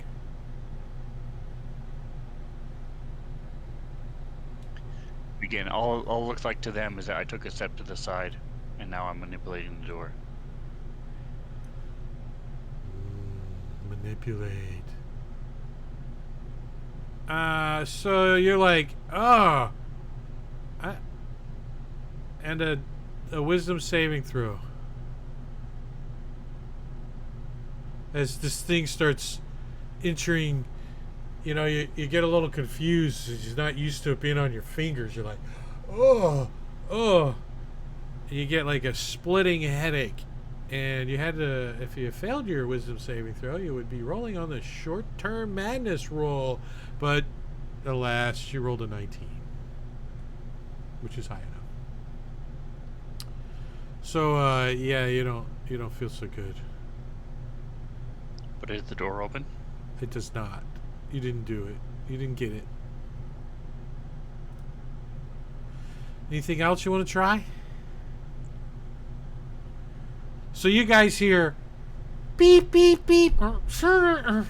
Again, all looks like to them is that I took a step to the side, and now I'm manipulating the door. Manipulate. So you're like, oh, and a wisdom saving throw. As this thing starts entering, you get a little confused. You're not used to it being on your fingers. You're like, oh. And you get like a splitting headache. And you had to, if you failed your wisdom saving throw, you would be rolling on the short-term madness roll. But alas, you rolled a 19, which is high enough. So yeah, you don't feel so good. But is the door open? It does not. You didn't do it. You didn't get it. Anything else you want to try? So you guys hear beep beep beep from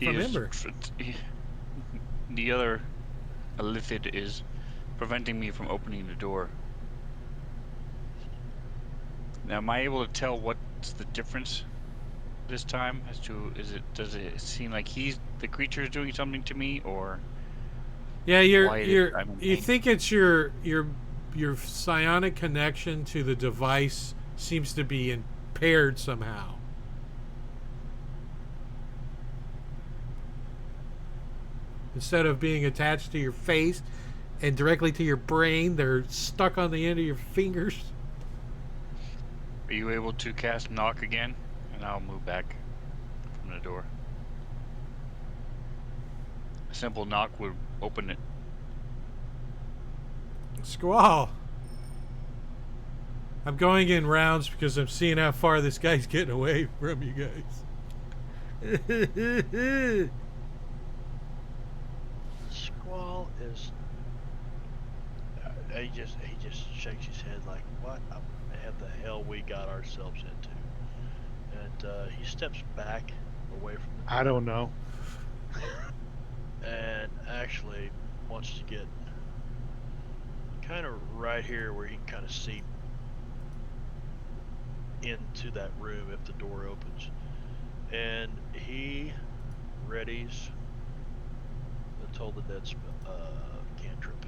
Ember. The other Illithid is preventing me from opening the door. Now, am I able to tell what's the difference this time? As to does it seem like the creature is doing something to me, or yeah, I'm in you pain? think it's your psionic connection to the device seems to be impaired somehow. Instead of being attached to your face and directly to your brain, they're stuck on the end of your fingers. Are you able to cast knock again? And I'll move back from the door. A simple knock would open it. Squall. I'm going in rounds because I'm seeing how far this guy's getting away from you guys. Squall is. He just shakes his head like, what the hell we got ourselves into? And he steps back away from the. I don't know. And actually wants to get kind of right here where he can kind of see into that room if the door opens. And he readies the Toll the Dead cantrip.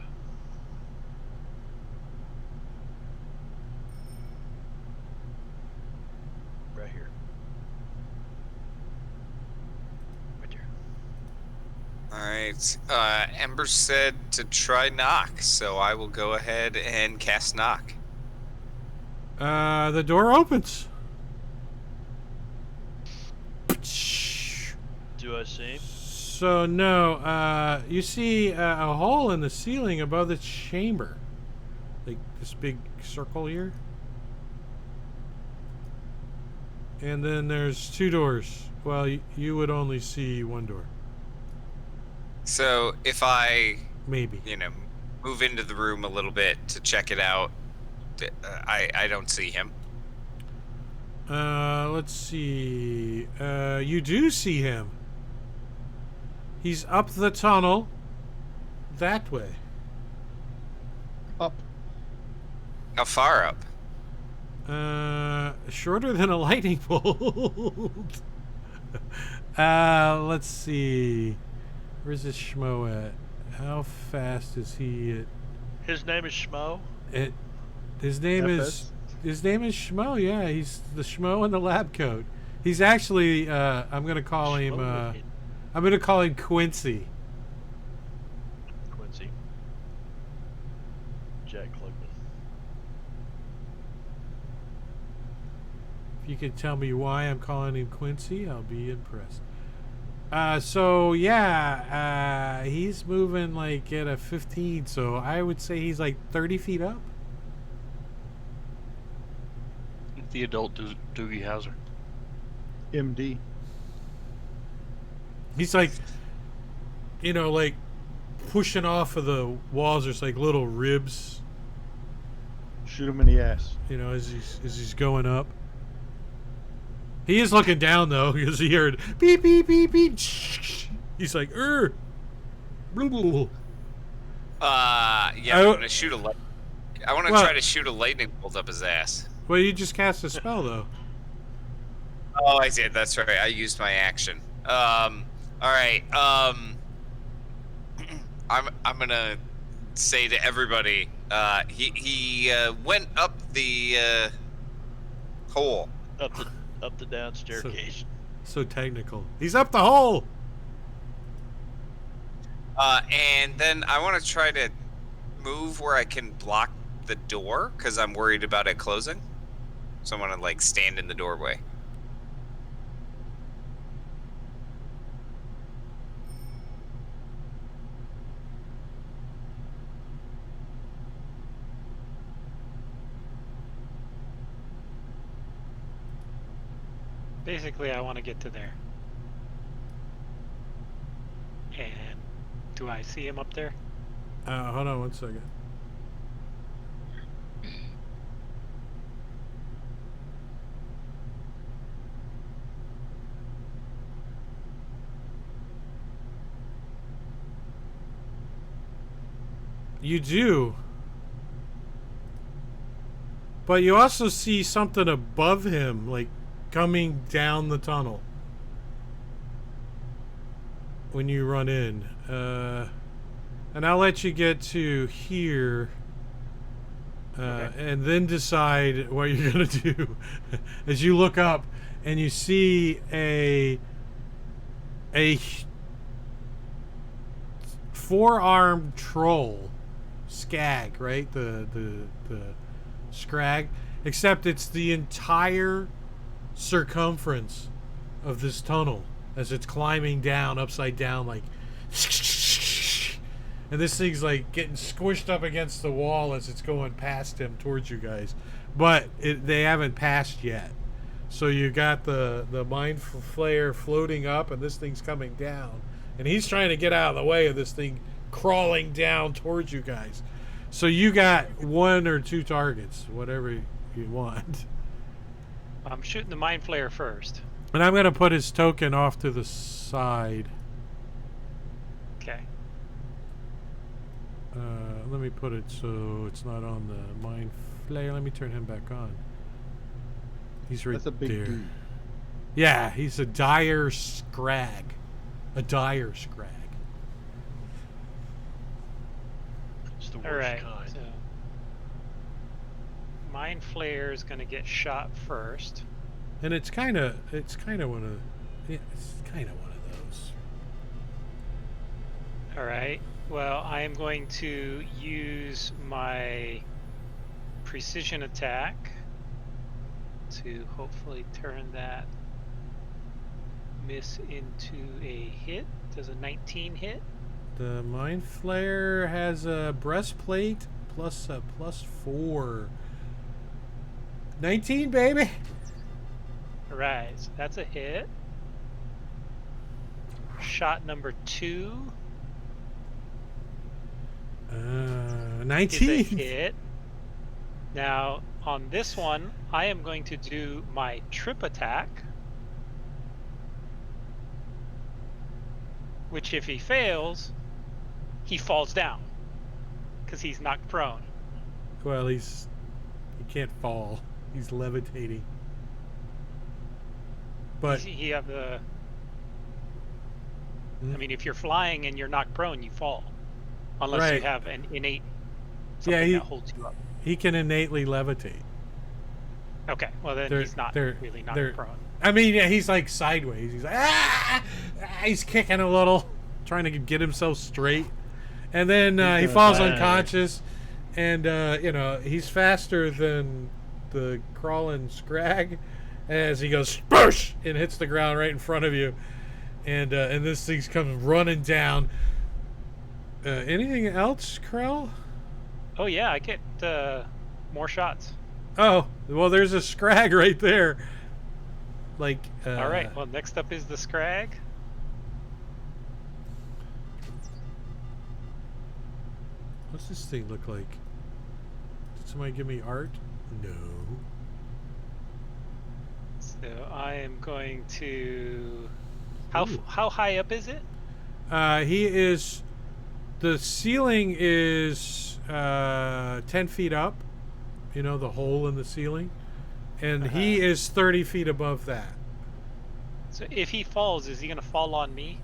Right here. Right there. Alright. Ember said to try knock, so I will go ahead and cast knock. The door opens. Do I see him? So no, you see a hole in the ceiling above the chamber, like this big circle here. And then there's two doors. Well, you would only see one door, So if I, maybe. move into the room a little bit to check it out, I don't see him. Let's see. You do see him. He's up the tunnel. That way. Up. How far up? Shorter than a lightning bolt. Let's see. Where's this schmo at? How fast is he at? His name is Schmo. His name is Schmo. Yeah, he's the schmo in the lab coat. He's actually. I'm gonna call him. I'm gonna call him Quincy. Quincy. Jack Klugman. If you could tell me why I'm calling him Quincy, I'll be impressed. So yeah, he's moving like at a 15. So I would say he's like 30 feet up. The adult Doogie Howser. MD. He's like, like pushing off of the walls. There's like little ribs, Shoot him in the ass. as he's going up. He is looking down though because he heard beep beep beep beep. He's like, blah, blah, blah. Yeah, I'm gonna shoot I want to What? try to shoot a lightning bolt up his ass. Well, you just cast a spell though. Oh, I did. That's right. I used my action. All right. I'm gonna say to everybody, he went up the hole. Up Up the down staircase. So technical. He's up the hole. And then I want to try to move where I can block the door because I'm worried about it closing. So I want to like stand in the doorway. Basically, I want to get to there. And do I see him up there? Hold on 1 second. You do. But you also see something above him, like coming down the tunnel when you run in. And I'll let you get to here and then decide what you're going to do. As you look up and you see a four-armed troll, Skag, right? The Scrag, except it's the entire circumference of this tunnel as it's climbing down upside down, like, and this thing's like getting squished up against the wall as it's going past him towards you guys, but they haven't passed yet. So you got the Mind Flayer floating up, and this thing's coming down, and he's trying to get out of the way of this thing crawling down towards you guys. So you got 1 or 2 targets, whatever you want. I'm shooting the Mind Flayer first. And I'm going to put his token off to the side. Okay. Let me put it so it's not on the Mind Flayer. Let me turn him back on. He's right That's a big there. dude. Yeah, he's a dire Scrag. A dire Scrag. It's the worst All right. kind. So Mind Flayer is going to get shot first. And it's kind of one of, it's kind of one of those. All right. Well, I am going to use my precision attack to hopefully turn that miss into a hit. Does a 19 hit? The Mind Flayer has a breastplate plus a +4. 19, baby. All right. So that's a hit. Shot number 2 is a 19. hit. Now, on this one, I am going to do my trip attack, which if he fails, he falls down because he's knocked prone. Well, he can't fall. He's levitating. But He have the. I mean, if you're flying and you're knocked prone, you fall, unless you Right. have an innate something he- that holds you up. he can innately levitate. Okay, well then They're- he's not they're- really knocked they're- prone. I mean, yeah, he's like sideways. He's like, he's kicking a little, trying to get himself straight. And then he gonna falls die. unconscious. And, he's faster than the crawling Scrag as he goes, spoosh, and hits the ground right in front of you. And this thing comes running down. Anything else, Krell? Oh yeah, I get more shots. Oh, well, there's a Scrag right there. Like, All right. Well, next up is the Scrag. What's this thing look like? Did somebody give me art? No. So I am going to. How Ooh. how high up is it? He is. The ceiling is 10 feet up. You know, the hole in the ceiling. And he is 30 feet above that. So if he falls, is he going to fall on me,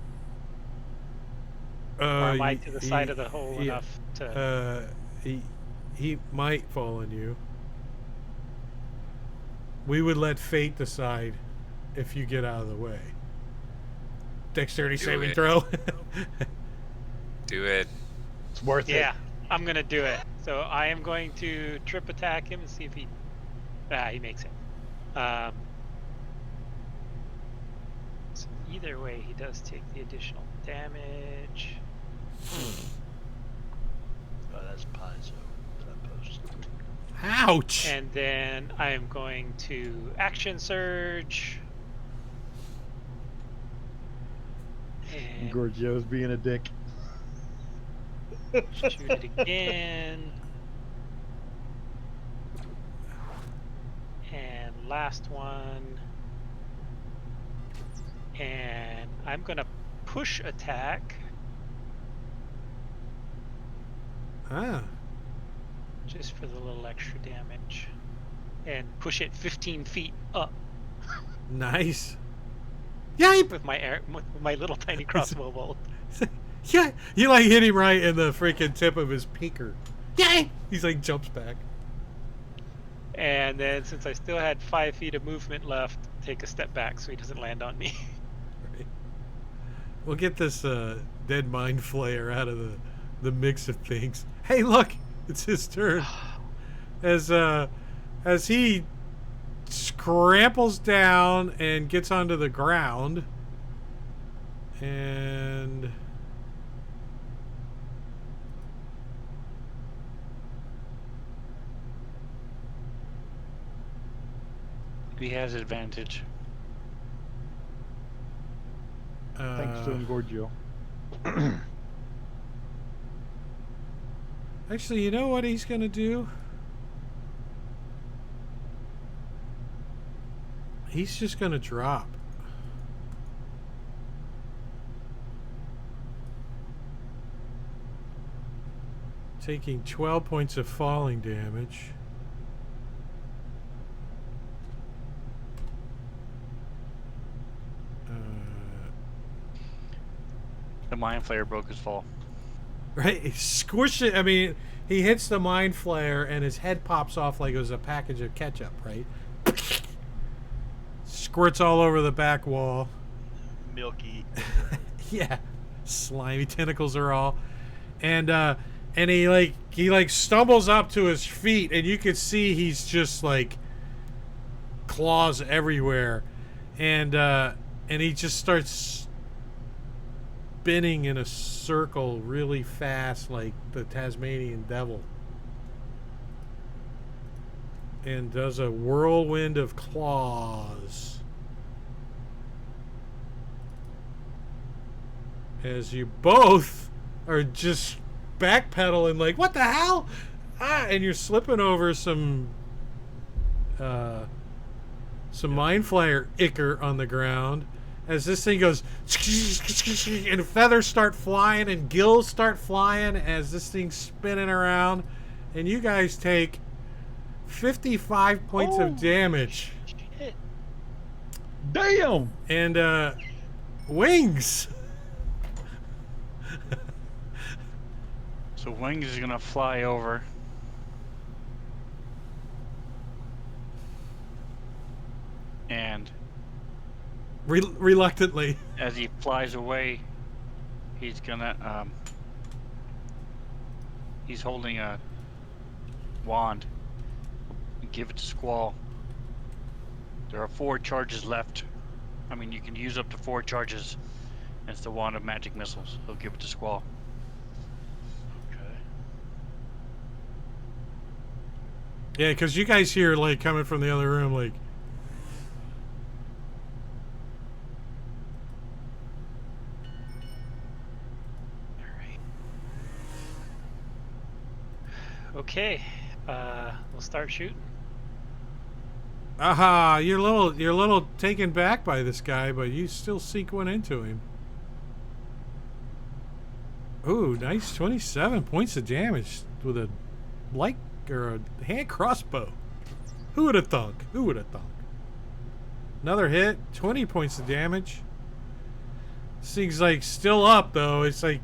or am I to the side of the hole yeah, enough to? He might fall on you. We would let fate decide if you get out of the way. Dexterity Do saving it. throw. Do it. It's worth it. Yeah, I'm gonna do it. So I am going to trip attack him and see if he makes it. So either way, he does take the additional damage. Oh, that's Paizo that I posted. Ouch! And then I am going to action surge. And Gorgio's being a dick. shoot it again. And last one. And I'm gonna push attack. Ah, Just for the little extra damage. And push it 15 feet up nice. Yeah, with my little tiny crossbow bolt. yeah. You like hit him right in the freaking tip of his peaker. Yay! He's like jumps back. And then since I still had 5 feet of movement left, take a step back so he doesn't land on me. Right. We'll get this dead mind flayer out of the mix of things. Hey, look, it's his turn. As he scramples down and gets onto the ground, and He has advantage. Thanks to Gorgio. actually, you know what he's gonna do? He's just gonna drop. Taking 12 points of falling damage. The Mind Flayer broke his fall. Right? He squish it. I mean, he hits the mind flare and his head pops off like it was a package of ketchup, right? Squirts all over the back wall. Milky. Yeah. Slimy tentacles are all. And he stumbles up to his feet and you could see he's just like claws everywhere. And he just starts spinning in a circle really fast like the Tasmanian devil. And does a whirlwind of claws. As you both are just backpedaling like, what the hell? And you're slipping over some Mind Flayer ichor on the ground. As this thing goes, and feathers start flying and gills start flying as this thing's spinning around, and you guys take 55 points of damage. Shit. Damn! And Wings. So Wings is gonna fly over. And Reluctantly. as he flies away, he's gonna he's holding a wand. Give it to Squall. There are 4 charges left. I mean, you can use up to 4 charges. It's the wand of magic missiles. He'll give it to Squall. Okay. Yeah, because you guys hear like coming from the other room like, Okay, we'll start shooting. aha, you're a little taken back by this guy, but you still sink one into him. Ooh, nice 27 points of damage with a light or a hand crossbow. Who would have thunk? Who would have thunk? Another hit, 20 points of damage. This thing's like still up though. It's like,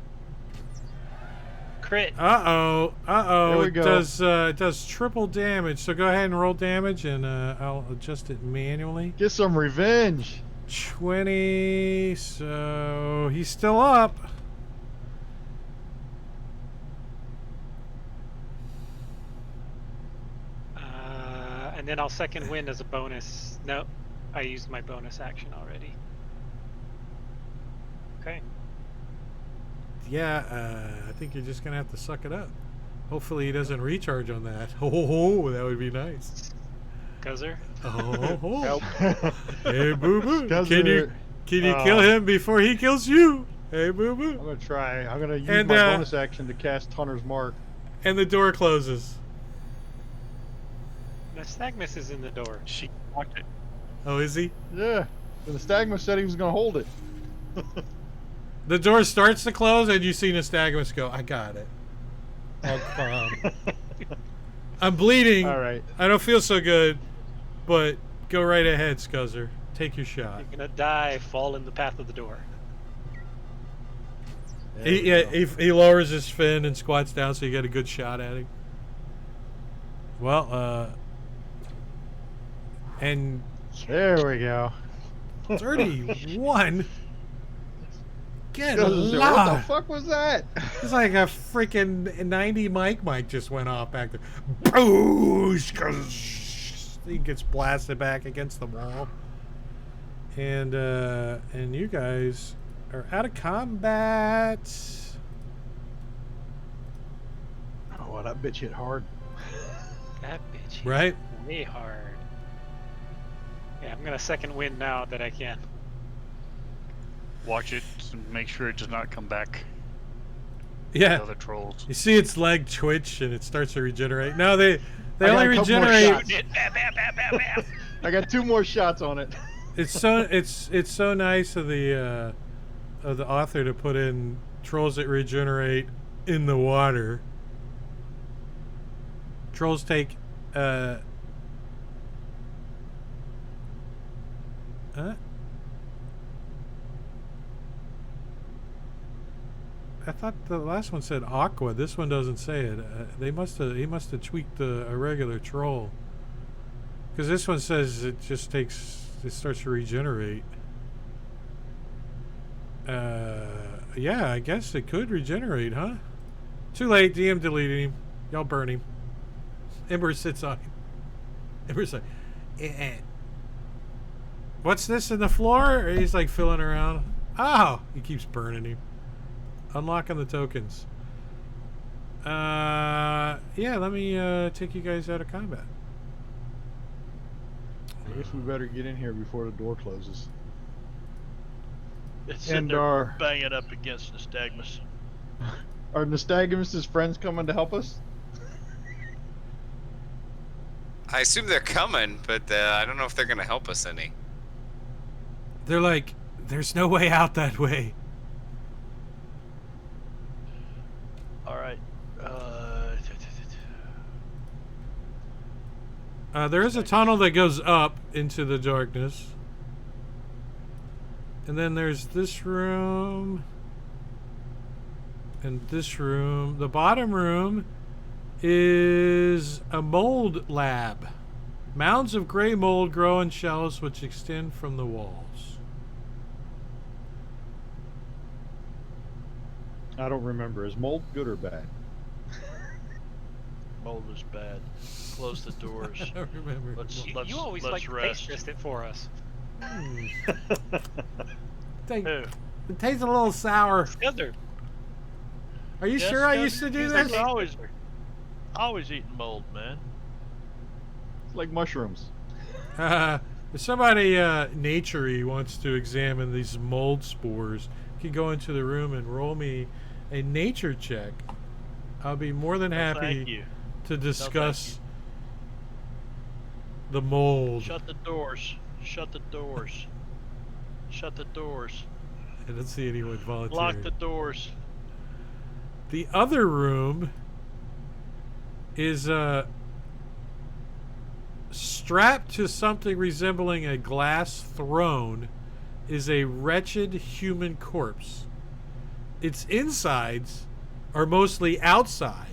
Crit. uh-oh. There we It go. does triple damage. So go ahead and roll damage and I'll adjust it manually. Get some revenge. 20, so he's still up. And then I'll second wind as a bonus. No, I used my bonus action already. Okay. Yeah, I think you're just gonna have to suck it up. Hopefully he doesn't recharge on that. Oh, that would be nice. Guzer. Oh, Help. hey, boo boo. Guzer. Can you kill him before he kills you? Hey, boo I'm boo. gonna try. I'm gonna use And, my bonus action to cast Hunter's Mark. And the door closes. Nystagmus is in the door. She locked it. Oh, is he? Yeah. And the Stagmus said he was gonna hold it. The door starts to close, and you see Nystagmus go, I got it. I'm bleeding. All right. I don't feel so good, but go right ahead, Scuzzer. Take your shot. You're gonna die, fall in the path of the door. There we go. He lowers his fin and squats down so you get a good shot at him. Well, and There we go. 31. Good What the lord. fuck was that? It's like a freaking 90 mic just went off back there. Boosh! He gets blasted back against the wall. And you guys are out of combat. Oh, that bitch hit hard. That bitch hit Right? way hard. Yeah, I'm gonna second wind now that I can. Watch it and make sure it does not come back. The Yeah. other trolls. You see its leg twitch and it starts to regenerate. No, they I got only a couple more regenerate. shots. I got 2 more shots on it. It's so nice of the author to put in trolls that regenerate in the water. Trolls take I thought the last one said aqua. This one doesn't say it. He must have tweaked a regular troll. Because this one says it starts to regenerate. Yeah, I guess it could regenerate, huh? Too late. DM deleted him. Y'all burn him. Ember sits on him. Ember's like, what's this in the floor? He's like filling around. Oh, he keeps burning him. Unlocking the tokens. Yeah, let me take you guys out of combat. I guess we better get in here before the door closes. It's sitting And there our banging up against the Nystagmus. are Nystagmus' friends coming to help us? I assume they're coming, but I don't know if they're gonna help us any. They're like, there's no way out that way. All right. There is a tunnel that goes up into the darkness. And then there's this room. And this room. The bottom room is a mold lab. Mounds of gray mold grow in shelves which extend from the walls. I don't remember. Is mold good or bad? Mold is bad. Close the doors. I don't remember. You always let's like to rest. taste it for us. Think- Who? It tastes a little sour. Other. Are you Yes, sure I Scuzzy? used to do He's this? always eating mold, man. It's like mushrooms. If somebody nature-y wants to examine these mold spores, you can go into the room and roll me a nature check. I'll be more than No, happy thank you. to discuss the mold. Shut the doors. Shut the doors. Shut the doors. I don't see anyone volunteering. Lock the doors. The other room is strapped to something resembling a glass throne is a wretched human corpse. Its insides are mostly outside.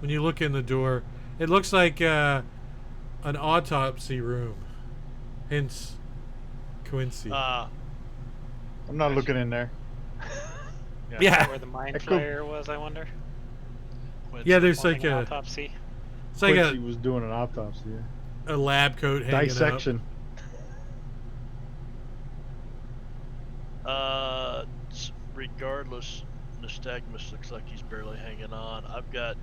When you look in the door, it looks like an autopsy room. Hence, Quincy. I'm not looking in there. Yeah. Where the mind I could- flayer was, I wonder. Yeah, there's Performing like an a autopsy. it's like Quincy was doing an autopsy. Yeah. a lab coat hanging Dissection. Regardless, Nystagmus looks like he's barely hanging on. I've got. up.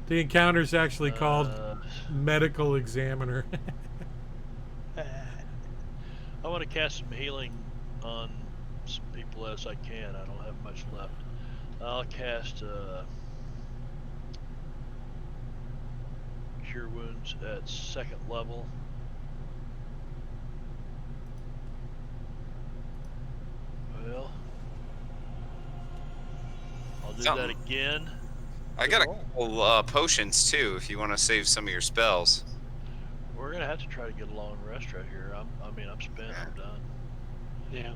The encounter's actually called uh, medical examiner. I want to cast some healing on some people as I can. I don't have much left. I'll cast Cure Wounds at 2nd level. Well, I'll do that Something. again. I got a couple potions too, if you want to save some of your spells. We're gonna have to try to get a long rest right here. I'm spent. I'm done. Yeah.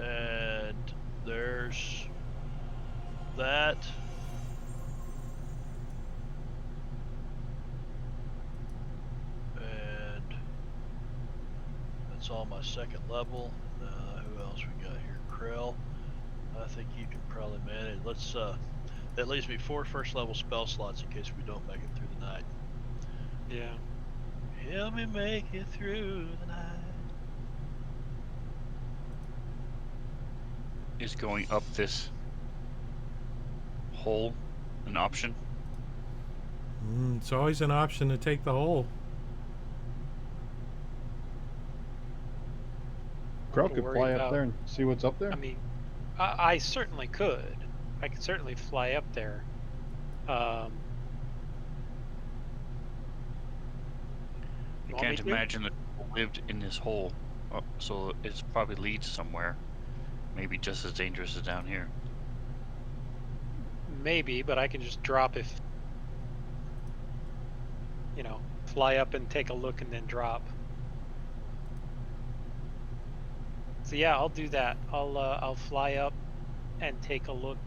And there's that. And that's all my 2nd level. Who else we got here? Krell. I think you can probably manage. Let's that leaves me 4 1st level spell slots in case we don't make it through the night. Yeah. Help me make it through the night. Is going up this hole an option? It's always an option to take the hole. Crow to could worry fly about. up there and see what's up there. I mean, I certainly could. I could certainly fly up there. I Want can't me to? imagine that people lived in this hole, so it probably leads somewhere. Maybe just as dangerous as down here. Maybe, but I can just drop if, fly up and take a look and then drop. So yeah, I'll do that. I'll fly up and take a look,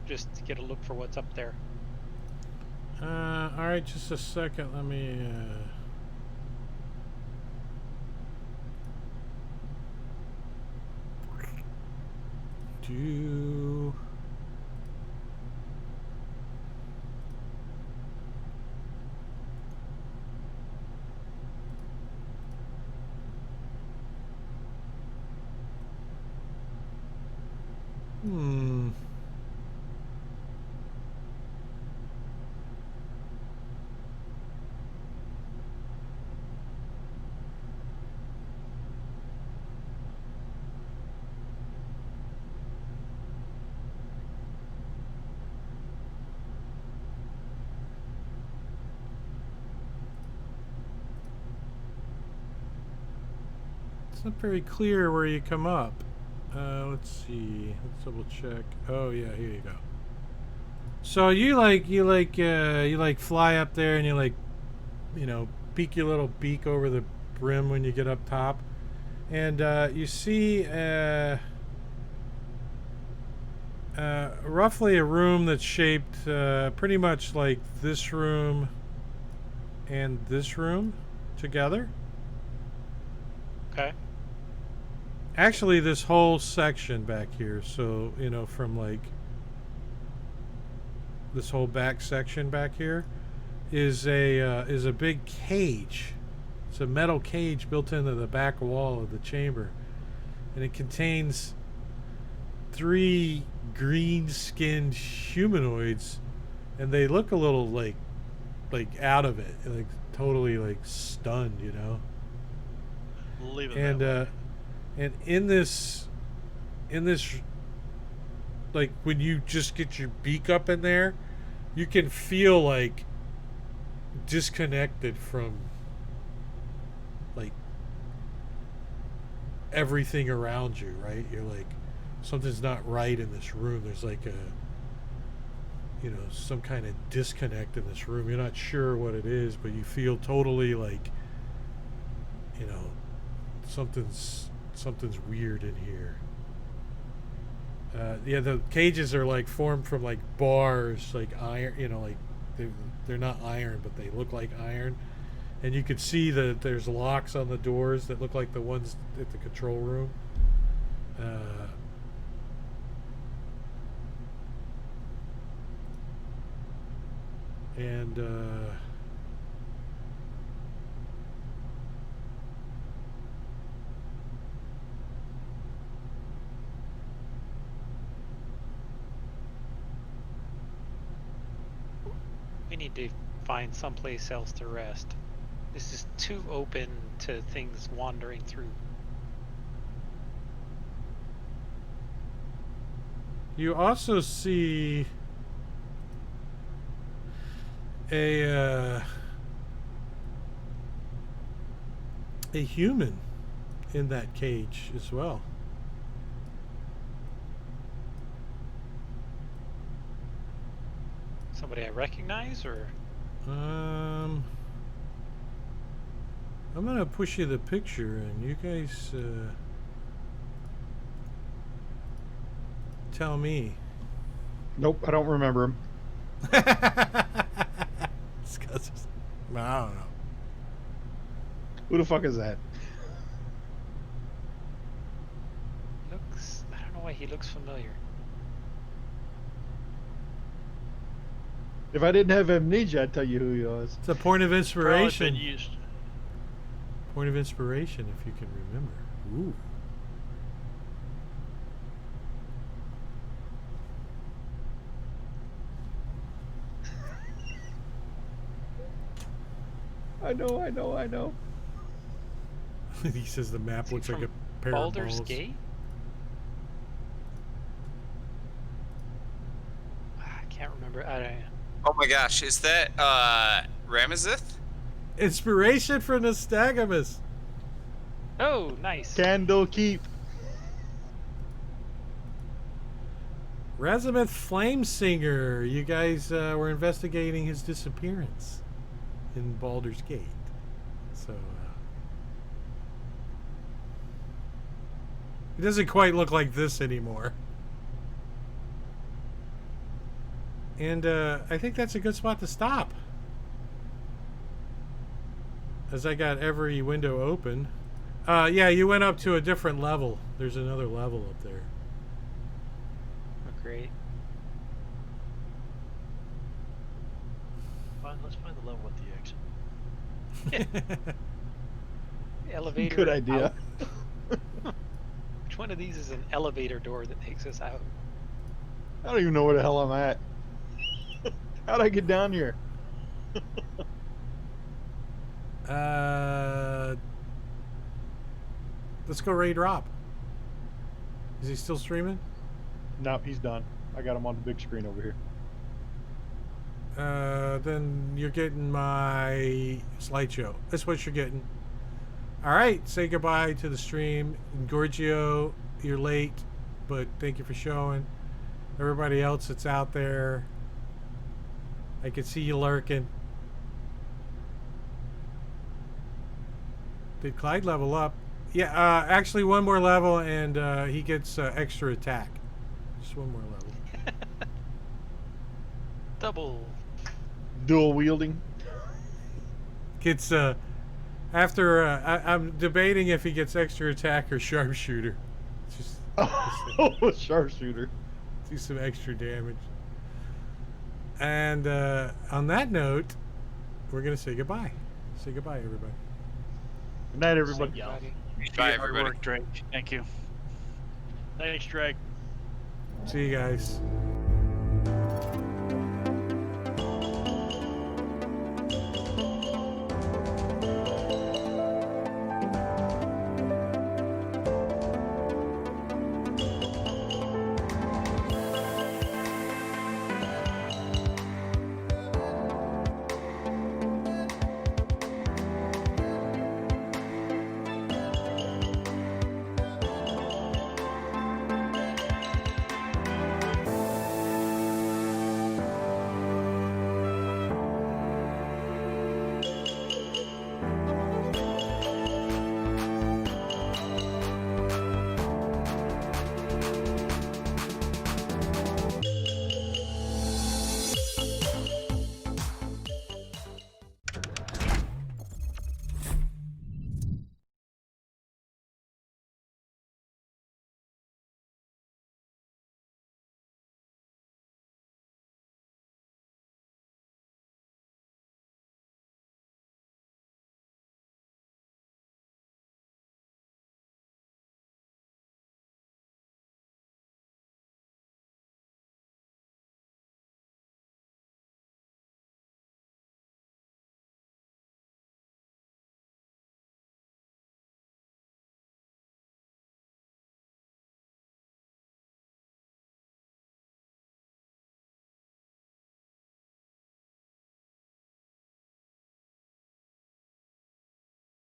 just to get a look for what's up there. All right, just a second. Let me. Do. Hmm. It's not very clear where you come up. Let's see. Let's double check. Oh yeah, here you go. So you fly up there and you peek your little beak over the brim when you get up top, and you see roughly a room that's shaped pretty much like this room and this room together. Okay. Actually, this whole section back here, so from like this whole back section back here is a big cage. It's a metal cage built into the back wall of the chamber, and it contains 3 green-skinned humanoids, and they look a little like out of it, like totally like stunned, Leave it And that way. and in this like when you just get your beak up in there, you can feel like disconnected from like everything around you, right? You're like, something's not right in this room. There's like some kind of disconnect in this room. You're not sure what it is, but you feel totally like something's weird in here. The cages are like formed from like bars, like iron, like they're not iron, but they look like iron, And you could see that there's locks on the doors that look like the ones at the control room. And We need to find someplace else to rest. This is too open to things wandering through. you also see a human in that cage as well. Somebody I recognize, or I'm gonna push you the picture, and you guys tell me. Nope, I don't remember him. It's 'cause it's- I don't know. Who the fuck is that? looks. I don't know why he looks familiar. If I didn't have amnesia, I'd tell you who he was. It's a point of Probably inspiration. been used. Point of inspiration, if you can remember. Ooh. I know. He says the map Is he looks like a from pair Baldur's of balls. Gate? I can't remember. I don't. Oh my gosh, is that Ramazith? Inspiration for Nystagmus. Oh, nice. Candle keep. Razamith Flamesinger. You guys were investigating his disappearance in Baldur's Gate. So he doesn't quite look like this anymore. And I think that's a good spot to stop, as I got every window open. Yeah, you went up to a different level. There's another level up there. Oh, great. Let's find the level with the exit. Elevator. Good idea. out. Which one of these is an elevator door that takes us out? I don't even know where the hell I'm at. How'd I get down here? Let's go raid Rob. Is he still streaming? Nope, he's done. I got him on the big screen over here. Then you're getting my slideshow. That's what you're getting. All right, say goodbye to the stream. Gorgio, you're late, but thank you for showing. Everybody else that's out there, I can see you lurking. Did Clyde level up? Yeah, actually one more level and he gets extra attack. Just one more level. Double. Dual wielding. Gets after I'm debating if he gets extra attack or sharpshooter. Just Oh, sharpshooter. do some extra damage. And on that note, we're gonna say goodbye. Say goodbye, everybody. Good night, everybody. Yeah. Bye, Hard everybody. work, Drake. Thank you. Thanks, Drake. See you guys.